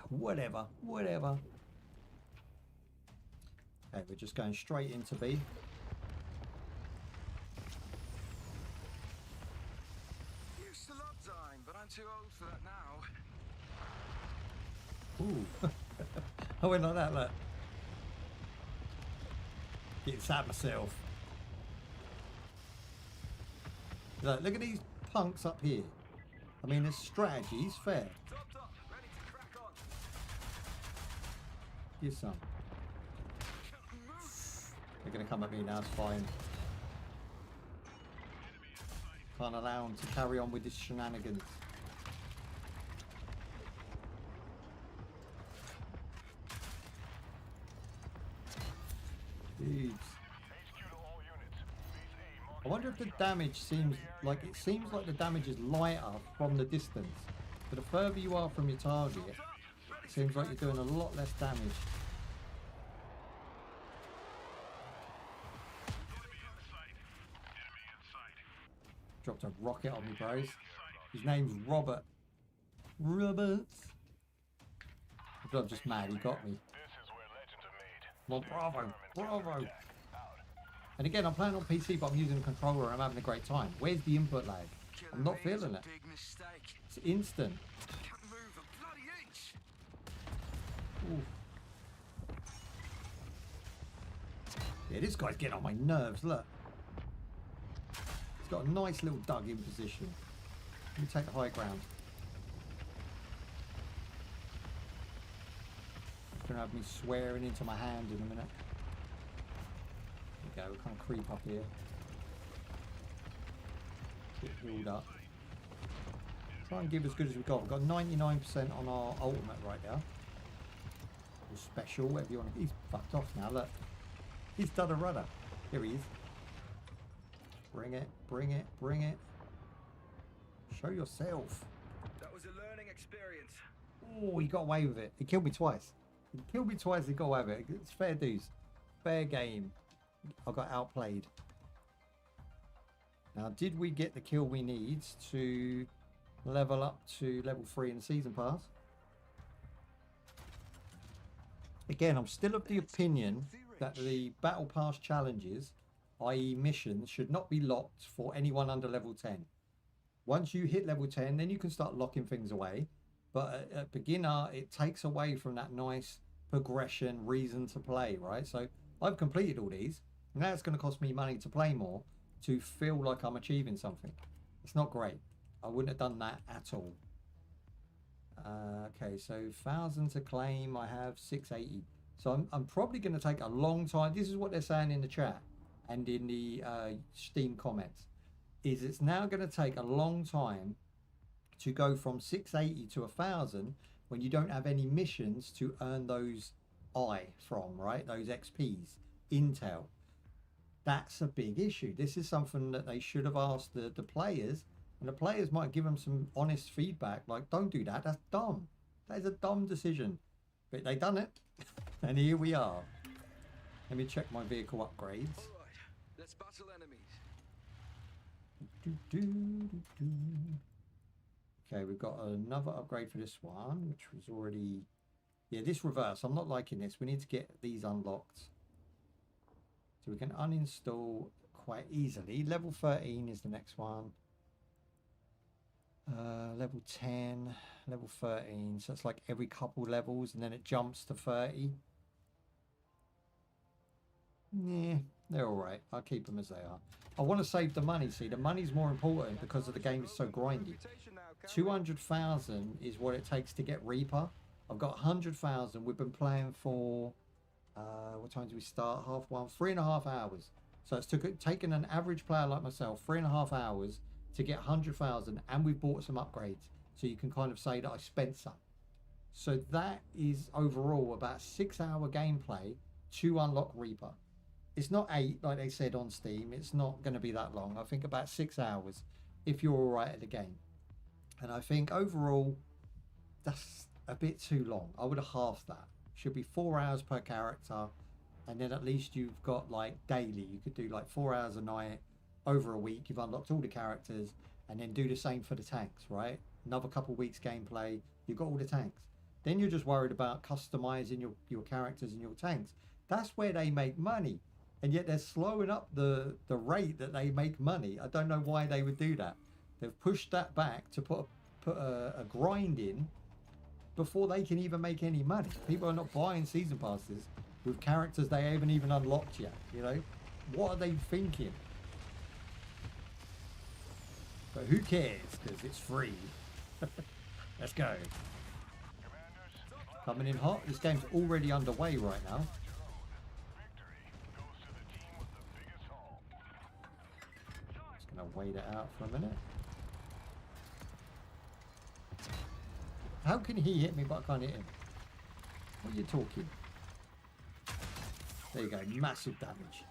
Whatever, whatever. Okay, we're just going straight into B. Used to love dying, but I'm too old for that now. Ooh. I went like that, look. Getting sad myself. Look at these punks up here. I mean, his strategy's fair. Topped up, ready to crack on. Give some. They're going to come at me now, it's fine. Can't allow them to carry on with this shenanigans. Dudes. I wonder if the damage seems like the damage is lighter from the distance. But the further you are from your target, it seems like you're doing a lot less damage. Dropped a rocket on me, bros. His name's Robert. Robert. I'm just mad he got me. Well, bravo, bravo. And again, I'm playing on PC, but I'm using a controller and I'm having a great time. Where's the input lag? I'm not feeling it. It's instant. Can't move a bloody inch. Ooh. Yeah, this guy's getting on my nerves, look. He's got a nice little dug in position. Let me take the high ground. He's going to have me swearing into my hand in a minute. There we go, we'll kind of creep up here. Get healed up. Try and give as good as we've got. We've got 99% on our ultimate right now. Or special, whatever you want to. He's fucked off now, look. He's done a runner. Here he is. Bring it, bring it, bring it. Show yourself. That was a learning experience. Oh, he got away with it. He killed me twice. He killed me twice. He got away with it. It's fair dues. Fair game. I got outplayed. Now, did we get the kill we need to level up to level 3 in the season pass? Again, I'm still of the opinion that the battle pass challenges, i.e. missions, should not be locked for anyone under level 10. Once you hit level 10, then you can start locking things away. But at beginner, it takes away from that nice progression, reason to play, right? So I've completed all these. Now it's going to cost me money to play more to feel like I'm achieving something. It's not great. I wouldn't have done that at all. Okay, so 1,000 to claim. I have 680. So I'm probably going to take a long time. This is what they're saying in the chat and in the Steam comments. Is it's now going to take a long time to go from 680 to 1,000 when you don't have any missions to earn those from, right? Those XPs, intel. That's a big issue. This is something that they should have asked the players, and the players might give them some honest feedback, like, don't do that, that's dumb. That is a dumb decision. But they done it, and here we are. Let me check my vehicle upgrades. All right, let's battle enemies. Okay, we've got another upgrade for this one, which was already... Yeah, this reverse. I'm not liking this. We need to get these unlocked. So we can uninstall quite easily. Level 13 is the next one. Level 10, level 13. So it's like every couple levels, and then it jumps to 30. Yeah, they're all right. I'll keep them as they are. I want to save the money. See, the money's more important because of the game is so grindy. 200,000 is what it takes to get Reaper. I've got 100,000. We've been playing for what time do we start? 1:30, 3.5 hours. So it's taken an average player like myself 3.5 hours to get 100,000, and we've bought some upgrades. So you can kind of say that I spent some. So that is overall about 6-hour gameplay to unlock Reaper. It's not 8 like they said on Steam. It's not going to be that long. I think about 6 hours if you're all right at the game. And I think overall that's a bit too long. I would have halved that. Should be 4 hours per character, and then at least you've got like daily. You could do like 4 hours a night over a week. You've unlocked all the characters, and then do the same for the tanks, right? Another couple weeks gameplay, you've got all the tanks. Then you're just worried about customizing your characters and your tanks. That's where they make money, and yet they're slowing up the rate that they make money. I don't know why they would do that. They've pushed that back to put a grind in before they can even make any money. People are not buying season passes with characters they haven't even unlocked yet, you know? What are they thinking? But who cares, because it's free. Let's go. Coming in hot. This game's already underway right now. Just gonna wait it out for a minute. How can he hit me but I can't hit him? What are you talking? There you go, massive damage.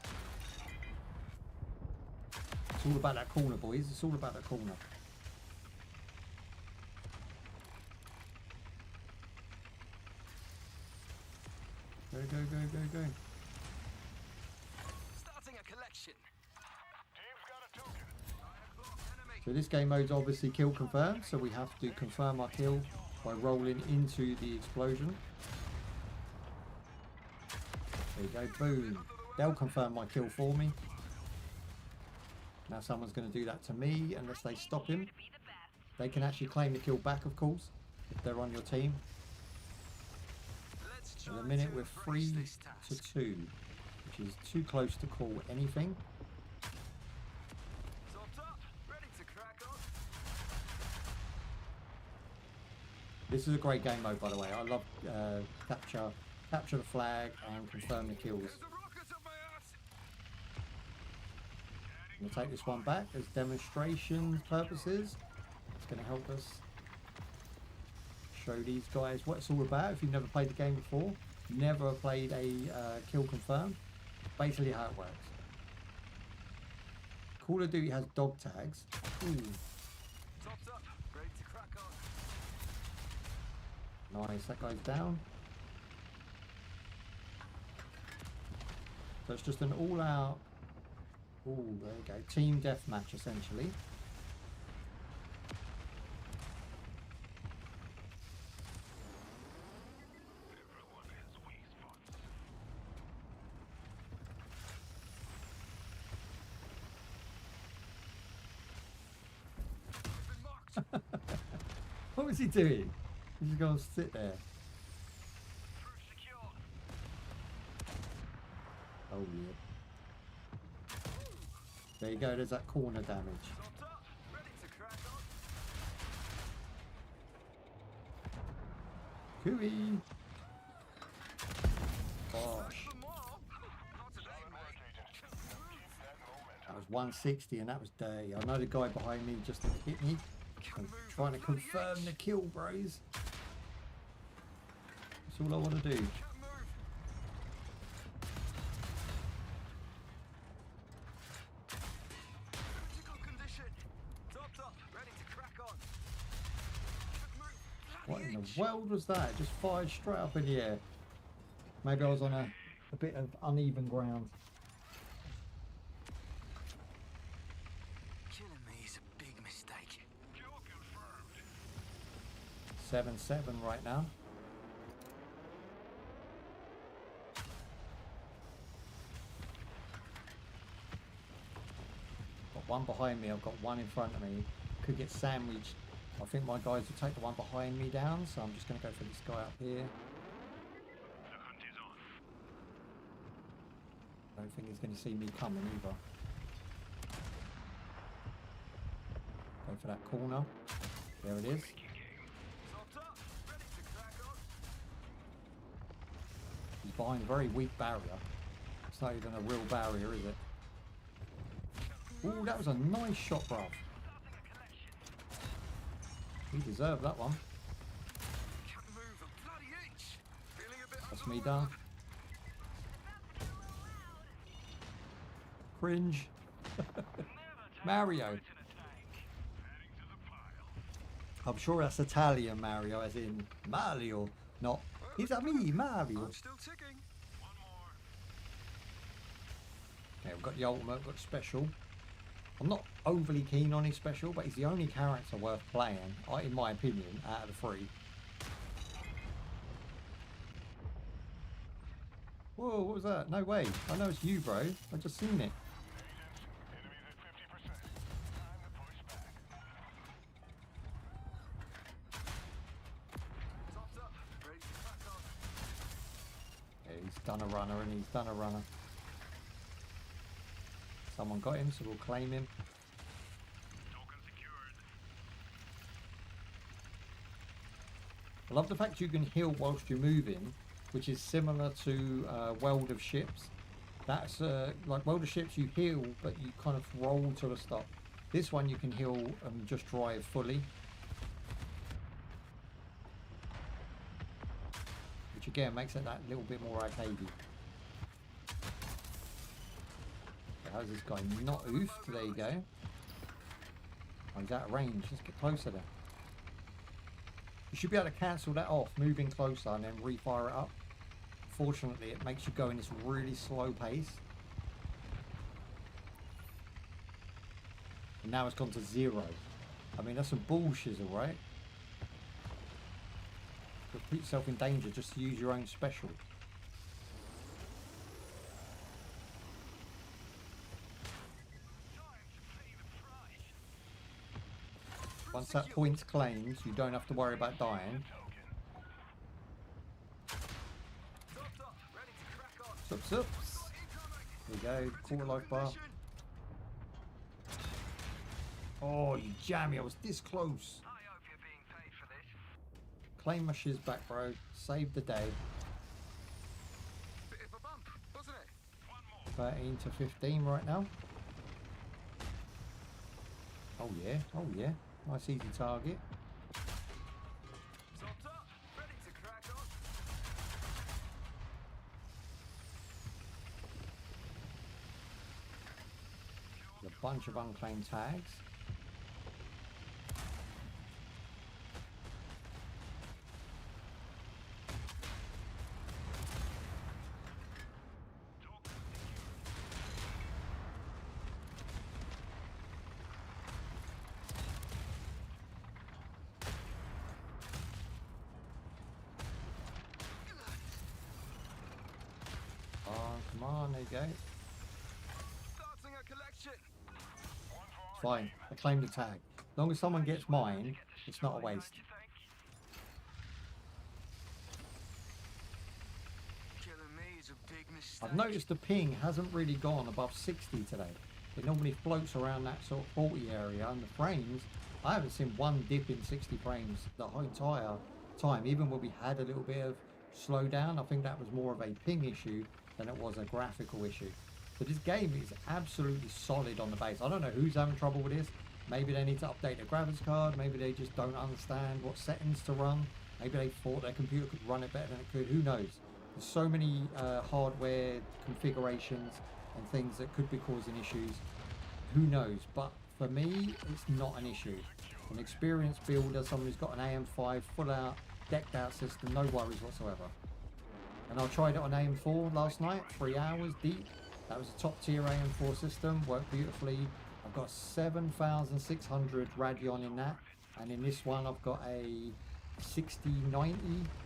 It's all about that corner, boys. It's all about that corner. Go, go, go, go, go. Starting a collection. Team's got a token. So this game mode's obviously kill confirmed, so we have to confirm our kill by rolling into the explosion. There you go, boom. They'll confirm my kill for me. Now someone's going to do that to me unless they stop him. They can actually claim the kill back, of course, if they're on your team. At the minute we're 3-2, which is too close to call anything. This is a great game mode, by the way. I love capture the flag and confirm the kills. I'm going to take this one back as demonstration purposes. It's going to help us show these guys what it's all about. If you've never played the game before, never played a kill confirm, basically how it works. Call of Duty has dog tags. Ooh, Topped up, ready to crack on. nice, that guy's down. So it's just an all-out, ooh, there you go, team deathmatch essentially. Everyone has weak spots. I've been marked. What was he doing? He's just going to sit there. Proof secure. Oh yeah. There you go, there's that corner damage. Topped up, ready to crack on. Cooey! Gosh, For more. Not today, Solid work, mate. Agent. Keep that momentum. that was 160 and that was dirty. I know the guy behind me just hit me. I'm trying to confirm the kill, bros. That's all I want to do. Can't move. Critical condition. Topped up, ready to crack on. Can't move. What in the Bloody world was that? It just fired straight up in the air. Maybe I was on a bit of uneven ground. Killing me is a big mistake. Kill confirmed. 7-7 right now. Got one behind me, I've got one in front of me. Could get sandwiched. I think my guys will take the one behind me down, so I'm just going to go for this guy up here. The hunt is on. I don't think he's going to see me coming either. Go for that corner. There it is. Topped up, ready to crack on. He's behind a very weak barrier. It's not even a real barrier, is it? Ooh, that was a nice shot, bruv. He deserved that one. Can't move a bloody inch. Feeling a bit That's me done. Cringe. Mario. Adding to the pile. I'm sure that's Italian Mario, as in Mario, not. Is that me, Mario? I'm still ticking. One more. Okay, we've got the ultimate, we've got special. I'm not overly keen on his special, but he's the only character worth playing, in my opinion, out of the three. Whoa, what was that? No way. I know it's you, bro. I just seen it. Agents, enemies at 50%. Time to push back. Topped up, ready to crack on. Yeah, he's done a runner and he's done a runner. Someone got him, so we'll claim him. Token secured. I love the fact you can heal whilst you're moving, which is similar to World of Ships. That's like World of Ships, you heal, but you kind of roll to a stop. This one you can heal and just drive fully. Which again makes it that little bit more arcadey. How's this guy not oofed? There you go. Oh, he's out of range. Let's get closer then. You should be able to cancel that off, moving closer and then refire it up. Fortunately, it makes you go in this really slow pace. And now it's gone to 0. I mean, that's some bullshit, alright? But put yourself in danger just to use your own special. Once that point's claimed, you don't have to worry about dying. Topped up, ready to crack on. Sup, sups. There you go, quarter life bar. Oh, you jammy, I was this close. I hope you're being paid for this. Claim my shiz back, bro. Save the day. Bit of a bump, wasn't it? 13 to 15 right now. Oh yeah, oh yeah. Nice easy target. Topped up, ready to crack on. There's a bunch of unclaimed tags. Oh, come on, there you go. Starting a collection. Fine, I claim the tag. As long as someone gets mine, it's not a waste. Killing me is a big mistake. I've noticed the ping hasn't really gone above 60 today. It normally floats around that sort of 40 area, and the frames, I haven't seen one dip in 60 frames the whole entire time. Even when we had a little bit of slowdown, I think that was more of a ping issue than it was a graphical issue. But this game is absolutely solid on the base. I don't know who's having trouble with this. Maybe they need to update the graphics card. Maybe they just don't understand what settings to run. Maybe they thought their computer could run it better than it could. Who knows? There's so many hardware configurations and things that could be causing issues. Who knows? But for me, it's not an issue. An experienced builder, someone who's got an AM5 full out, decked out system, no worries whatsoever. And I tried it on AM4 last night, 3 hours deep. That was a top tier AM4 system, worked beautifully. I've got 7,600 Radeon in that. And in this one, I've got a 6090,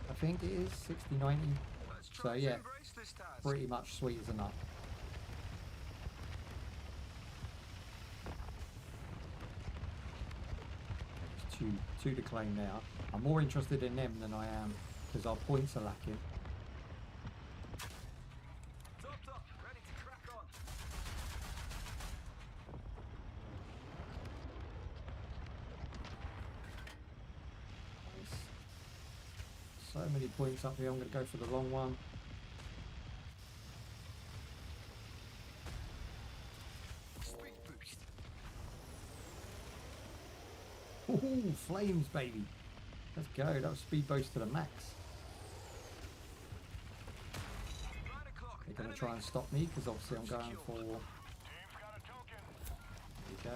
I think it is, 6090. So yeah, pretty much sweet as a nut. There's two to claim now. I'm more interested in them than I am because our points are lacking. Ready to crack on. Nice. So many points up here. I'm going to go for the long one. Speed boost. Ooh, flames, baby. Let's go. That was speed boost to the max. 9 o'clock. They're going to try and stop me because obviously I'm going for... There we go.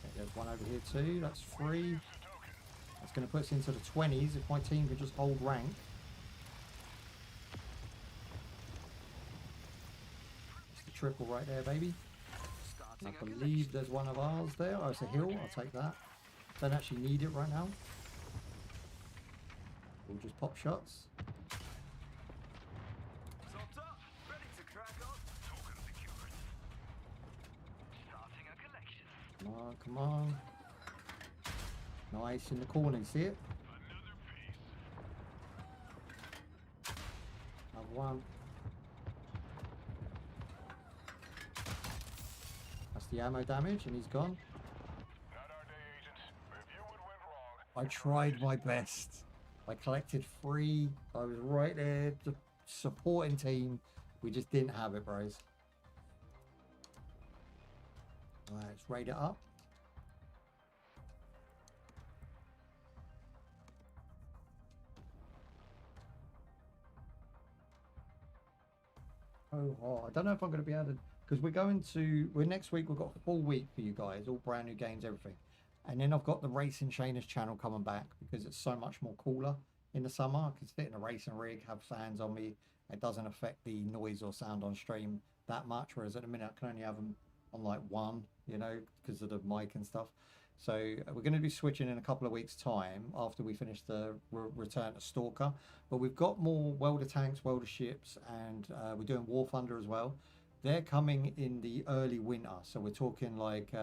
Okay, there's one over here too. That's 3. That's going to put us into the 20s if my team can just hold rank. It's the triple right there, baby. And I believe there's one of ours there. Oh, it's a hill. I'll take that. Don't actually need it right now. We'll just pop shots. Topped up. Ready to crack on. Token secured. Starting a collection. Come on, come on. Nice in the corner, you see it? Another one. That's the ammo damage, and he's gone. Not our day, agent. Review what went wrong. I tried my best. I collected 3. I was right there, the supporting team. We just didn't have it, bros. Alright, let's raid it up. Oh, I don't know if I'm going to be able to, because we're next week, we've got a full week for you guys, all brand new games, everything. And then I've got the Racing Shaners channel coming back because it's so much more cooler in the summer. I can sit in a racing rig, have fans on me. It doesn't affect the noise or sound on stream that much. Whereas at the minute, I can only have them on like 1, you know, because of the mic and stuff. So we're going to be switching in a couple of weeks' time after we finish the return to S.T.A.L.K.E.R. But we've got more welder tanks, welder ships, and we're doing War Thunder as well. They're coming in the early winter. So we're talking like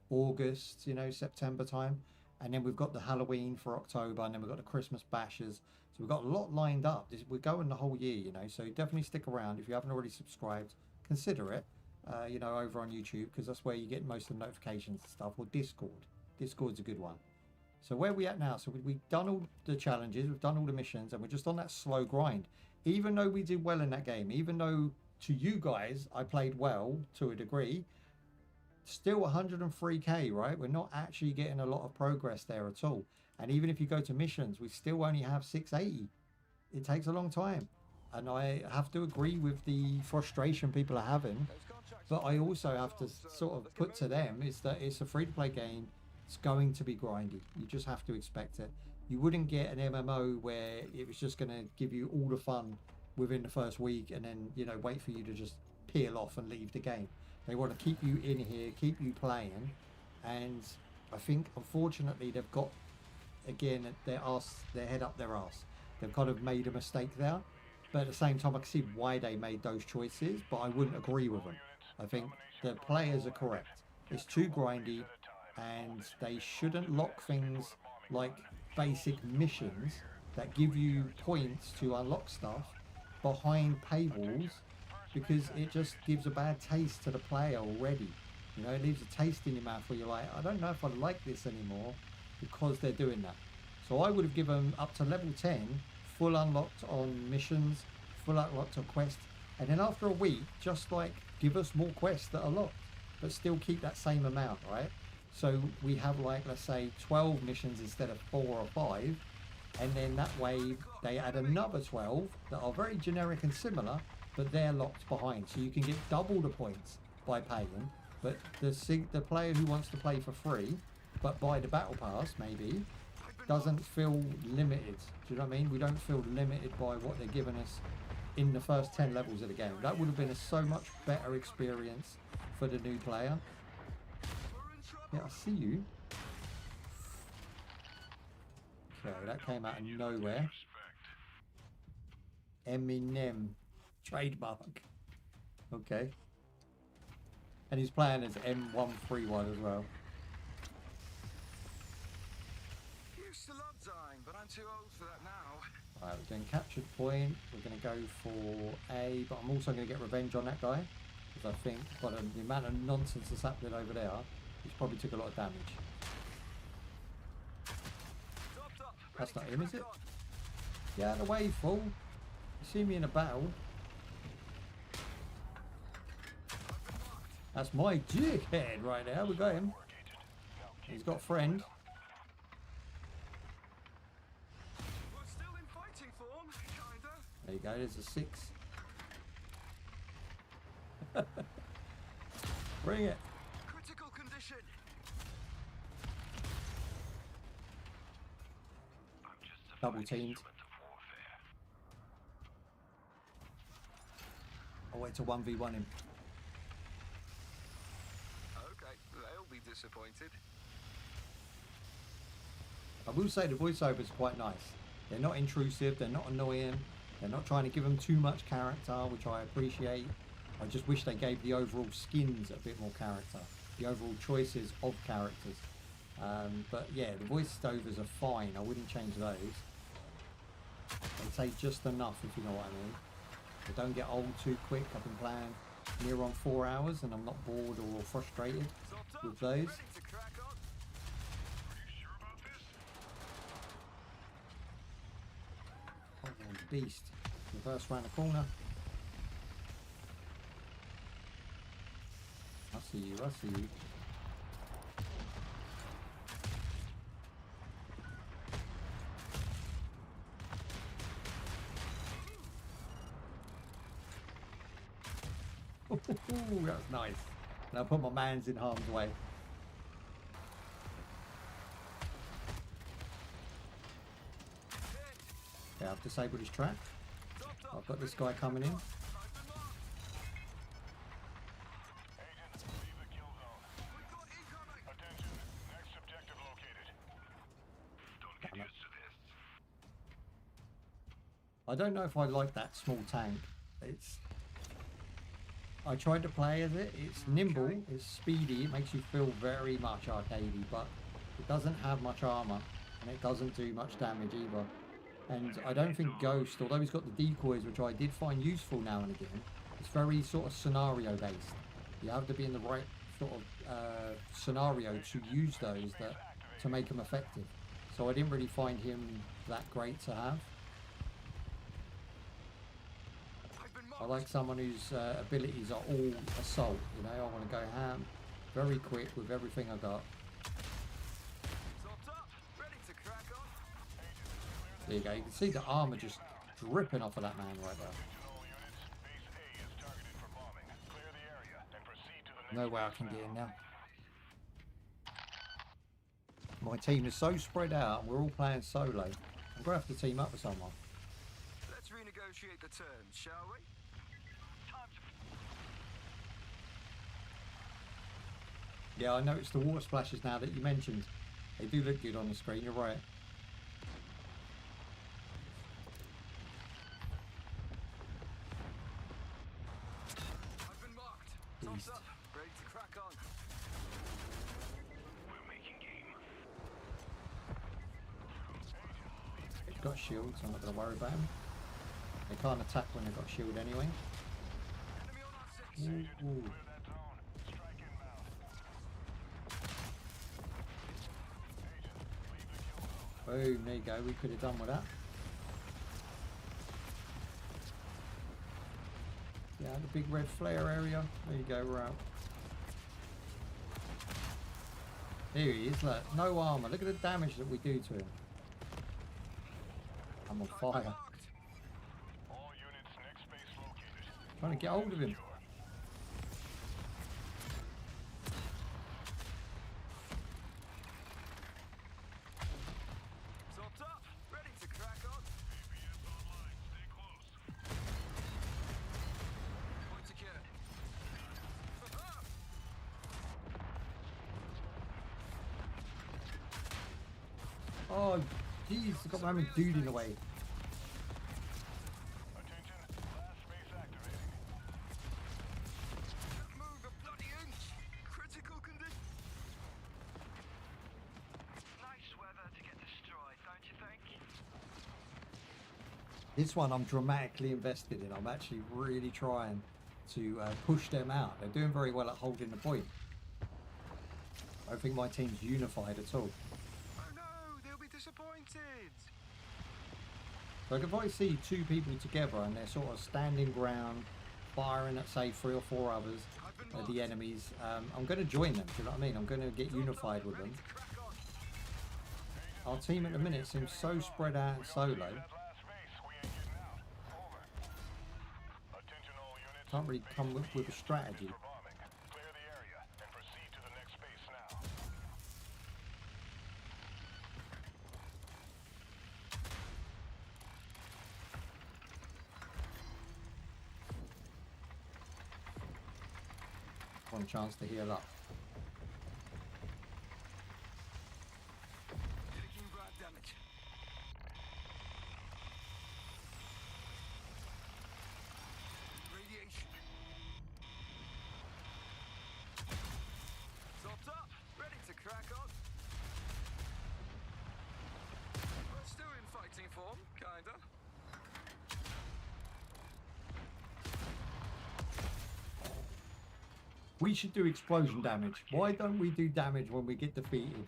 August, you know, September time. And then we've got the Halloween for October, and then we've got the Christmas bashes. So we've got a lot lined up. We're going the whole year, you know, so definitely stick around. If you haven't already subscribed, consider it. You know, over on YouTube, because that's where you get most of the notifications and stuff, or Discord. Discord's a good one. So where are we at now? So we've done all the challenges, we've done all the missions, and we're just on that slow grind. Even though we did well in that game, even though to you guys I played well to a degree, still 103k, right? We're not actually getting a lot of progress there at all. And even if you go to missions, we still only have 680. It takes a long time. And I have to agree with the frustration people are having But I also have to sort of put to them is that it's a free-to-play game. It's going to be grindy. You just have to expect it. You wouldn't get an MMO where it was just going to give you all the fun within the first week and then, you know, wait for you to just peel off and leave the game. They want to keep you in here, keep you playing. And I think, unfortunately, they've got, again, their head up their arse. They've kind of made a mistake there. But at the same time, I can see why they made those choices, but I wouldn't agree with them. I think the players are correct. It's too grindy, and they shouldn't lock things like basic missions that give you points to unlock stuff behind paywalls, because it just gives a bad taste to the player already. You know, it leaves a taste in your mouth where you're like, I don't know if I like this anymore because they're doing that. So I would have given up to level 10 full unlocked on missions, full unlocked on quests, and then after a week, just like give us more quests that are locked, but still keep that same amount, right? So we have, like, let's say 12 missions instead of 4 or 5, and then that way they add another 12 that are very generic and similar, but they're locked behind, so you can get double the points by paying. But the player who wants to play for free but buy the battle pass maybe doesn't feel limited. Do you know what I mean? We don't feel limited by what they're giving us in the first 10 levels of the game. That would have been a so much better experience for the new player. Yeah, I see you. Okay, that came out of nowhere. Eminem. Trademark. Okay. And he's playing as M131 as well. Used to love dying, but I'm too old for that now. Alright, we're doing captured point. We're going to go for A, but I'm also going to get revenge on that guy. Because I think, by the amount of nonsense that's happening over there, he's probably took a lot of damage. That's not him, is it? Get out of the way, fool. You see me in a battle. That's my dickhead right there. We got him. He's got a friend. We're still in fighting form, kinda. There you go. There's a 6. Bring it. Critical condition. Double teamed. I'll wait to 1v1 him. Okay, they'll be disappointed. I will say the voiceovers are quite nice. They're not intrusive, they're not annoying, they're not trying to give them too much character, which I appreciate. I just wish they gave the overall skins a bit more character, the overall choices of characters. But yeah, the voiceovers are fine, I wouldn't change those. They take just enough, if you know what I mean. They don't get old too quick. I've been playing near on 4 hours and I'm not bored or frustrated with those. Ready to crack on? Oh, beast. Reverse round the corner. I see you, I see you. Ooh, that's nice. And I put my mans in harm's way. Yeah, I've disabled his track. I've got this guy coming in. Agents, leave the kill zone. We've got incoming. Attention, next objective located. Don't get used to this. I don't know if I like that small tank. I tried to play as it. It's nimble, it's speedy, it makes you feel very much arcadey, but it doesn't have much armor and it doesn't do much damage either. And I don't think Ghost, although he's got the decoys, which I did find useful now and again, it's very sort of scenario based. You have to be in the right sort of scenario to use those to make them effective. So I didn't really find him that great to have. I like someone whose abilities are all assault, you know. I want to go ham very quick with everything I got. Topped up. Ready to crack on. There you go. You can see the armor just dripping off of that man right there. All units, base A is targeted for bombing. Clear the area and No way I can get in now. My team is so spread out and we're all playing solo. I'm going to have to team up with someone. Let's renegotiate the terms, shall we? Time to Yeah, I noticed the water splashes now that you mentioned. They do look good on the screen, you're right. I've been marked. Tops Beast. up. Ready to crack on. We're making game. He's got a shield, so I'm not going to worry about him. They can't attack when they've got a shield anyway. Enemy on our 6. Ooh. Clear that zone. Strike inbound. Agent, leave the kill zone. Boom, there you go. We could have done with that. Yeah, the big red flare area. There you go, we're out. Here he is, look. No armor. Look at the damage that we do to him. I'm on fire. Marked. All units, next base located. Trying to get hold of him. Topped up. Ready to crack on. PPS online. Stay close. Point secure. Oh, jeez. I got my own dude in the way. Attention, last space activating. Move a bloody inch. Critical condition. nice weather to get destroyed, don't you think? This one I'm dramatically invested in. I'm actually really trying to push them out. They're doing very well at holding the point. I don't think my team's unified at all. Oh no, they'll be disappointed. So I can probably see two people together and they're sort of standing ground, firing at say 3 or 4 others, I've been the enemies. I'm going to join them, do you know what I mean? I'm going to get unified with them. Ready to crack on. Our team at the minute seems so spread out and solo. That last base, we ain't getting out. Over. Attention all units. Can't really come with a strategy. For bombing. Clear the area and proceed to the next base now. One chance to heal up. Taking bad damage. Radiation. Topped up. Ready to crack on. We're still in fighting form, kinda. We should do explosion damage. Why don't we do damage when we get defeated?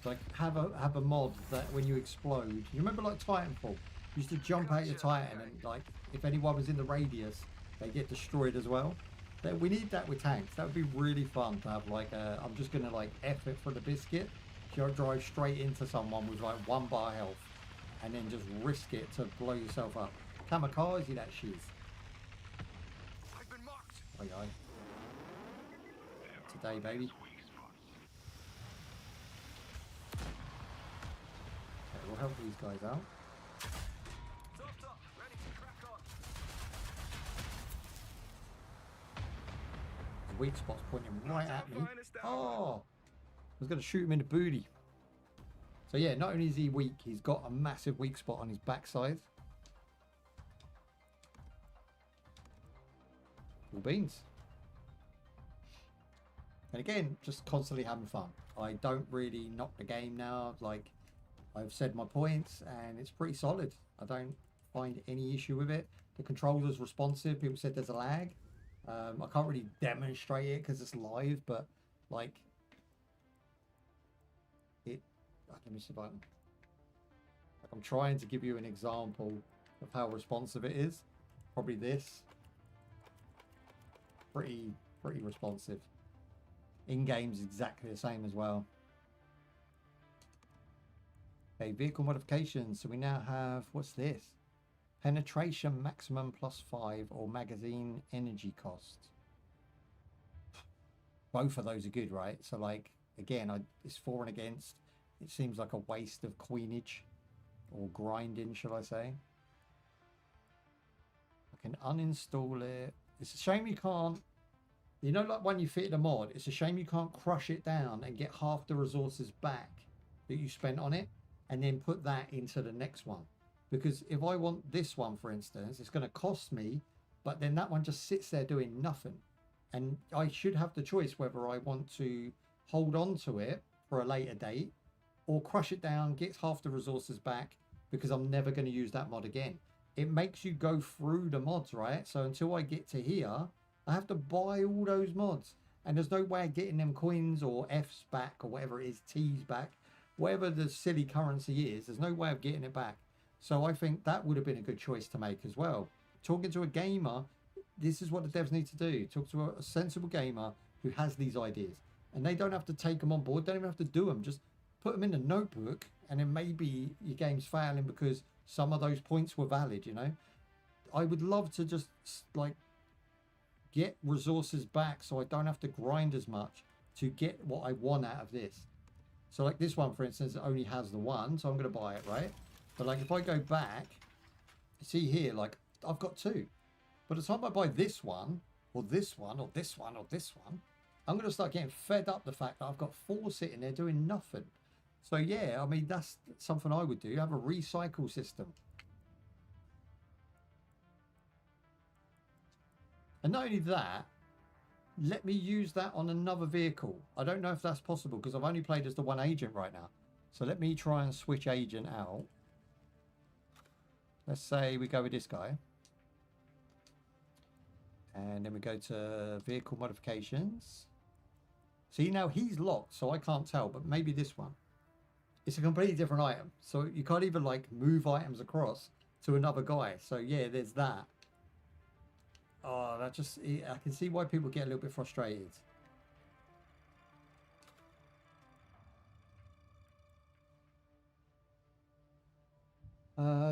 Like have a mod that when you explode, you remember like Titanfall? You used to jump out your Titan and like if anyone was in the radius, they get destroyed as well. We need that with tanks. That would be really fun to have like a. I'm just gonna like F it for the biscuit. Drive straight into someone with like 1 bar health, and then just risk it to blow yourself up. Kamikaze that shit. I've been marked. Aye aye. Today, baby. Okay, we'll help these guys out. Topped up. Ready to crack on. The weak spot's pointing right at me. Oh! I was going to shoot him in the booty. So yeah, not only is he weak, he's got a massive weak spot on his backside. Cool beans. And again, just constantly having fun. I don't really knock the game now. Like, I've said my points and it's pretty solid. I don't find any issue with it. The controller's responsive. People said there's a lag. I can't really demonstrate it because it's live, but like it. Let me see if I can. Like, I'm trying to give you an example of how responsive it is. Probably this. Pretty responsive. In game's exactly the same as well. Okay, vehicle modifications. So we now have, what's this? Penetration maximum +5 or magazine energy cost. both of those are good, right? So like, again, it's for and against. It seems like a waste of coinage, or grinding, shall I say. I can uninstall it. It's a shame you can't, you know, like when you fitted a mod, it's a shame you can't crush it down and get half the resources back that you spent on it and then put that into the next one. Because if I want this one, for instance, it's going to cost me, but then that one just sits there doing nothing. And I should have the choice whether I want to hold on to it for a later date or crush it down, get half the resources back, because I'm never going to use that mod again. It makes you go through the mods, right? So until I get to here, I have to buy all those mods. And there's no way of getting them coins or Fs back or whatever it is, Ts back. Whatever the silly currency is, there's no way of getting it back. So I think that would have been a good choice to make as well. Talking to a gamer, this is what the devs need to do. Talk to a sensible gamer who has these ideas. And they don't have to take them on board. Don't even have to do them. Just put them in a notebook, and then maybe your game's failing because some of those points were valid, you know? I would love to just, like, get resources back so I don't have to grind as much to get what I want out of this. So, like, this one, for instance, only has the one, so I'm going to buy it, right? But, like, if I go back, see here, like, I've got two. By the time I buy this one, or this one, or this one, or this one, I'm going to start getting fed up the fact that I've got 4 sitting there doing nothing. So, yeah, I mean, that's something I would do. Have a recycle system. And not only that, let me use that on another vehicle. I don't know if that's possible because I've only played as the one agent right now. So let me try and switch agent out. Let's say we go with this guy. And then we go to vehicle modifications. See, now he's locked, so I can't tell, but maybe this one. It's a completely different item. So you can't even like move items across to another guy. So yeah, there's that. Oh, that just, I can see why people get a little bit frustrated.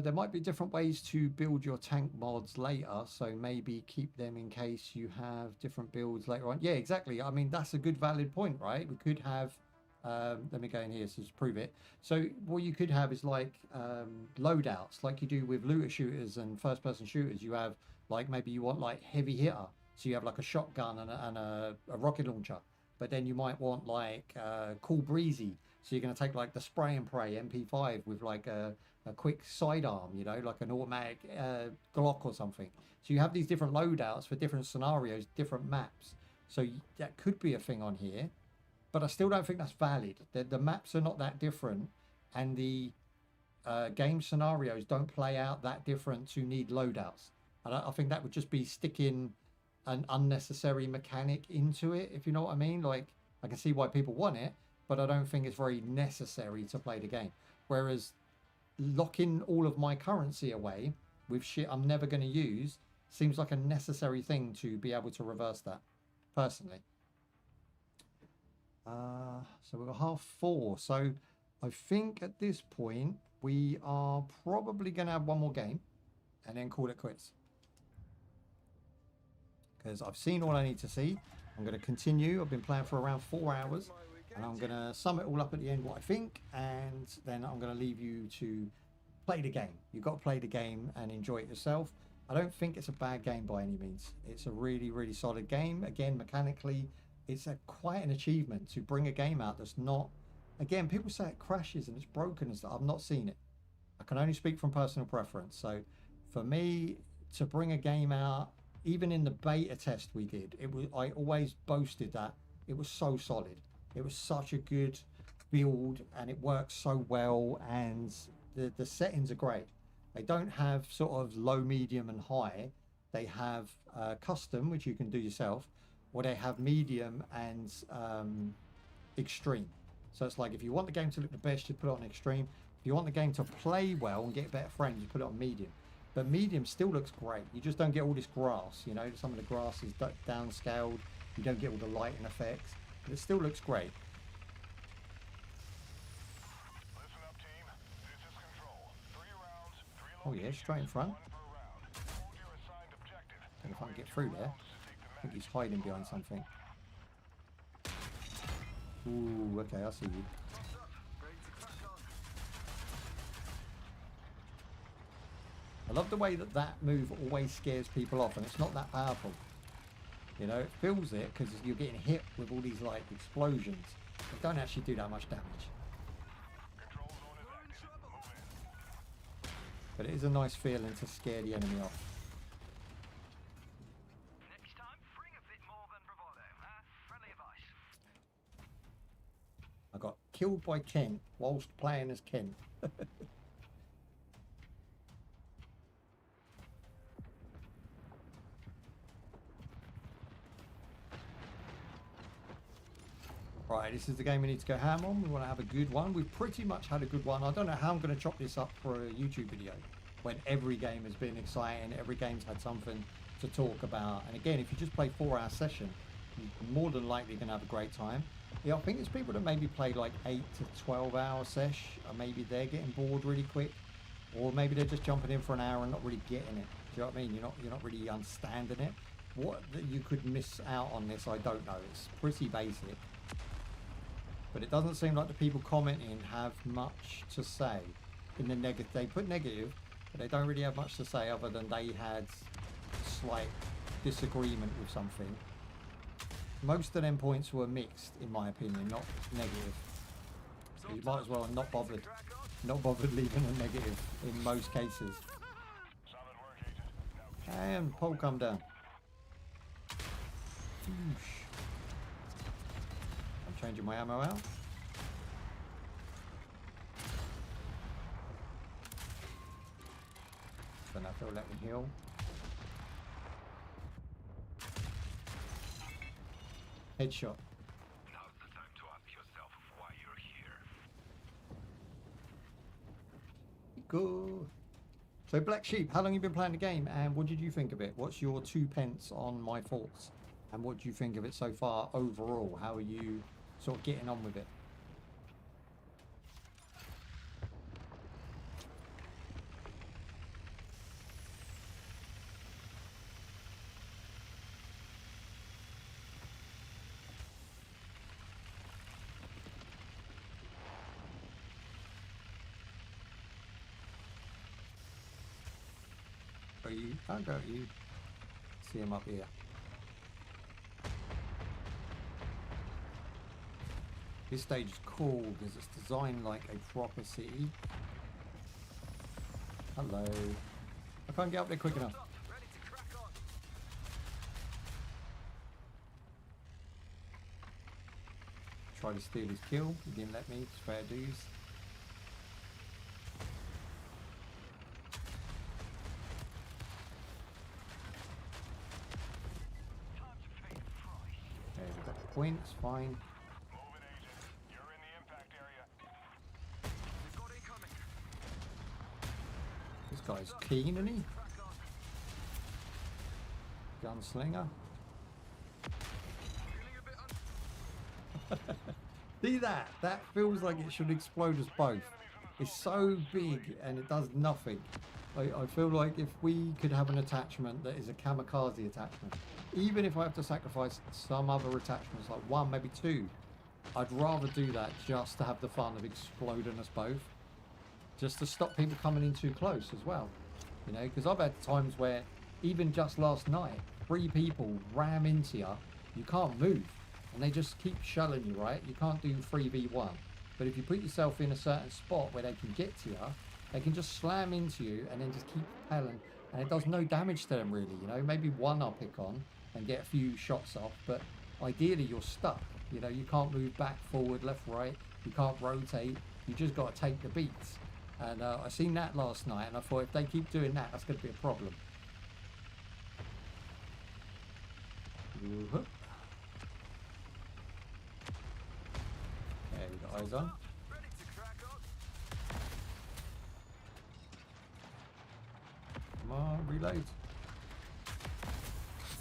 There might be different ways to build your tank mods later, so maybe keep them in case you have different builds later on. Yeah, exactly. I mean, that's a good valid point, right? We could have, let me go in here so to prove it. So what you could have is like loadouts, like you do with looter shooters and first-person shooters. You have like, maybe you want like heavy hitter, so you have like a shotgun and a rocket launcher. But then you might want like cool breezy, so you're going to take like the spray and pray MP5 with like a quick sidearm, you know, like an automatic Glock or something. So you have these different loadouts for different scenarios, different maps. So that could be a thing on here, but I still don't think that's valid. The maps are not that different, and the game scenarios don't play out that different to need loadouts. And I think that would just be sticking an unnecessary mechanic into it, if you know what I mean. Like, I can see why people want it, but I don't think it's very necessary to play the game. Whereas locking all of my currency away with shit I'm never going to use seems like a necessary thing to be able to reverse that, personally. So we've got 4:30. So I think at this point we are probably going to have one more game and then call it quits. Because I've seen all I need to see. I'm going to continue. I've been playing for around 4 hours. And I'm going to sum it all up at the end, what I think. And then I'm going to leave you to play the game. You've got to play the game and enjoy it yourself. I don't think it's a bad game by any means. It's a really, really solid game. Again, mechanically, it's quite an achievement to bring a game out that's not... Again, people say it crashes and it's broken and stuff. I've not seen it. I can only speak from personal preference. So for me, to bring a game out, even in the beta test we did, I always boasted that it was so solid. It was such a good build and it works so well, and the settings are great. They don't have sort of low, medium and high. They have custom, which you can do yourself, or they have medium and extreme. So it's like, if you want the game to look the best, you put it on extreme. If you want the game to play well and get better frames, you put it on medium. But medium still looks great. You just don't get all this grass, you know. Some of the grass is downscaled. You don't get all the lighting effects. But it still looks great. Listen up, team. This is control. 3 rounds, 3 Oh yeah, straight in front. 1 per round. Hold your assigned objective. Don't know if I can get through there. I think he's hiding behind something. Ooh, okay, I see you. Popped up, ready to crack on. I love the way that that move always scares people off, and it's not that powerful. You know, it feels it because you're getting hit with all these like explosions. They don't actually do that much damage. Control zone is We're in active. trouble. Move in. But it is a nice feeling to scare the enemy off. Next time, bring a bit more than bravado, huh? Friendly advice. I got killed by Kent whilst playing as Kent. Right, this is the game we need to go ham on. We want to have a good one. We've pretty much had a good one. I don't know how I'm going to chop this up for a YouTube video when every game has been exciting, every game's had something to talk about. And again, if you just play 4-hour session, you're more than likely going to have a great time. Yeah, I think there's people that maybe play like 8 to 12-hour sesh, and maybe they're getting bored really quick, or maybe they're just jumping in for an hour and not really getting it. Do you know what I mean? You're not really understanding it. What that you could miss out on this, I don't know. It's pretty basic. But it doesn't seem like the people commenting have much to say in the negative. They put negative, but they don't really have much to say other than they had slight disagreement with something. Most of them points were mixed, in my opinion, not negative. So you might as well have not bothered leaving a negative in most cases. Solid work, Agent. Now And pole come down. Whoosh. I'm changing my ammo out. Then I feel let me heal. Headshot. Now's the time to ask yourself why you're here. Go. So Black Sheep, how long have you been playing the game and what did you think of it? What's your 2 pence on my thoughts? And what do you think of it so far overall? How are you sort of getting on with it? Are you? I got you. See him up here. This stage is cool because it's designed like a proper city. Hello. I can't get up there quick enough. Up, ready to crack on. Tried to steal his kill. He didn't let me. It's fair dues. Time to pay the price. Okay, we've got the points. Fine. move it, Agent. You're in the impact area. We've got incoming. This guy's keen, isn't he? Crack on. Gunslinger. Feeling a bit See that? That feels like it should explode us both. It's so big and it does nothing. I feel like if we could have an attachment that is a kamikaze attachment, even if I have to sacrifice some other attachments, like 1, maybe 2, I'd rather do that just to have the fun of exploding us both. Just to stop people coming in too close as well. You know, because I've had times where, even just last night, 3 people ram into you, you can't move. And they just keep shelling you, right? You can't do 3v1. But if you put yourself in a certain spot where they can get to you, they can just slam into you and then just keep propelling. And it does no damage to them, really, you know? Maybe 1 I'll pick on and get a few shots off. But ideally, you're stuck. You know, you can't move back, forward, left, right. You can't rotate. You just got to take the beats. And I seen that last night, and I thought if they keep doing that, that's going to be a problem. Woohoo. Okay, we got eyes on. ready to crack on. Come on, reload.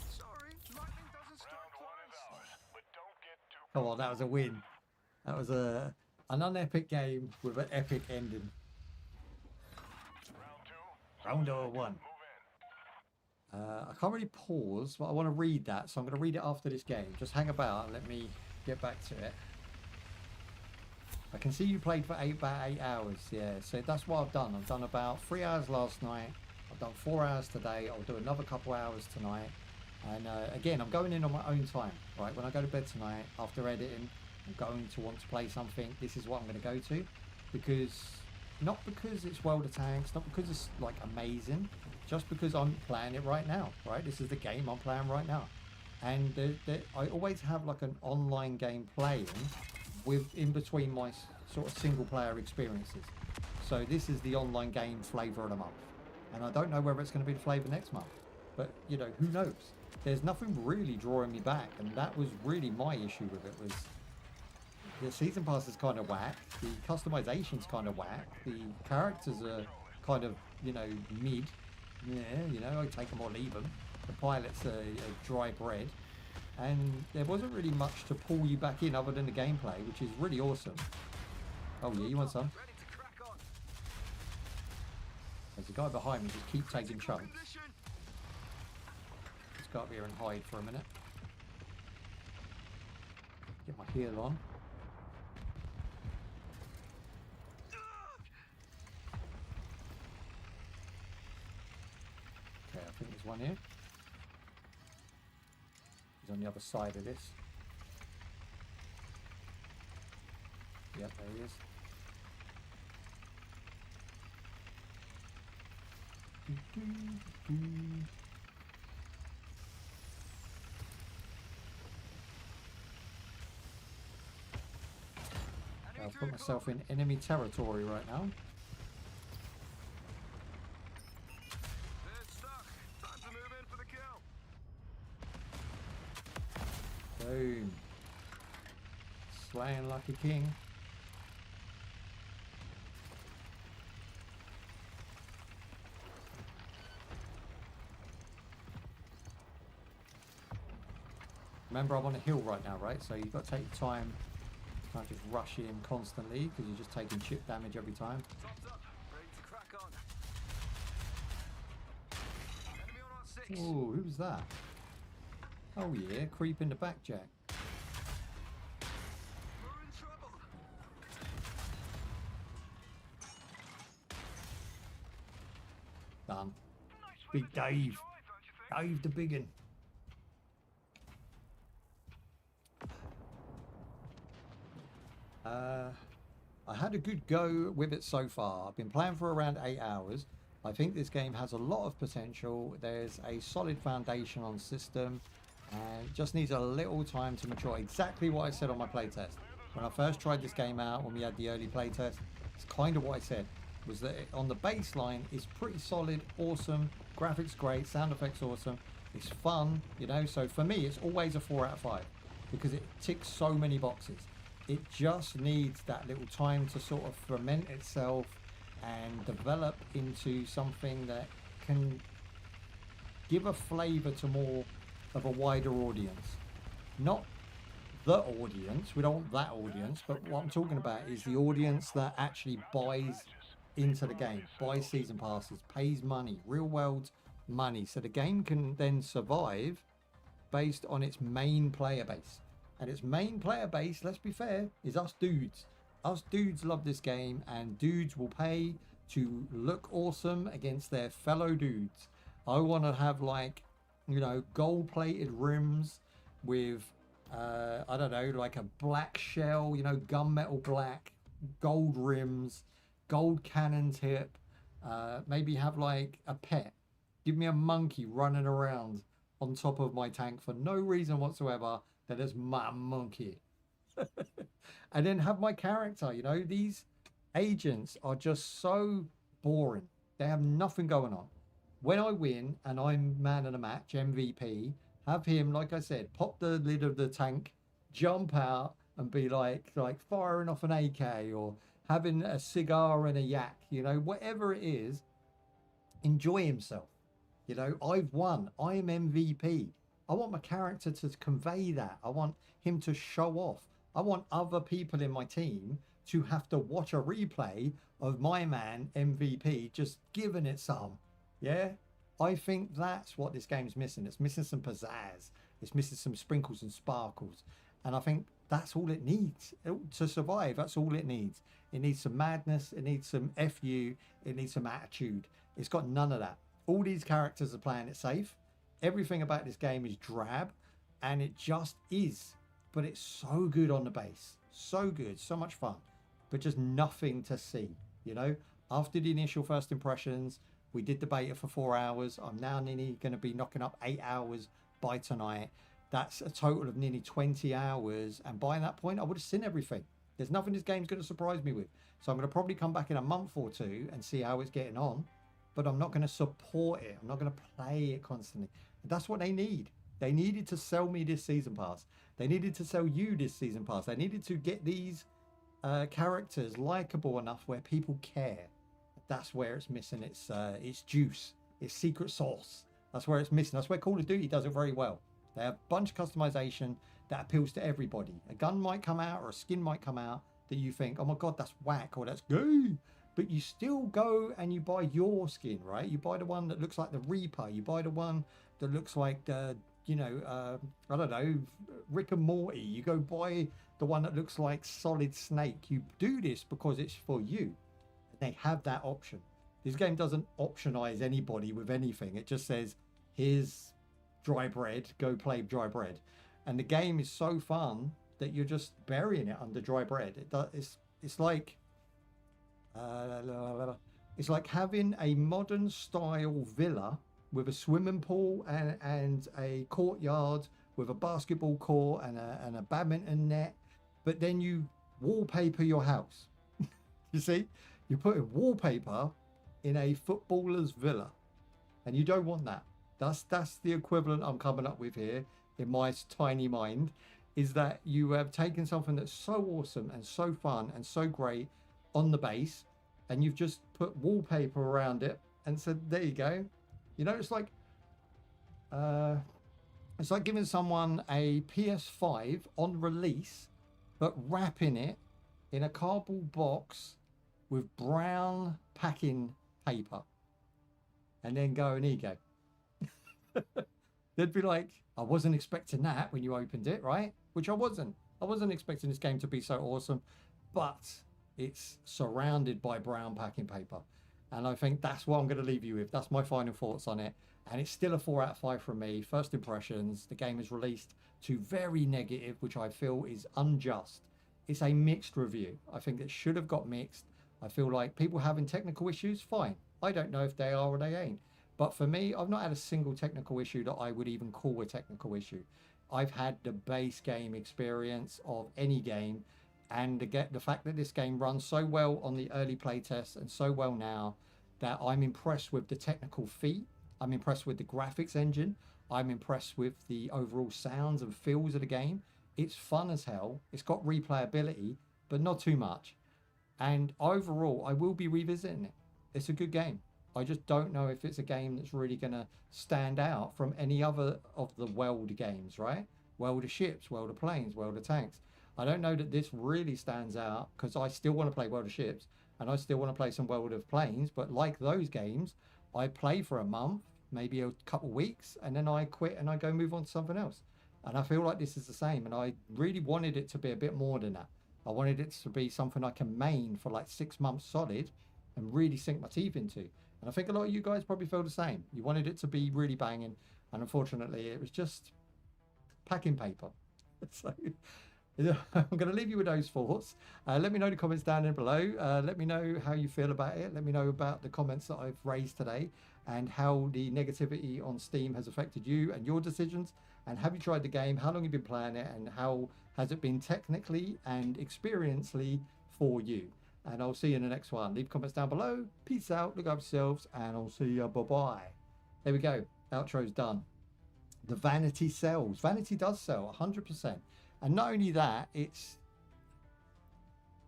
Sorry, lightning doesn't strike Round 1 is twice. ours, but don't get too Come on, that was a win. That was an unepic game with an epic ending. Round 2. Round 1. Move in. I can't really pause, but I want to read that, so I'm going to read it after this game. Just hang about and let me get back to it. I can see you played for about 8 hours. Yeah, so that's what I've done. I've done about 3 hours last night. I've done 4 hours today. I'll do another couple hours tonight. And again, I'm going in on my own time, right? When I go to bed tonight, after editing, I'm going to want to play something. This is what I'm going to go to. Because, not because it's World of Tanks, not because it's like amazing, just because I'm playing it right now, right? This is the game I'm playing right now. And I always have like an online game playing with in between my sort of single player experiences. So this is the online game flavour of the month. And I don't know whether it's going to be the flavour next month. But, you know, who knows? There's nothing really drawing me back. And that was really my issue with it, was the season pass is kind of whack. The customization's kind of whack. The characters are kind of, you know, mid. Yeah, you know, I take them or leave them. The pilot's a dry bread. And there wasn't really much to pull you back in other than the gameplay, which is really awesome. Oh yeah, you want some? Ready to crack on. There's a guy behind me, just keep taking chunks. Position. Let's go up here and hide for a minute. Get my heel on. Okay, I think there's one here. He's on the other side of this. Yep, there he is. I've put myself in enemy territory right now. They're stuck. Time to move in for the kill. Boom. Slaying like a king. Remember, I'm on a hill right now, right? So you've got to take your time. Can't just rush in constantly because you're just taking chip damage every time. Topped up. Ready to crack on. Enemy on our 6. Oh, who was that? Oh yeah, creep in the back, Jack. We're in trouble. Done. Nice way Big to take Dave. the drive, don't you think? Dave the biggin. I had a good go with it so far. I've been playing for around 8 hours. I think this game has a lot of potential. There's a solid foundation on system and it just needs a little time to mature. Exactly what I said on my playtest. When I first tried this game out, when we had the early playtest, it's kind of what I said, was that on the baseline it's pretty solid, awesome, graphics great, sound effects awesome, it's fun, you know. So for me it's always a 4 out of 5 because it ticks so many boxes. It just needs that little time to sort of ferment itself and develop into something that can give a flavour to more of a wider audience. Not the audience, we don't want that audience, but what I'm talking about is the audience that actually buys into the game, buys season passes, pays money, real world money, so the game can then survive based on its main player base. And its main player base, let's be fair, is us dudes. Us dudes love this game, and dudes will pay to look awesome against their fellow dudes. I want to have, like, you know, gold-plated rims with, I don't know, like a black shell, you know, gunmetal black, gold rims, gold cannon tip. Maybe have, like, a pet. Give me a monkey running around on top of my tank for no reason whatsoever. That is my monkey. And then have my character, you know. These agents are just so boring. They have nothing going on. When I win and I'm man of the match, MVP, have him, like I said, pop the lid of the tank, jump out and be like firing off an AK or having a cigar and a yak, you know, whatever it is, enjoy himself. You know, I've won. I'm MVP. I want my character to convey that. I want him to show off. I want other people in my team to have to watch a replay of my man MVP just giving it some. Yeah? I think that's what this game's missing. It's missing some pizzazz. It's missing some sprinkles and sparkles. And I think that's all it needs to survive. That's all it needs. It needs some madness. It needs some FU. It needs some attitude. It's got none of that. All these characters are playing it safe. Everything about this game is drab, and it just is. But it's so good on the base. So good. So much fun. But just nothing to see, you know? After the initial first impressions, we did the beta for 4 hours. I'm now nearly going to be knocking up 8 hours by tonight. That's a total of nearly 20 hours. And by that point, I would have seen everything. There's nothing this game's going to surprise me with. So I'm going to probably come back in a month or two and see how it's getting on. But I'm not going to support it. I'm not going to play it constantly. And that's what they need. They needed to sell me this season pass. They needed to sell you this season pass. They needed to get these characters likable enough where people care. That's where it's missing its juice, its secret sauce. That's where it's missing. That's where Call of Duty does it very well. They have a bunch of customization that appeals to everybody. A gun might come out or a skin might come out that you think, oh my God, that's whack or that's gay. But you still go and you buy your skin, right? You buy the one that looks like the Reaper. You buy the one that looks like the, I don't know, Rick and Morty. You go buy the one that looks like Solid Snake. You do this because it's for you. They have that option. This game doesn't optionize anybody with anything. It just says, here's dry bread, go play dry bread. And the game is so fun that you're just burying it under dry bread. It's like having a modern style villa with a swimming pool and a courtyard with a basketball court and a badminton net, but then you wallpaper your house. You see? You're putting wallpaper in a footballer's villa, and you don't want that. That's the equivalent I'm coming up with here in my tiny mind, is that you have taken something that's so awesome and so fun and so great on the base, and you've just put wallpaper around it and said, there you go. You know, it's like giving someone a PS5 on release, but wrapping it in a cardboard box with brown packing paper, and then going, here you go. They'd be like, I wasn't expecting that when you opened it, right? Which I wasn't. I wasn't expecting this game to be so awesome, but it's surrounded by brown packing paper. And I think that's what I'm going to leave you with. That's my final thoughts on it. And it's still a 4 out of 5 from me. First impressions, the game is released to very negative, which I feel is unjust. It's a mixed review. I think it should have got mixed. I feel like people having technical issues, fine. I don't know if they are or they ain't. But for me, I've not had a single technical issue that I would even call a technical issue. I've had the base game experience of any game, and the fact that this game runs so well on the early playtests and so well now, that I'm impressed with the technical feat. I'm impressed with the graphics engine. I'm impressed with the overall sounds and feels of the game. It's fun as hell. It's got replayability, but not too much. And overall, I will be revisiting it. It's a good game. I just don't know if it's a game that's really going to stand out from any other of the World games, right? World of Ships, World of Planes, World of Tanks. I don't know that this really stands out, because I still want to play World of Ships and I still want to play some World of Planes. But like those games, I play for a month, maybe a couple of weeks, and then I quit and I go move on to something else. And I feel like this is the same. And I really wanted it to be a bit more than that. I wanted it to be something I can main for like 6 months solid and really sink my teeth into. And I think a lot of you guys probably feel the same. You wanted it to be really banging, and unfortunately it was just packing paper. So I'm going to leave you with those thoughts. Let me know in the comments down there below. Let me know how you feel about it. Let me know about the comments that I've raised today and how the negativity on Steam has affected you and your decisions. And have you tried the game? How long have you been playing it? And how has it been technically and experientially for you? And I'll see you in the next one. Leave comments down below. Peace out. Look after yourselves. And I'll see you. Bye-bye. There we go. Outro's done. The vanity sells. Vanity does sell 100%. And not only that, it's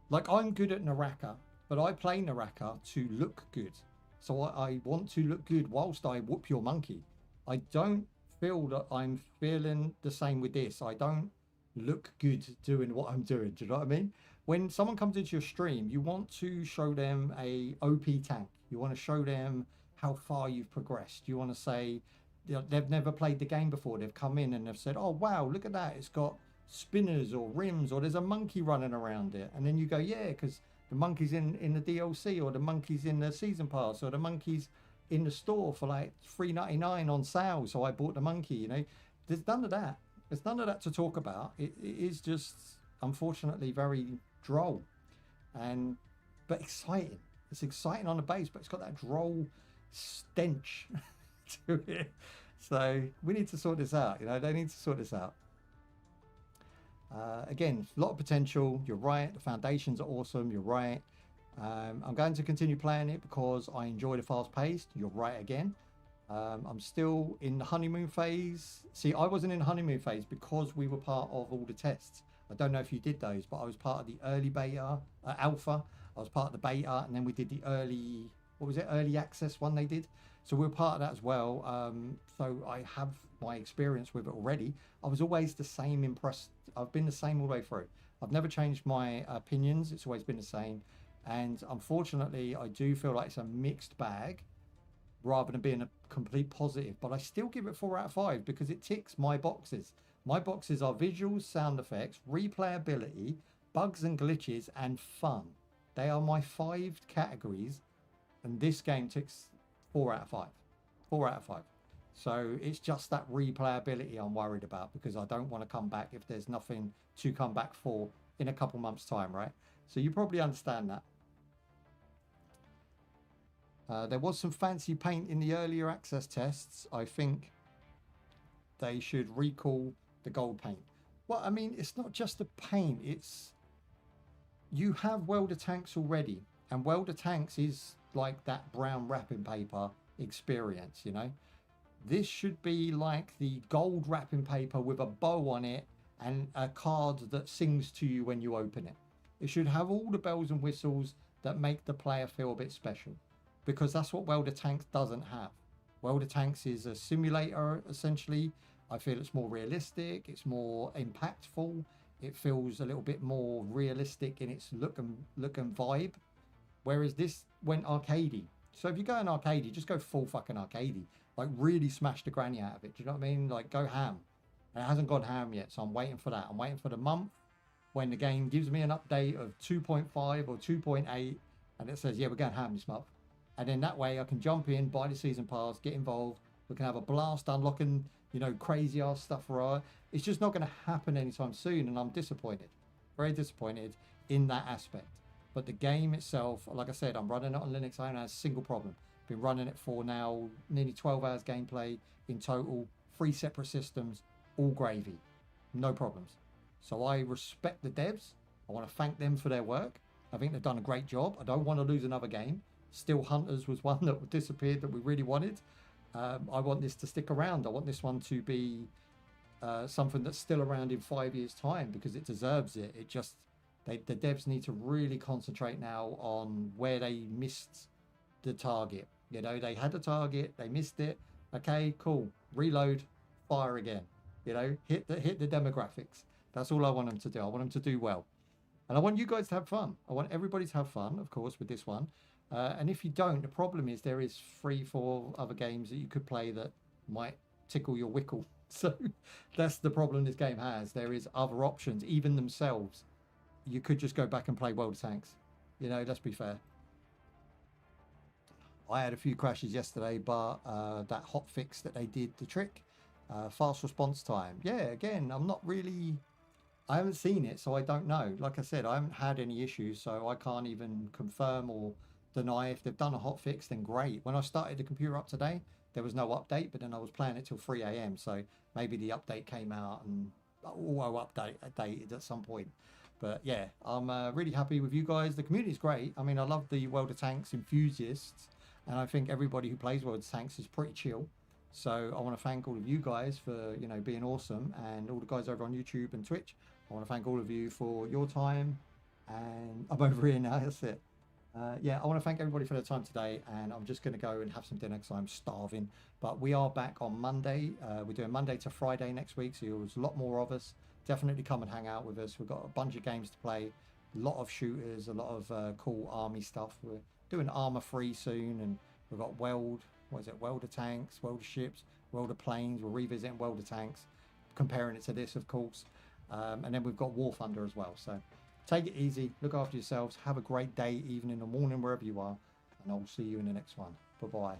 like, I'm good at Naraka, but I play Naraka to look good. So I want to look good whilst I whoop your monkey. I don't feel that I'm feeling the same with this. I don't look good doing what I'm doing. Do you know what I mean? When someone comes into your stream, you want to show them a OP tank. You want to show them how far you've progressed. You want to say, you know, they've never played the game before. They've come in and they've said, oh, wow, look at that. It's got spinners or rims, or there's a monkey running around it, and then you go, yeah, because the monkey's in the DLC, or the monkey's in the season pass, or the monkey's in the store for like $3.99 on sale, so I bought the monkey. You know, there's none of that. There's none of that to talk about. It is just, unfortunately, very droll, but exciting. It's exciting on the base, but it's got that droll stench to it. So we need to sort this out. You know, they need to sort this out. Again, a lot of potential. You're right. The foundations are awesome. You're right. I'm going to continue playing it because I enjoy the fast paced. You're right again. I'm still in the honeymoon phase. See, I wasn't in the honeymoon phase because we were part of all the tests. I don't know if you did those, but I was part of the early beta, alpha. I was part of the beta, and then we did the early, what was it, early access one they did. So we were part of that as well. So I have my experience with it already. I was always the same impressed. I've been the same all the way through. I've never changed my opinions. It's always been the same. And unfortunately, I do feel like it's a mixed bag rather than being a complete positive. But I still give it 4 out of 5 because it ticks my boxes. My boxes are visuals, sound effects, replayability, bugs and glitches, and fun. They are my 5 categories. And this game ticks 4 out of 5. 4 out of 5. So it's just that replayability I'm worried about, because I don't want to come back if there's nothing to come back for in a couple months' time, right? So you probably understand that. There was some fancy paint in the earlier access tests. I think they should recall the gold paint. Well, I mean, it's not just the paint. It's, you have welder tanks already, and welder tanks is like that brown wrapping paper experience, you know. This should be like the gold wrapping paper with a bow on it and a card that sings to you when you open it. It should have all the bells and whistles that make the player feel a bit special, because that's what Welder Tanks doesn't have. Welder Tanks is a simulator, essentially. I feel it's more realistic, it's more impactful, it feels a little bit more realistic in its look and vibe. Whereas this went arcadey. So if you go in arcadey, just go full fucking arcadey. Like really smash the granny out of it. Do you know what I mean? Like go ham. And it hasn't gone ham yet, so I'm waiting for that. I'm waiting for the month when the game gives me an update of 2.5 or 2.8 and it says, yeah, we're going ham this month. And then that way I can jump in, buy the season pass, get involved. We can have a blast unlocking, you know, crazy ass stuff for our... It's just not going to happen anytime soon, and I'm disappointed. Very disappointed in that aspect. But the game itself, like I said, I'm running it on Linux. I don't have a single problem. Been running it for now nearly 12 hours gameplay in total, 3 separate systems, all gravy, no problems. So I respect the devs. I want to thank them for their work. I think they've done a great job. I don't want to lose another game. Still Hunters was one that disappeared that we really wanted. I want this to stick around. I want this one to be something that's still around in 5 years' time, because it deserves it. It just, the devs need to really concentrate now on where they missed the target. You know, they had a target, they missed it. Okay, cool. Reload, fire again. You know, hit the demographics. That's all I want them to do. I want them to do well. And I want you guys to have fun. I want everybody to have fun, of course, with this one. And if you don't, the problem is there is 3-4 other games that you could play that might tickle your wickle. So that's the problem this game has. There is other options, even themselves. You could just go back and play World of Tanks. You know, let's be fair. I had a few crashes yesterday, but that hot fix that they did the trick. Fast response time. Yeah, again, I'm not really... I haven't seen it, so I don't know. Like I said, I haven't had any issues, so I can't even confirm or deny. If they've done a hot fix, then great. When I started the computer up today, there was no update, but then I was playing it till 3 a.m. So maybe the update came out and updated at some point. But yeah, I'm really happy with you guys. The community is great. I mean, I love the World of Tanks enthusiasts, and I think everybody who plays World of Tanks is pretty chill. So I want to thank all of you guys for, you know, being awesome, and all the guys over on YouTube and Twitch. I want to thank all of you for your time, and I'm over here now. That's it. Yeah, I want to thank everybody for their time today, and I'm just going to go and have some dinner because I'm starving. But we are back on Monday. We're doing Monday to Friday next week, so there's a lot more of us. Definitely come and hang out with us. We've got a bunch of games to play, a lot of shooters, a lot of cool army stuff. We're doing armor free soon, and we've got Welder Tanks, Welder Ships, Welder Planes. We're revisiting Welder Tanks, comparing it to this, of course. And then we've got War Thunder as well. So take it easy, look after yourselves, have a great day, evening or morning, wherever you are, and I'll see you in the next one. Bye-bye.